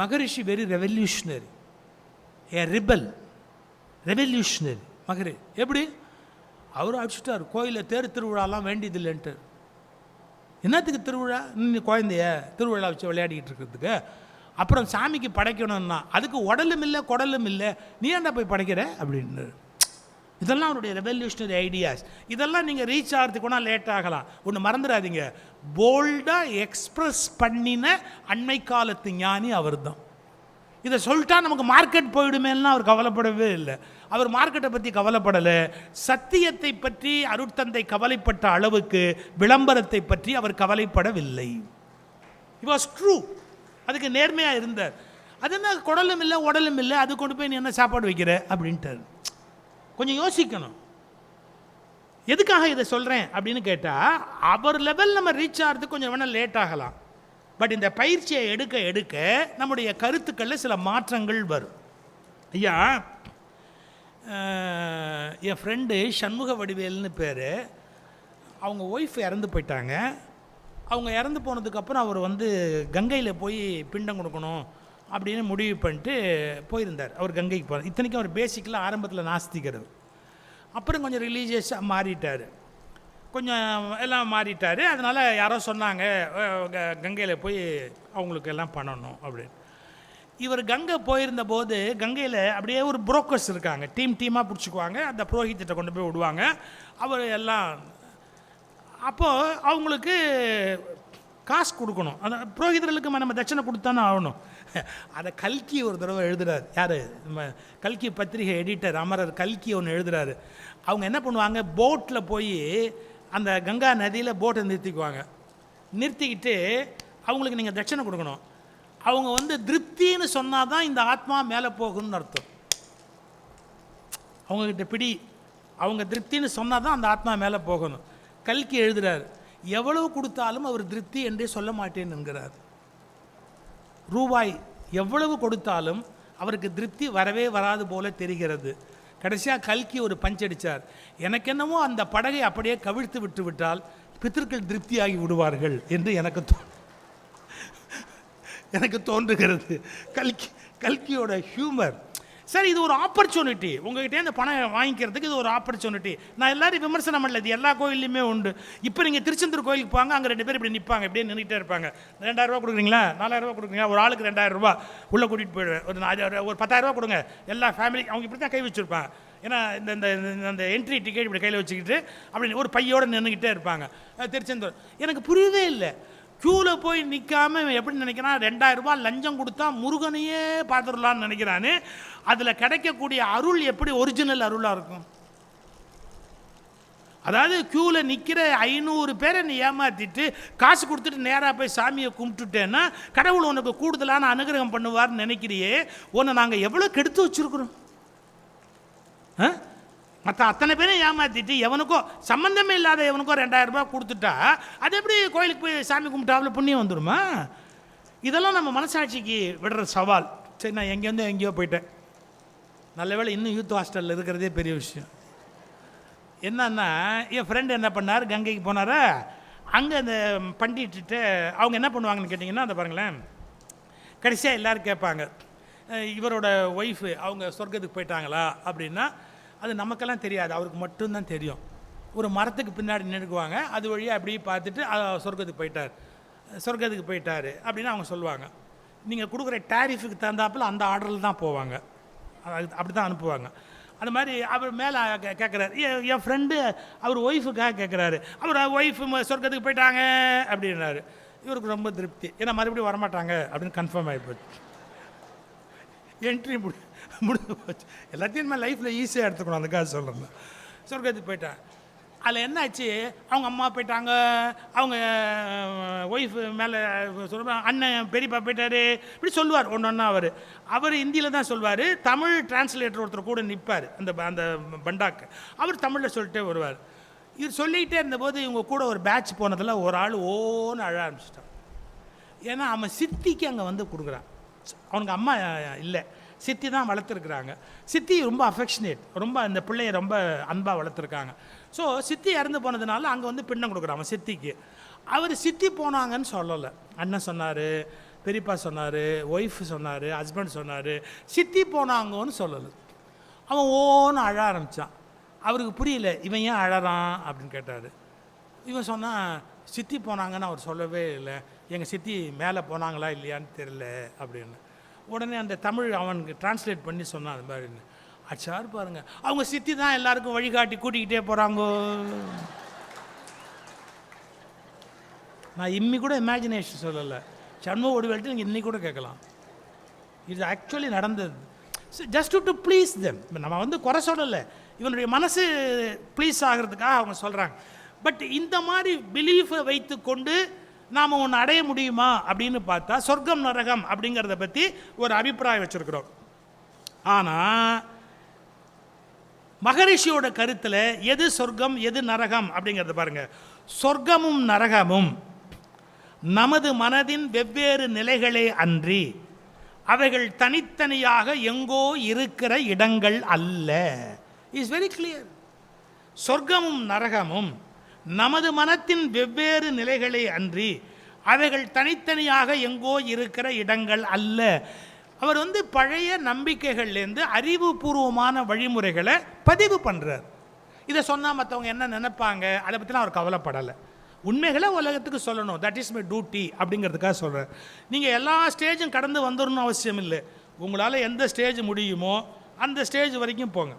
Speaker 1: மகரிஷி வெரி ரெவல்யூஷனரி, ஏ ரிபல், ரெவல்யூஷனரி மகரி. எப்படி அவர் அடிச்சுட்டார், கோயிலில் தேர் திருவிழாலாம் வேண்டியதில்லைன்ட்டு. என்னத்துக்கு திருவிழா? நீ குழந்தைய திருவிழா வச்சு விளையாடிக்கிட்டு இருக்கிறதுக்கு? அப்புறம் சாமிக்கு படைக்கணும்னா அதுக்கு உடலும் இல்லை குடலும் இல்லை, நீ ஏன்டா போய் படைக்கிற அப்படின்னு. இதெல்லாம் அவருடைய ரெவல்யூஷனரி ஐடியாஸ். இதெல்லாம் நீங்கள் ரீச் ஆகிறதுக்கு கூட லேட் ஆகலாம். ஒன்று மறந்துடாதீங்க, போல்டாக எக்ஸ்ப்ரெஸ் பண்ணின அண்மை காலத்து ஞானி அவர் தான். இதை சொல்லிட்டா நமக்கு மார்க்கெட் போயிடுமேன்னா அவர் கவலைப்படவே இல்லை. அவர் மார்க்கெட்டை பற்றி கவலைப்படலை. சத்தியத்தை பற்றி அருட்தந்தை கவலைப்பட்ட அளவுக்கு விளம்பரத்தை பற்றி அவர் கவலைப்படவில்லை. It was true. அதுக்கு நேர்மையாக இருந்தார். அது என்ன குடலும் இல்லை உடலும் இல்லை, அது கொண்டு போய் நீ என்ன சாப்பாடு வைக்கிற அப்படின்ட்டார். கொஞ்சம் யோசிக்கணும். எதுக்காக இதை சொல்கிறேன் அப்படின்னு கேட்டால், அவர் லெவல் நம்ம ரீச் ஆகிறதுக்கு கொஞ்சம் வேணால் லேட் ஆகலாம். பட் இந்த பயிற்சியை எடுக்க எடுக்க நம்முடைய கருத்துக்களில் சில மாற்றங்கள் வரும். ஐயா, என் ஃப்ரெண்டு சண்முக வடிவேல்னு பேர். அவங்க ஒய்ஃப் இறந்து போயிட்டாங்க. அவங்க இறந்து போனதுக்கப்புறம் அவர் கங்கையில் போய் பிண்டம் கொடுக்கணும் அப்படின்னு முடிவு பண்ணிட்டு போயிருந்தார். அவர் கங்கைக்கு போகிறார். இத்தனைக்கும் அவர் பேசிக்கலாக ஆரம்பத்தில் நாஸ்திக்கிறது, அப்புறம் கொஞ்சம் ரிலீஜியஸாக மாறிட்டார், கொஞ்சம் எல்லாம் மாறிட்டார். அதனால் யாரோ சொன்னாங்க கங்கையில் போய் அவங்களுக்கு எல்லாம் பண்ணணும் அப்படின்னு. இவர் கங்கை போயிருந்த போது கங்கையில் அப்படியே ஒரு புரோக்கர்ஸ் இருக்காங்க, டீமாக பிடிச்சிக்குவாங்க, அந்த புரோஹித்திட்ட கொண்டு போய் விடுவாங்க. அவர் எல்லாம் அப்போது அவங்களுக்கு காசு கொடுக்கணும். அந்த புரோஹிதர்களுக்கு நம்ம தட்சணை கொடுத்தானே ஆகணும். அதை கல்கி ஒரு தடவை எழுதுறாரு. யார்? நம்ம கல்கி பத்திரிகை எடிட்டர் அமரர் கல்கி ஒன்று எழுதுறாரு. அவங்க என்ன பண்ணுவாங்க, போட்டில் போய் அந்த கங்கா நதியில் போட்டை நிறுத்திக்குவாங்க. நிறுத்திக்கிட்டு அவங்களுக்கு நீங்கள் தட்சணை கொடுக்கணும். அவங்க திருப்தின்னு சொன்னால் தான் இந்த ஆத்மா மேலே போகணும்னு அர்த்தம். அவங்கக்கிட்ட பிடி, அவங்க திருப்தின்னு சொன்னால் தான் அந்த ஆத்மா மேலே போகணும். கல்கி எழுதுகிறார், எவ்வளவு கொடுத்தாலும் அவர் திருப்தி என்றே சொல்ல மாட்டேன் என்கிறார். ரூபாய் எவ்வளவு கொடுத்தாலும் அவருக்கு திருப்தி வரவே வராது போல தெரிகிறது. கடைசியாக கல்கி ஒரு பஞ்சடித்தார், எனக்கு என்னமோ அந்த படகை அப்படியே கவிழ்த்து விட்டு விட்டால் பித்தர்கள் திருப்தியாகி விடுவார்கள் என்று எனக்கு தோன்றுகிறது. கல்கியோட ஹியூமர். சரி, இது ஒரு ஆப்பர்ச்சுனிட்டி. உங்கள்கிட்ட இந்த பணம் வாங்கிக்கிறதுக்கு இது ஒரு ஆப்பர்ச்சுனிட்டி. நான் எல்லாரும் விமர்சனம் பண்ணல, இது எல்லா கோயிலையுமே உண்டு. இப்போ நீங்கள் திருச்செந்தூர் கோயிலுக்கு போங்க, அங்கே 2 பேர் இப்படி நிற்பாங்க, இப்படியே நின்றுட்டே இருப்பாங்க. 2000 ரூபா கொடுக்குறீங்களா, 4000 ரூபா கொடுக்குறீங்களா, ஒரு ஆளுக்கு 2000 ரூபா உள்ளே கூட்டிகிட்டு போயிடுவேன். ஒரு 10,000 ரூபா கொடுங்க, எல்லா ஃபேமிலி அவங்க இப்படி தான் கை வச்சுருப்பாங்க. ஏன்னா இந்த என்ட்ரி டிக்கெட் இப்படி கையில் வச்சுக்கிட்டு அப்படி ஒரு பையோடு நின்றுக்கிட்டே இருப்பாங்க. திருச்செந்தூர் எனக்கு புரியவே இல்லை. க்யூவில் போய் நிற்காம எப்படி நினைக்கிறான், 2000 ரூபா லஞ்சம் கொடுத்தா முருகனையே பார்த்துடலான்னு நினைக்கிறான்னு. அதில் கிடைக்கக்கூடிய அருள் எப்படி ஒரிஜினல் அருளாக இருக்கும்? அதாவது க்யூவில் நிற்கிற 500 பேரை நீ ஏமாற்றிட்டு காசு கொடுத்துட்டு நேராக போய் சாமியை கும்பிட்டுட்டேன்னா கடவுள் உனக்கு கூடுதலான அனுகிரகம் பண்ணுவார்னு நினைக்கிறியே. உன்னை நாங்கள் எவ்வளோ கெடுத்து வச்சுருக்குறோம். மற்ற அத்தனை பேரும் ஏமாற்றிட்டு எவனுக்கோ சம்மந்தமே இல்லாத எவனுக்கோ 2000 ரூபா கொடுத்துட்டா அது எப்படி கோயிலுக்கு போய் சாமி கும்பிட்டாவில் புண்ணியம் வந்துடுமா? இதெல்லாம் நம்ம மனசாட்சிக்கு விடுற சவால். சரி, நான் எங்கேயோ போயிட்டேன். நல்ல வேளை இன்னும் யூத் ஹாஸ்டலில் இருக்கிறதே பெரிய விஷயம். என்னன்னா, என் ஃப்ரெண்டு என்ன பண்ணார், கங்கைக்கு போனாரா, அங்கே அந்த பண்டிட்டு அவங்க என்ன பண்ணுவாங்கன்னு கேட்டிங்கன்னா, அந்த பாருங்களேன், கடைசியாக எல்லோரும் கேட்பாங்க, இவரோட ஒய்ஃபு அவங்க சொர்க்கத்துக்கு போயிட்டாங்களா அப்படின்னா, அது நமக்கெல்லாம் தெரியாது, அவருக்கு மட்டும்தான் தெரியும். ஒரு மரத்துக்கு பின்னாடி நின்றுக்குவாங்க, அது வழியாக அப்படியே பார்த்துட்டு சொர்க்கத்துக்கு போயிட்டார் அப்படின்னு அவங்க சொல்லுவாங்க. நீங்கள் கொடுக்குற டேரிஃபுக்கு தகுந்தாப்பில் அந்த ஆர்டரில் தான் போவாங்க, அப்படி தான் அனுப்புவாங்க. அந்த மாதிரி அவர் மேலே கேட்குறாரு, என் ஃப்ரெண்டு அவர் ஒய்ஃபுக்காக கேட்குறாரு, அவர் ஒய்ஃபு சொர்க்கத்துக்கு போயிட்டாங்க அப்படின்னாரு. இவருக்கு ரொம்ப திருப்தி, ஏன்னா மறுபடியும் வரமாட்டாங்க அப்படின்னு கன்ஃபார்ம் ஆகிப்போச்சு. என்ட்ரி முடிஞ்சு போச்சு. எல்லாத்தையும் நம்ம லைஃப்பில் ஈஸியாக எடுத்துக்கணும், அதுக்காக சொல்கிறேன். சொர்க்கத்துக்கு போயிட்டேன். அதில் என்ன ஆச்சு, அவங்க அம்மா போயிட்டாங்க, அவங்க ஒய்ஃபு மேலே சொல்லுவாங்க, அண்ணன் பெரியப்பா போயிட்டாரு, இப்படி சொல்லுவார் ஒன்று ஒன்றா. அவர் ஹிந்தியில் தான் சொல்லுவார், தமிழ் டிரான்ஸ்லேட்டர் ஒருத்தர் கூட நிற்பார் அந்த பண்டாக்கு, அவர் தமிழில் சொல்லிட்டே வருவார். இது சொல்லிகிட்டே இருந்தபோது இவங்க கூட ஒரு பேட்ச் போனதில் ஒரு ஆள் ஓன்னு அழ ஆரம்பிச்சிட்டான். ஏன்னா அவன் சித்திக்கு அங்கே வந்து கொடுக்குறான், அவனுக்கு அம்மா இல்லை, சித்தி தான் வளர்த்துருக்குறாங்க. சித்தி ரொம்ப அஃபெக்ஷனேட், ரொம்ப அந்த பிள்ளைய ரொம்ப அன்பாக வளர்த்துருக்காங்க. ஸோ சித்தி இறந்து போனதுனால அங்கே வந்து பின்னம் கொடுக்குறான் அவன் சித்திக்கு. அவர் சித்தி போனாங்கன்னு சொல்லலை, அண்ணன் சொன்னார், பெரியப்பா சொன்னார், ஒய்ஃபு சொன்னார், ஹஸ்பண்ட் சொன்னார், சித்தி போனாங்கன்னு சொல்லலை. அவன் ஓன்னு அழ ஆரம்பித்தான். அவருக்கு புரியல, இவன் ஏன் அழறான் அப்படின்னு கேட்டார். இவன் சொன்னான், சித்தி போனாங்கன்னு அவர் சொல்லவே இல்லை, எங்கள் சித்தி மேலே போனாங்களா இல்லையான்னு தெரியல அப்படின்னு. உடனே அந்த தமிழ் அவனுக்கு டிரான்ஸ்லேட் பண்ணி சொன்னான் அது மாதிரின்னு. அச்சார் பாருங்க, அவங்க சித்தி தான் எல்லாருக்கும் வழிகாட்டி கூட்டிக்கிட்டே போகிறாங்கோ. நான் இம்மி கூட இமேஜினேஷன் சொல்லலை, சண்முக ஒடிவெல்ட்டு நீங்கள் இன்னைக்கு கூட கேட்கலாம். இது ஆக்சுவலி நடந்தது. Just to please them. நம்ம வந்து குறை சொல்லலை, இவனுடைய மனசு ப்ளீஸ் ஆகிறதுக்காக அவங்க சொல்கிறாங்க. பட் இந்த மாதிரி பிலீஃபை வைத்து கொண்டு நாம் ஒன்று அடைய முடியுமா அப்படின்னு பார்த்தா, சொர்க்கம் நரகம் அப்படிங்கிறத பற்றி ஒரு அபிப்பிராயம் வச்சுருக்கிறோம். ஆனால் மகரிஷியோட கருத்தில் எது சொர்க்கம் எது நரகம் அப்படிங்கிறத பாருங்கள். சொர்க்கமும் நரகமும் நமது மனதின் வெவ்வேறு நிலைகளே அன்றி அவைகள் தனித்தனியாக எங்கோ இருக்கிற இடங்கள் அல்ல. Is very clear. சொர்க்கமும் நரகமும் நமது மனத்தின் வெவ்வேறு நிலைகளே அன்றி அவைகள் தனித்தனியாக எங்கோ இருக்கிற இடங்கள் அல்ல. அவர் வந்து பழைய நம்பிக்கைகள்லேருந்து அறிவுபூர்வமான வழிமுறைகளை பதிவு பண்ணுறார். இதை சொன்னால் மற்றவங்க என்ன நினைப்பாங்க அதை பற்றிலாம் அவர் கவலைப்படலை. உண்மைகளை உலகத்துக்கு சொல்லணும், தட் இஸ் மை டியூட்டி அப்படிங்கிறதுக்காக சொல்கிறார். நீங்கள் எல்லா ஸ்டேஜும் கடந்து வந்துடணும்னு அவசியம் இல்லை. உங்களால் எந்த ஸ்டேஜ் முடியுமோ அந்த ஸ்டேஜ் வரைக்கும் போங்க.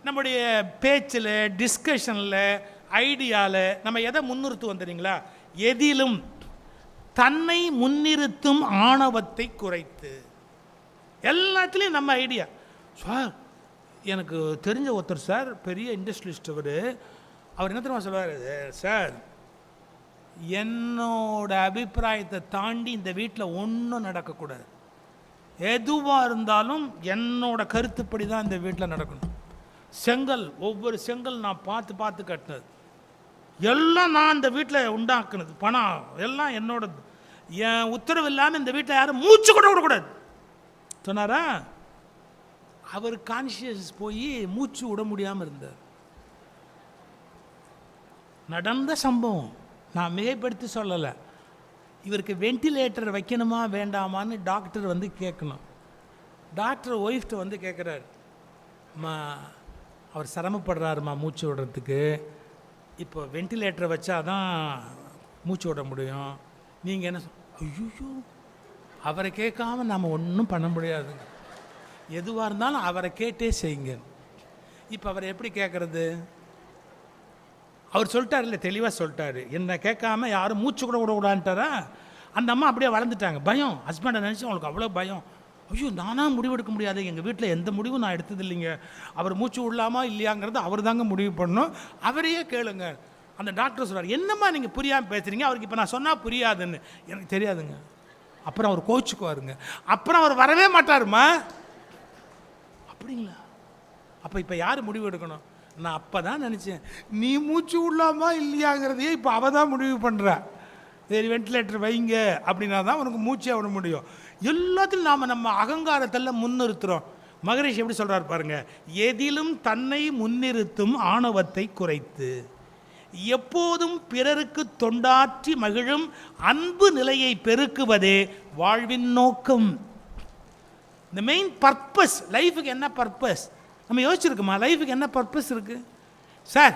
Speaker 1: நம்முடைய பேச்சில், டிஸ்கஷனில், ஐடியாவில் நம்ம எதை முன்னிறுத்துவோம் தெரியுங்களா? எதிலும் தன்னை முன்னிறுத்தும் ஆணவத்தை குறைத்து. எல்லாத்துலேயும் நம்ம ஐடியா. சார் எனக்கு தெரிஞ்ச ஒருத்தர் சார், பெரிய இண்டஸ்ட்ரியலிஸ்ட், அவர் என்ன தெரியுமா சொல்வார், சார் என்னோட அபிப்பிராயத்தை தாண்டி இந்த வீட்டில் ஒன்றும் நடக்கக்கூடாது, எதுவாக இருந்தாலும் என்னோட கருத்துப்படி தான் இந்த வீட்டில் நடக்கணும். செங்கல், ஒவ்வொரு செங்கல் நான் பார்த்து பார்த்து கட்டினது, எல்லாம் நான் இந்த வீட்டில் உண்டாக்குனது, பணம் எல்லாம் என்னோடது, என் உத்தரவு இல்லாமல் இந்த வீட்டில் யாரும் மூச்சு கூட விடக்கூடாது சொன்னாரா. அவர் கான்ஷியஸ் போய் மூச்சு விட முடியாமல் இருந்தார். நடந்த சம்பவம், நான் மிகைப்படுத்தி சொல்லலை. இவருக்கு வெண்டிலேட்டர் வைக்கணுமா வேண்டாமான்னு டாக்டர் வந்து கேட்கணும். டாக்டர் ஒய்ஃப்ட்டு வந்து கேட்குறாரு, அம்மா அவர் சிரமப்படுறாருமா மூச்சு விடுறதுக்கு, இப்போ வெண்டிலேட்டரை வச்சா தான் மூச்சு விட முடியும், நீங்கள் என்ன ஐயோ அவரை கேட்காம நாம் ஒன்றும் பண்ண முடியாதுங்க, எதுவாக இருந்தாலும் அவரை கேட்டே செய்யுங்க. இப்போ அவரை எப்படி கேட்குறது? அவர் சொல்லிட்டார், இல்லை தெளிவாக சொல்லிட்டாரு, என்னை கேட்காம யாரும் மூச்சு கூட விடக்கூடாதுன்ட்டாரா. அந்த அம்மா அப்படியே வளர்ந்துட்டாங்க. பயம், ஹஸ்பண்டை நினச்சி அவங்களுக்கு அவ்வளோ பயம். ஐயோ நானாக முடிவெடுக்க முடியாது, எங்கள் வீட்டில் எந்த முடிவும் நான் எடுத்தது இல்லைங்க, அவர் மூச்சு விடலாமா இல்லையாங்கிறது அவர் தாங்க முடிவு பண்ணணும், அவரையே கேளுங்க. அந்த டாக்டர் சொல்கிறார், என்னம்மா நீங்கள் புரியாமல் பேசுகிறீங்க, அவருக்கு இப்போ நான் சொன்னால் புரியாதுன்னு. எனக்கு தெரியாதுங்க. அப்புறம் அவர் கோச்சுக்குவாருங்க, அப்புறம் அவர் வரவே மாட்டாருமா. அப்படிங்களா? அப்போ இப்போ யார் முடிவு எடுக்கணும்? நான் அப்போ தான் நினச்சேன், நீ மூச்சு விடலாமா இல்லையாங்கிறதையே இப்போ அவள் தான் முடிவு பண்ணுறா. சரி வெண்டிலேட்டர் வைங்க அப்படின்னா தான் உனக்கு மூச்சே விட முடியும். எல்லாத்திலும் நாம் நம்ம அகங்காரத்தில் முன்னிறுத்துகிறோம். மகரிஷி எப்படி சொல்கிறார் பாருங்க, எதிலும் தன்னை முன்னிறுத்தும் ஆணவத்தை குறைத்து எப்போதும் பிறருக்கு தொண்டாற்றி மகிழும் அன்பு நிலையை பெருக்குவதே வாழ்வின் நோக்கம். இந்த மெயின் பர்பஸ். லைஃபுக்கு என்ன பர்பஸ் நம்ம யோசிச்சிருக்கோமா? லைஃபுக்கு என்ன பர்பஸ் இருக்குது சார்?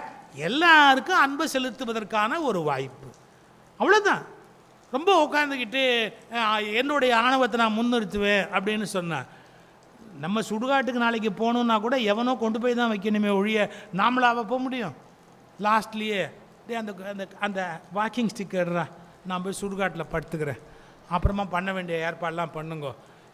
Speaker 1: எல்லாருக்கும் அன்பை செலுத்துவதற்கான ஒரு வாய்ப்பு, அவ்வளோதான். ரொம்ப உட்காந்துக்கிட்டு என்னுடைய ஆணவத்தை நான் முன்னிறுத்துவேன் அப்படின்னு சொன்னேன். நம்ம சுடுகாட்டுக்கு நாளைக்கு போகணுன்னா கூட எவனோ கொண்டு போய் தான் வைக்கணுமே ஒழிய நாமளாக போக முடியும்? லாஸ்ட்லேயே அந்த அந்த அந்த வாக்கிங் ஸ்டிக்கர்ரா, நான் போய் சுடுகாட்டில் படுத்துக்கிறேன், அப்புறமா பண்ண வேண்டிய ஏற்பாடெலாம் பண்ணுங்க.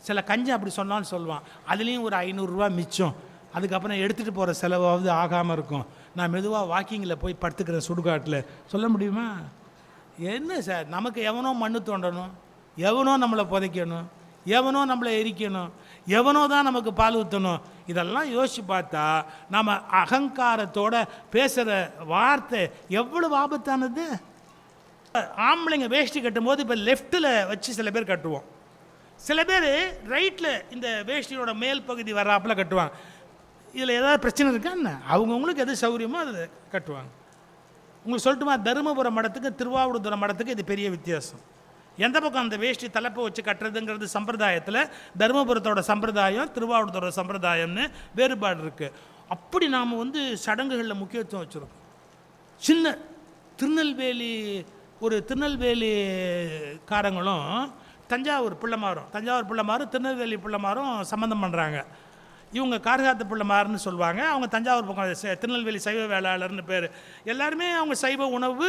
Speaker 1: சில கஞ்சி அப்படி சொன்னாலும் சொல்லுவான், அதுலேயும் ஒரு 500 ரூபா மிச்சம், அதுக்கப்புறம் எடுத்துகிட்டு போகிற செலவாவது ஆகாமல் இருக்கும், நான் மெதுவாக வாக்கிங்கில் போய் படுத்துக்கிறேன் சுடுகாட்டில். சொல்ல முடியுமா? என்ன சார், நமக்கு எவனோ மண்ணு தோண்டணும், எவனோ நம்மளை புதைக்கணும், எவனோ நம்மளை எரிக்கணும், எவனோ தான் நமக்கு பால் ஊற்றணும். இதெல்லாம் யோசித்து பார்த்தா நம்ம அகங்காரத்தோட பேசுகிற வார்த்தை எவ்வளவு ஆபத்தானது. ஆம்பளைங்க வேஷ்டி கட்டும் போது இப்போ லெஃப்ட்டில் வச்சு சில பேர் கட்டுவோம், சில பேர் ரைட்டில் இந்த வேஷ்டியோட மேல் பகுதி வர்றாப்பில் கட்டுவாங்க. இதில் ஏதாவது பிரச்சனை இருக்கா என்ன? அவங்கவுங்களுக்கு எது சௌகரியமோ அதை கட்டுவாங்க. உங்களுக்கு சொல்லட்டுமா, தருமபுரம் மடத்துக்கு திருவாவூதுறை மடத்துக்கு இது பெரிய வித்தியாசம். எந்த பக்கம் அந்த வேஷ்டி தலைப்பை வச்சு கட்டுறதுங்கிறது சம்பிரதாயத்தில் தருமபுரத்தோட சம்பிரதாயம், திருவாவூதுறை சம்பிரதாயம்னு வேறுபாடு இருக்குது. அப்படி நாம் சடங்குகளில் முக்கியத்துவம் வச்சுருக்கோம். சின்ன திருநெல்வேலிக்காரங்களும் தஞ்சாவூர் பிள்ளைமாரும் திருநெல்வேலி பிள்ளைமாரும் சம்மந்தம் பண்ணுறாங்க. இவங்க கார்காத்து பிள்ளைமாருன்னு சொல்லுவாங்க, அவங்க தஞ்சாவூர் பக்கம் திருநெல்வேலி சைவ வேளாளர்னு பேர். எல்லாருமே அவங்க சைவ உணவு,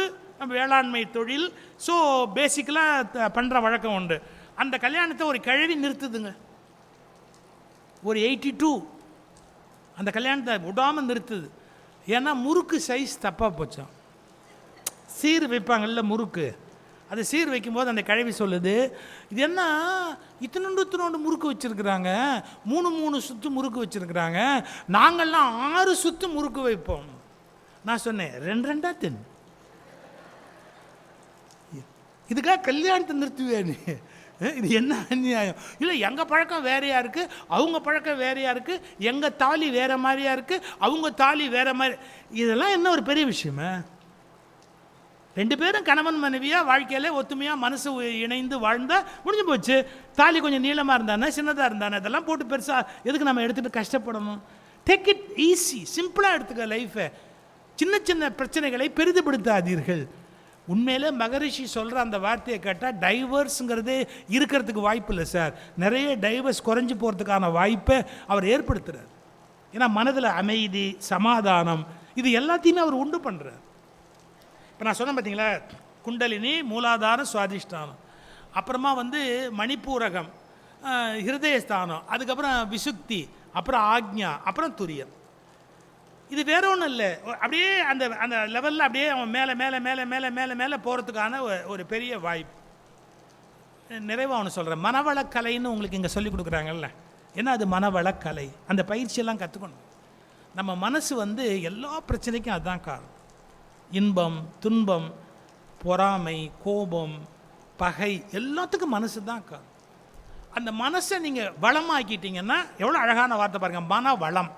Speaker 1: வேளாண்மை தொழில், ஸோ பேசிக்கலாக பண்ணுற வழக்கம் உண்டு. அந்த கல்யாணத்தை ஒரு கிழவி நிறுத்துதுங்க, ஒரு 82 அந்த கல்யாணத்தை விடாமல் நிறுத்துது. ஏன்னா முறுக்கு சைஸ் தப்பாக போச்சான். சீர் வைப்பாங்கல்ல முறுக்கு, அது சீர் வைக்கும்போது அந்த கிழவி சொல்லுது, இது என்ன இத்தனோண்டு முறுக்கு வச்சுருக்குறாங்க, 3 சுற்று முறுக்கு வச்சுருக்குறாங்க, நாங்கள்லாம் 6 சுற்று முறுக்கு வைப்போம். நான் சொன்னேன், 2 தின்னு, இதுக்காக கல்யாணத்தை நிறுத்துவேன்னு? இது என்ன அநியாயம்? இல்லை, எங்கள் பழக்கம் வேறையாக இருக்குது, அவங்க பழக்கம் வேறையாக இருக்குது, எங்கள் தாலி வேறு மாதிரியாக இருக்குது, அவங்க தாலி வேறு மாதிரி. இதெல்லாம் என்ன ஒரு பெரிய விஷயமா? 2 பேரும் கணவன் மனைவியாக வாழ்க்கையில் ஒத்துமையாக மனசு இணைந்து வாழ்ந்தால் முடிஞ்சு போச்சு. தாலி கொஞ்சம் நீளமாக இருந்தானே சின்னதாக இருந்தானே இதெல்லாம் போட்டு பெருசாக எதுக்கு நம்ம எடுத்துகிட்டு கஷ்டப்படணும்? டேக் இட் ஈஸி, சிம்பிளாக எடுத்துக்க லைஃபை. சின்ன சின்ன பிரச்சனைகளை பெரிதுபடுத்தாதீர்கள். உண்மையிலே மகரிஷி சொல்கிற அந்த வார்த்தையை கேட்டால் டைவர்ஸுங்கிறதே இருக்கிறதுக்கு வாய்ப்பு இல்லை சார். நிறைய டைவர்ஸ் குறைஞ்சி போகிறதுக்கான வாய்ப்பை அவர் ஏற்படுத்துகிறார். ஏன்னா மனதில் அமைதி, சமாதானம், இது எல்லாத்தையுமே அவர் உண்டு பண்ணுறார். இப்போ நான் சொன்னேன் பார்த்தீங்களா, குண்டலினி, மூலாதாரம், சுவாதிஷ்டானம், அப்புறமா மணிப்பூரகம், ஹிருதயஸ்தானம், அதுக்கப்புறம் விசுக்தி, அப்புறம் ஆக்ஞா, அப்புறம் துரியம். இது வேற ஒன்றும் இல்லை, அப்படியே அந்த அந்த லெவலில் அப்படியே அவன் மேலே மேலே மேலே மேலே மேலே மேலே போகிறதுக்கான ஒரு பெரிய வாய்ப்பு. நிறைவாக ஒன்று சொல்கிறேன், மனவளக்கலைன்னு உங்களுக்கு இங்கே சொல்லிக் கொடுக்குறாங்கல்ல, ஏன்னா அது மனவளக்கலை. அந்த பயிற்சியெல்லாம் கற்றுக்கணும். நம்ம மனசு எல்லா பிரச்சனைக்கும் அதுதான் காரணம். இன்பம், துன்பம், பொறாமை, கோபம், பகை, எல்லாத்துக்கும் மனசு தான் காரணம். அந்த மனசை நீங்கள் வளமாக்கிட்டீங்கன்னா, எவ்வளோ அழகான வார்த்தை பாருங்கள், மனவளம்,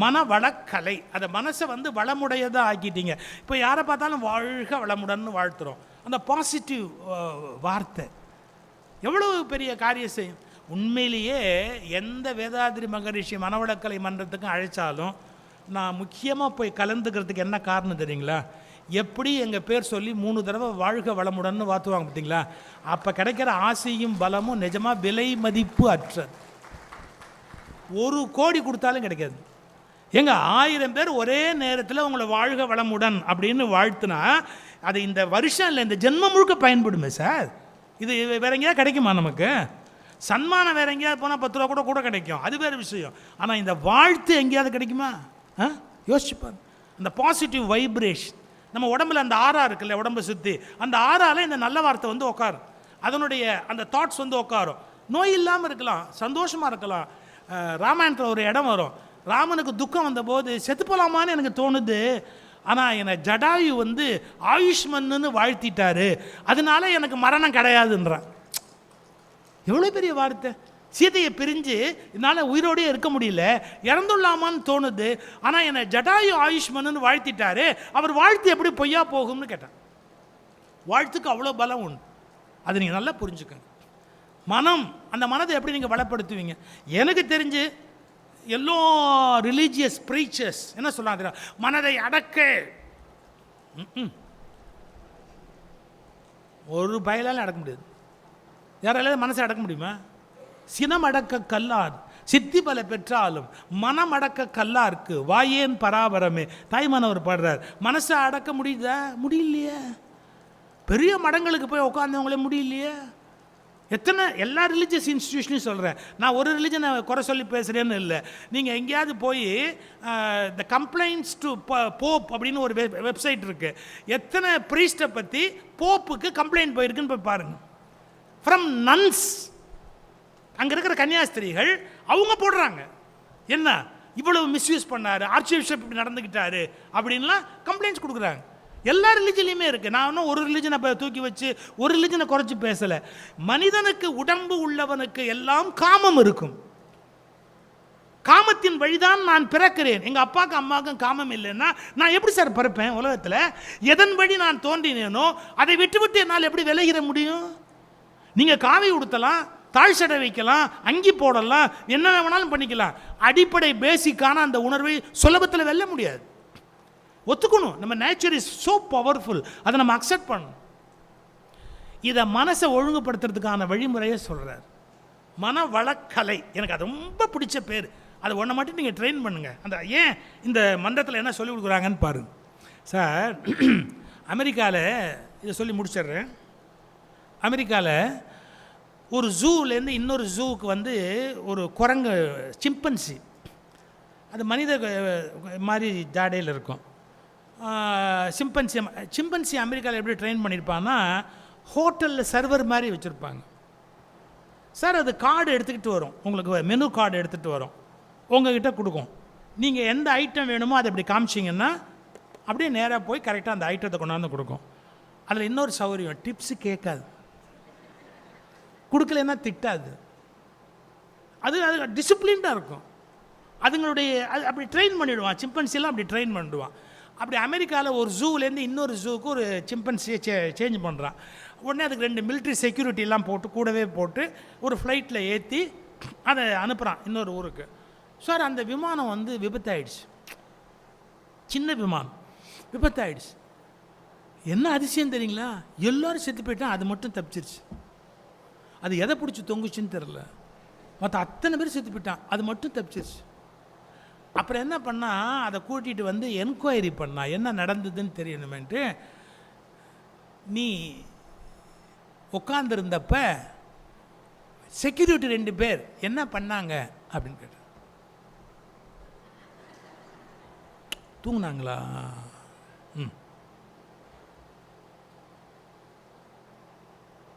Speaker 1: மனவளக்கலை. அந்த மனசை வளமுடையதாக ஆக்கிட்டீங்க. இப்போ யாரை பார்த்தாலும் வாழ்க வளமுடன்னு வாழ்த்துறோம். அந்த பாசிட்டிவ் வார்த்தை எவ்வளவு பெரிய காரியம் செய்யும். உண்மையிலேயே எந்த வேதாதிரி மகரிஷி மனவளக்கலை மன்றத்துக்கும் அழைச்சாலும் நான் முக்கியமாக போய் கலந்துக்கிறதுக்கு என்ன காரணம் தெரியுங்களா? எப்படி எங்கள் பேர் சொல்லி 3 தடவை வாழ்க வளமுடன்னு வாத்துவாங்க பார்த்தீங்களா? அப்போ கிடைக்கிற ஆசையும் பலமும் நிஜமாக விலை மதிப்பு அற்றது. 1 கோடி கொடுத்தாலும் கிடைக்காது. எங்க 1000 பேர் ஒரே நேரத்தில் உங்களை வாழ்க வளமுடன் அப்படின்னு வாழ்த்துனா அது இந்த வருஷம் இல்லை, இந்த ஜென்மம் முழுக்க பயன்படுமே சார். இது வேற எங்கேயாவது கிடைக்குமா? நமக்கு சன்மானம் வேற எங்கேயாவது போனால் 10 ரூபா கூட கிடைக்கும், அது வேறு விஷயம். ஆனால் இந்த வாழ்த்து எங்கேயாவது கிடைக்குமா? யோசிச்சுப்பார். அந்த பாசிட்டிவ் வைப்ரேஷன் நம்ம உடம்புல அந்த ஆறா இருக்குல்ல, உடம்பை சுற்றி அந்த ஆறால இந்த நல்ல வார்த்தை உட்காரும், அதனுடைய அந்த தாட்ஸ் உட்காரும். நோய் இல்லாமல் இருக்கலாம், சந்தோஷமாக இருக்கலாம். ராமாயணத்தில் ஒரு இடம் வரும், ராமனுக்கு துக்கம் வந்தபோது செத்து போகலாமான்னு எனக்கு தோணுது, ஆனால் என்னை ஜடாயு ஆயுஷ்மன்னு வாழ்த்திட்டாரு, அதனால எனக்கு மரணம் கிடையாதுன்றான். எவ்வளோ பெரிய வார்த்தை! சீதையை பிரிஞ்சு என்னால் உயிரோடே இருக்க முடியல, இறந்துள்ளாமான்னு தோணுது. ஆனால் என்னை ஜடாயு ஆயுஷ்மன்னு வாழ்த்திட்டாரு, அவர் வாழ்த்து எப்படி பொய்யா போகும்னு கேட்டான். வாழ்த்துக்கு அவ்வளோ பலம் உண்டு. அதை நீங்கள் நல்லா புரிஞ்சுக்கங்க. மனம், அந்த மனதை எப்படி நீங்கள் பலப்படுத்துவீங்க? எனக்கு தெரிஞ்சு எல்லா ரிலீஜியஸ் ப்ரீச்சர்ஸ் என்ன சொல்றாங்க, மனதை அடக்க. ஒரு பயலால அடக்க முடியாது. யாரால மனசை அடக்க முடியுமா? சினம் அடக்க கல்லார் சித்தி பல பெற்றாலும் மனம் அடக்க கல்லா இருக்கு வாயேன் பராபரமே. தாய்மானவர் பாடுறார். மனசை அடக்க முடியுதா? முடியலையே. பெரிய மடங்களுக்கு போய் உட்காந்தவங்களே முடியலையே. எத்தனை எல்லா ரிலீஜியஸ் இன்ஸ்டிடியூஷனையும் சொல்கிறேன், நான் ஒரு ரிலீஜனை குறை சொல்லி பேசுகிறேன்னு இல்லை. நீங்கள் எங்கேயாவது போய் த கம்ப்ளைண்ட்ஸ் டு போப் அப்படின்னு ஒரு வெப்சைட் இருக்குது. எத்தனை ப்ரீஸ்ட்டை பற்றி போப்புக்கு கம்ப்ளைண்ட் போயிருக்குன்னு போய் பாருங்கள். ஃப்ரம் நன்ஸ், அங்கே இருக்கிற கன்னியாஸ்திரிகள் அவங்க போடுறாங்க, என்ன இவ்வளவு மிஸ்யூஸ் பண்ணார், ஆர்ச்சி பிஷப் இப்படி நடந்துக்கிட்டாரு அப்படின்லாம் கம்ப்ளைண்ட்ஸ் கொடுக்குறாங்க. எல்லா ரிலிஜன்லையுமே இருக்குது. நான் இன்னும் ஒரு ரிலிஜனை தூக்கி வச்சு ஒரு ரிலிஜனை குறைச்சி பேசலை. மனிதனுக்கு உடம்பு உள்ளவனுக்கு எல்லாம் காமம் இருக்கும். காமத்தின் வழிதான் நான் பிறக்கிறேன். எங்கள் அப்பாவுக்கும் அம்மாவுக்கும் காமம் இல்லைன்னா நான் எப்படி சார் பிறப்பேன் உலகத்தில்? எதன் வழி நான் தோன்றினேனோ அதை விட்டு விட்டு என்னால் எப்படி விலகிற முடியும்? நீங்கள் காவி உடுத்தலாம், தாழ் சடை வைக்கலாம், அங்கி போடலாம், என்ன வேணாலும் பண்ணிக்கலாம். அடிப்படை பேசிக்கான அந்த உணர்வை சுலபத்தில் வெல்ல முடியாது. ஒத்துக்கணும், நம்ம நேச்சர் இஸ் ஸோ பவர்ஃபுல், அதை நம்ம அக்செப்ட் பண்ணணும். இதை மனசை ஒழுங்குபடுத்துறதுக்கான வழிமுறையை சொல்கிறார். மனவளக்கலை எனக்கு அது ரொம்ப பிடிச்ச பேர். அது ஒன்றை மட்டும் நீங்கள் ட்ரெயின் பண்ணுங்கள். அந்த ஏன் இந்த மன்றத்தில் என்ன சொல்லிக் கொடுக்குறாங்கன்னு பாருங்க சார். அமெரிக்காவில் இதை சொல்லி முடிச்சிடுறேன். அமெரிக்காவில் ஒரு ஜூலேருந்து இன்னொரு ஜூவுக்கு ஒரு குரங்கு சிம்பன்சி, அது மனித மாதிரி ஜாடையில் இருக்கும். சிம்பன்சி அமெரிக்காவில் எப்படி ட்ரெயின் பண்ணியிருப்பான்னா, ஹோட்டலில் சர்வர் மாதிரி வச்சுருப்பாங்க சார். அது கார்டு எடுத்துக்கிட்டு வரும், உங்களுக்கு மெனு கார்டு எடுத்துகிட்டு வரும், உங்ககிட்ட கொடுக்கும். நீங்கள் எந்த ஐட்டம் வேணுமோ அதை அப்படி காமிச்சிங்கன்னா அப்படியே நேராக போய் கரெக்டாக அந்த ஐட்டத்தை கொண்டாந்து கொடுக்கும். அதில் இன்னொரு சௌகரியம், டிப்ஸு கேட்காது, கொடுக்கலன்னா திட்டாது. அது டிசிப்ளின்டாக இருக்கும். அதுங்களுடைய அது அப்படி ட்ரெயின் பண்ணிவிடுவான். சிம்பன்சிலாம் அப்படி ட்ரெயின் பண்ணிடுவான். அப்படி அமெரிக்காவில் ஒரு ஜூலேருந்து இன்னொரு ஜூவுக்கு ஒரு சிம்பன்சியை சேஞ்ச் பண்ணுறான். உடனே அதுக்கு 2 மிலிட்ரி செக்யூரிட்டிலாம் போட்டு கூடவே போட்டு ஒரு ஃப்ளைட்டில் ஏற்றி அதை அனுப்புகிறான் இன்னொரு ஊருக்கு. சார் அந்த விமானம் விபத்தாயிடுச்சு, சின்ன விமானம் விபத்தாயிடுச்சு. என்ன அதிசயம் தெரியுங்களா? எல்லோரும் செத்து போயிட்டான், அது மட்டும் தப்பிச்சிருச்சு. அது எதை பிடிச்சி தொங்குச்சுன்னு தெரில, மற்ற அத்தனை பேர் செத்து போயிட்டான், அது மட்டும் தப்பிச்சிருச்சு. அப்புறம் என்ன பண்ணால் அதை கூட்டிகிட்டு என்கொயரி பண்ணா, என்ன நடந்ததுன்னு தெரியணுமேன்ட்டு. நீ உட்காந்துருந்தப்ப செக்யூரிட்டி 2 பேர் என்ன பண்ணாங்க அப்படின்னு கேட்ட. தூங்குனாங்களா?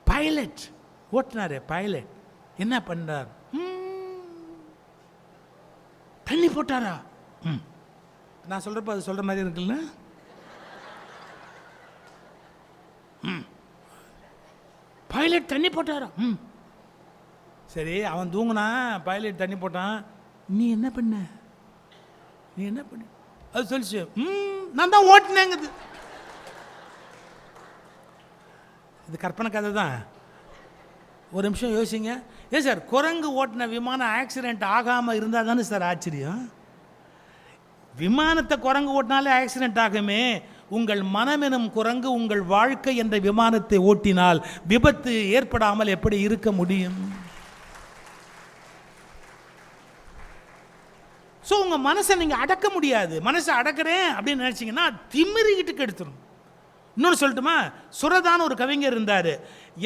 Speaker 1: பைலட் ஓட்டினாரு, பைலட் என்ன பண்ணார்? தண்ணி போட்டாரா? நான் சொல்கிறப்ப அது சொல்கிற மாதிரி இருக்குல்ல. பைலட் தண்ணி போட்டாரா? சரி, அவன் தூங்குனா, பைலட் தண்ணி போட்டான். நீ என்ன பண்ண? நீ என்ன பண்ண? அது சொல்லிச்சு, நான் தான் ஓட்டினேங்குது. இது கற்பனை கதை தான். ஒரு நிமிஷம் யோசிங்க. ஏன் சார் குரங்கு ஓட்டின விமானம் ஆக்சிடெண்ட் ஆகாமல் இருந்தால் தானே சார் ஆச்சரியம்? விமானத்தை குரங்கு ஓட்டினாலே ஆக்சிடெண்ட் ஆகுமே. உங்கள் மனமெனும் குரங்கு உங்கள் வாழ்க்கை என்ற விமானத்தை ஓட்டினால் விபத்து ஏற்படாமல் எப்படி இருக்க முடியும்? ஸோ உங்கள் மனசை நீங்கள் அடக்க முடியாது. மனசை அடக்கிறேன் அப்படின்னு நினச்சிங்கன்னா திமிரிக்கிட்டு கெடுத்துரும். இன்னொன்று சொல்லட்டுமா? சுரதான ஒரு கவிஞர் இருந்தார்.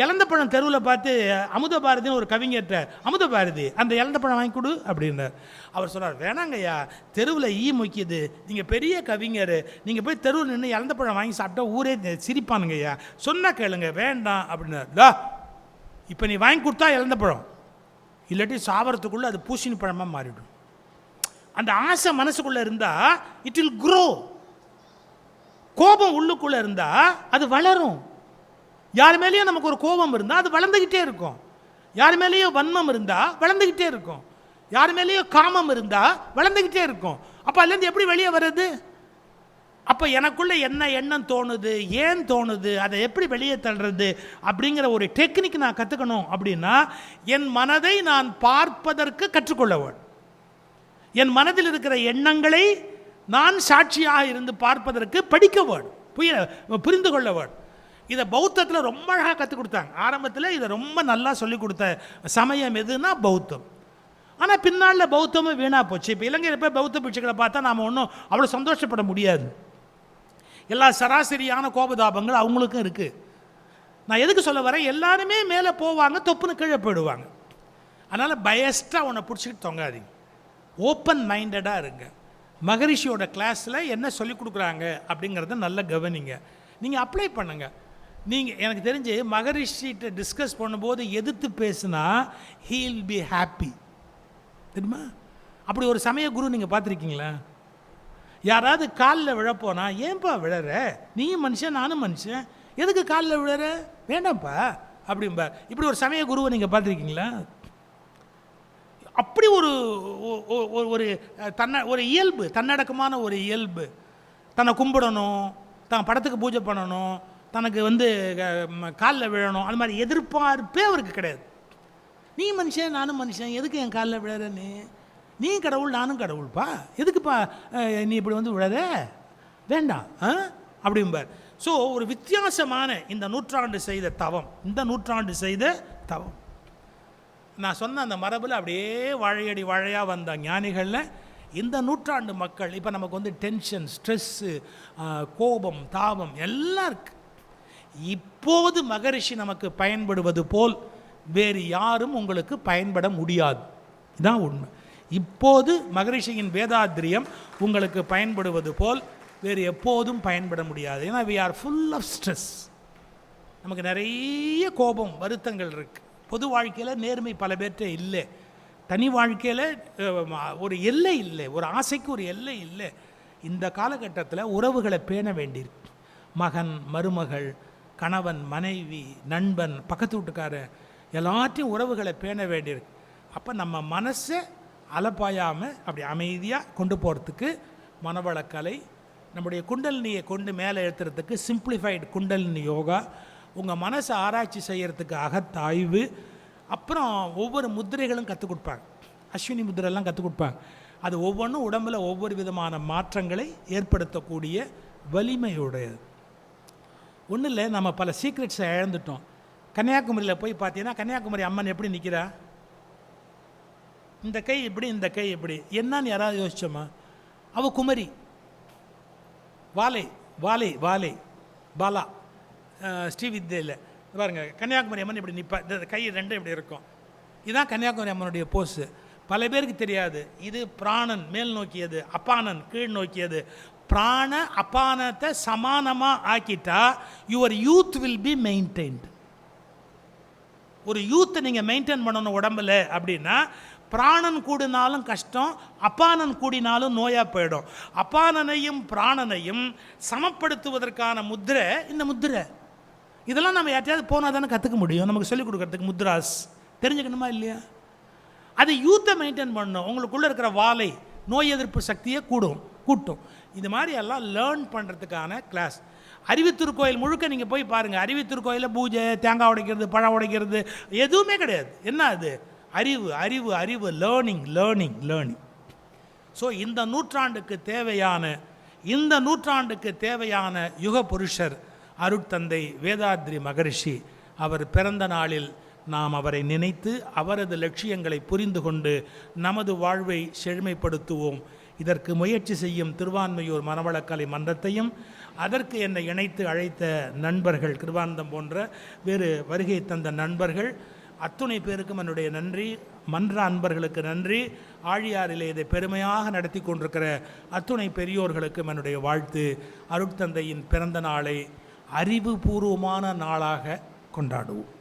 Speaker 1: இலந்த பழம் தெருவில் பார்த்து அமுத பாரதின்னு ஒரு கவிஞர்கிட்ட, அமுத பாரதி அந்த இலந்த பழம் வாங்கி கொடு அப்படின்னார். அவர் சொன்னார், வேணாங்கய்யா, தெருவில் ஈ முக்கியது, நீங்கள் பெரிய கவிஞர், நீங்கள் போய் தெருவில் நின்று இலந்த பழம் வாங்கி சாப்பிட்டா ஊரே சிரிப்பானுங்கய்யா, சொன்னால் கேளுங்க, வேண்டாம் அப்படின்னார். இப்போ நீ வாங்கி கொடுத்தா இலந்த பழம், இல்லாட்டி சாவரத்துக்குள்ளே அது பூசணி பழமாக மாறிடும். அந்த ஆசை மனசுக்குள்ளே இருந்தால் இட் வில் க்ரோ. கோபம் உள்ளுக்குள்ளே இருந்தால் அது வளரும். யார் மேலேயும் நமக்கு ஒரு கோபம் இருந்தால் அது வளர்ந்துக்கிட்டே இருக்கும். யார் மேலேயோ வன்மம் இருந்தால் வளர்ந்துக்கிட்டே இருக்கும், யார் மேலேயோ காமம் இருந்தால் வளர்ந்துக்கிட்டே இருக்கும். அப்போ அதுலேருந்து எப்படி வெளியே வர்றது? அப்போ எனக்குள்ளே என்ன எண்ணம் தோணுது, ஏன் தோணுது, அதை எப்படி வெளியே தள்ளுறது அப்படிங்கிற ஒரு டெக்னிக் நான் கற்றுக்கணும். அப்படின்னா என் மனதை நான் பார்ப்பதற்கு கற்றுக்கொள்ள வேண்டும். என் மனதில் இருக்கிற எண்ணங்களை நான் சாட்சியாக இருந்து பார்ப்பதற்கு படிக்க வேண்டும், புரிந்து கொள்ள வேண்டும். இதை பௌத்தத்தில் ரொம்ப அழகாக கற்றுக் கொடுத்தாங்க. ஆரம்பத்தில் இதை ரொம்ப நல்லா சொல்லிக் கொடுத்த சமயம் எதுனா பௌத்தம். ஆனால் பின்னால் பௌத்தமும் வீணாக போச்சு. இப்போ இலங்கையில் போய் பௌத்த பிட்சுக்களை பார்த்தா நாம் ஒன்றும் அவ்வளோ சந்தோஷப்பட முடியாது. எல்லா சராசரியான கோபதாபங்கள் அவங்களுக்கும் இருக்குது. நான் எதுக்கு சொல்ல வரேன், எல்லாருமே மேலே போவாங்க, தொப்புன்னு கீழே போயிடுவாங்க. அதனால் பயஸ்டாக உன்னை பிடிச்சிக்கிட்டு தொங்காதீங்க, ஓப்பன் மைண்டடாக இருங்க. மகரிஷியோட கிளாஸில் என்ன சொல்லிக் கொடுக்குறாங்க அப்படிங்கிறத நல்லா கவனிங்க, நீங்கள் அப்ளை பண்ணுங்கள். நீங்கள் எனக்கு தெரிஞ்சு மகரிஷிகிட்ட டிஸ்கஸ் பண்ணும்போது எதிர்த்து பேசுனா ஹீ வில் பி ஹாப்பி, தெரியுமா? அப்படி ஒரு சமய குரு நீங்கள் பார்த்துருக்கீங்களா? யாராவது காலில் விழப்போனா, ஏன்பா விழற, நீயும் மனுஷன் நானும் மனுஷன், எதுக்கு காலில் விழற, வேண்டாம்ப்பா அப்படிம்பார். இப்படி ஒரு சமய குருவை நீங்கள் பார்த்துருக்கீங்களா? அப்படி ஒரு ஒரு ஒரு இயல்பு, தன்னடக்கமான ஒரு இயல்பு. தன்னை கும்பிடணும், தான் படத்துக்கு பூஜை பண்ணணும், தனக்கு காலில் விழணும், அது மாதிரி எதிர்பார்ப்பே அவருக்கு கிடையாது. நீ மனுஷன் நானும் மனுஷன், எதுக்கு என் காலில் விழறன்னு, நீ கடவுள் நானும் கடவுள்ப்பா, எதுக்குப்பா நீ இப்படி விழற, வேண்டாம் அப்படிம்பார். ஸோ ஒரு வித்தியாசமான இந்த நூற்றாண்டு செய்த தவம், இந்த நூற்றாண்டு செய்த தவம். நான் சொன்ன அந்த மரபில் அப்படியே வாழையடி வாழையாக வந்த ஞானிகளில் இந்த நூற்றாண்டு மக்கள் இப்போ நமக்கு டென்ஷன், ஸ்ட்ரெஸ்ஸு, கோபம், தாபம் எல்லாம் இருக்குது. இப்போது மகரிஷி நமக்கு பயன்படுவது போல் வேறு யாரும் உங்களுக்கு பயன்பட முடியாது, இதுதான் உண்மை. இப்போது மகரிஷியின் வேதாத்ரியம் உங்களுக்கு பயன்படுவது போல் வேறு எப்போதும் பயன்பட முடியாது. ஏன்னா we are full of stress. நமக்கு நிறைய கோபம், வருத்தங்கள் இருக்குது. பொது வாழ்க்கையில் நேர்மை பல பேர்கிட்ட இல்லை, தனி வாழ்க்கையில் ஒரு எல்லை இல்லை, ஒரு ஆசைக்கு ஒரு எல்லை இல்லை. இந்த காலகட்டத்தில் உறவுகளை பேண வேண்டியிருக்கு. மகன், மருமகள், கணவன், மனைவி, நண்பன், பக்கத்து வீட்டுக்காரர், எல்லாத்தையும் உறவுகளை பேண வேண்டியிருக்கு. அப்போ நம்ம மனசை அலப்பாயாமல் அப்படி அமைதியாக கொண்டு போகிறதுக்கு மனவளக்கலை, நம்முடைய குண்டலினியை கொண்டு மேலே ஏற்றுறதுக்கு சிம்பிளிஃபைடு குண்டலினி யோகா, உங்கள் மனசை ஆராய்ச்சி செய்கிறதுக்கு அகத்தாய்வு, அப்புறம் ஒவ்வொரு முத்திரைகளும் கற்றுக் கொடுப்பாங்க, அஸ்வினி முத்திரைலாம் கற்றுக் கொடுப்பாங்க. அது ஒவ்வொன்றும் உடம்பில் ஒவ்வொரு விதமான மாற்றங்களை ஏற்படுத்தக்கூடிய வலிமையுடையது. ஒன்றும் இல்லை, நம்ம பல சீக்ரெட்ஸை இழந்துட்டோம். கன்னியாகுமரியில் போய் பார்த்தீங்கன்னா கன்னியாகுமரி அம்மன் எப்படி நிற்கிறா, இந்த கை இப்படி, இந்த கை இப்படி, என்னன்னு யாராவது யோசிச்சோமா? அவள் குமரி, வாலை வாலை வாலை பாலா, ஸ்ரீவித்யில் பாருங்கள், கன்னியாகுமரி அம்மன் இப்படி நிற்பா, இந்த கை ரெண்டும் இப்படி இருக்கும். இதுதான் கன்னியாகுமரி அம்மனுடைய போஸு. பல பேருக்கு தெரியாது. இது பிராணன் மேல் நோக்கியது, அப்பானன் கீழ் நோக்கியது. பிராண அப்பானத்தை சமானமாக ஆக்கிட்டா your youth will be maintained. ஒரு யூத்தை நீங்கள் மெயின்டைன் பண்ணணும் உடம்பில் அப்படின்னா, பிராணன் கூடினாலும் கஷ்டம், அப்பானன் கூடினாலும் நோயாக போயிடும். அப்பானனையும் பிராணனையும் சமப்படுத்துவதற்கான முத்திரை இந்த முத்திரை. இதெல்லாம் நம்ம யார்ட்டையாவது போனால் தானே கற்றுக்க முடியும், நமக்கு சொல்லிக் கொடுக்கறதுக்கு முத்ராஸ் தெரிஞ்சுக்கணுமா இல்லையா? அது யூத்தை மெயின்டைன் பண்ணணும். உங்களுக்குள்ளே இருக்கிற வாலை நோய் எதிர்ப்பு சக்தியை கூட்டும். இது மாதிரி எல்லாம் லேர்ன் பண்ணுறதுக்கான கிளாஸ். அறிவித்திருக்கோயில் முழுக்க நீங்கள் போய் பாருங்கள். அறிவித்திருக்கோயிலில் பூஜை, தேங்காய் உடைக்கிறது, பழம் உடைக்கிறது எதுவுமே கிடையாது. என்ன அது? அறிவு அறிவு அறிவு, லேர்னிங் லேர்னிங் லேர்னிங். ஸோ இந்த நூற்றாண்டுக்கு தேவையான யுக புருஷர் அருட்தந்தை வேதாத்ரி மகரிஷி. அவர் பிறந்த நாளில் நாம் அவரை நினைத்து அவரது லட்சியங்களை புரிந்து கொண்டு நமது வாழ்வை செழுமைப்படுத்துவோம். இதற்கு முயற்சி செய்யும் திருவான்மையூர் மனவளக்கலை மன்றத்தையும், அதற்கு என்னை இணைத்து அழைத்த நண்பர்கள், கிருபானந்தம் போன்ற வேறு வருகை தந்த நண்பர்கள் அத்துணை பேருக்கும் என்னுடைய நன்றி. மன்ற அன்பர்களுக்கு நன்றி. ஆழியாரிலே இதை பெருமையாக நடத்தி கொண்டிருக்கிற அத்துணை பெரியோர்களுக்கும் என்னுடைய வாழ்த்து. அருட்தந்தையின் பிறந்த நாளை அறிவுபூர்வமான நாளாக கொண்டாடுவோம்.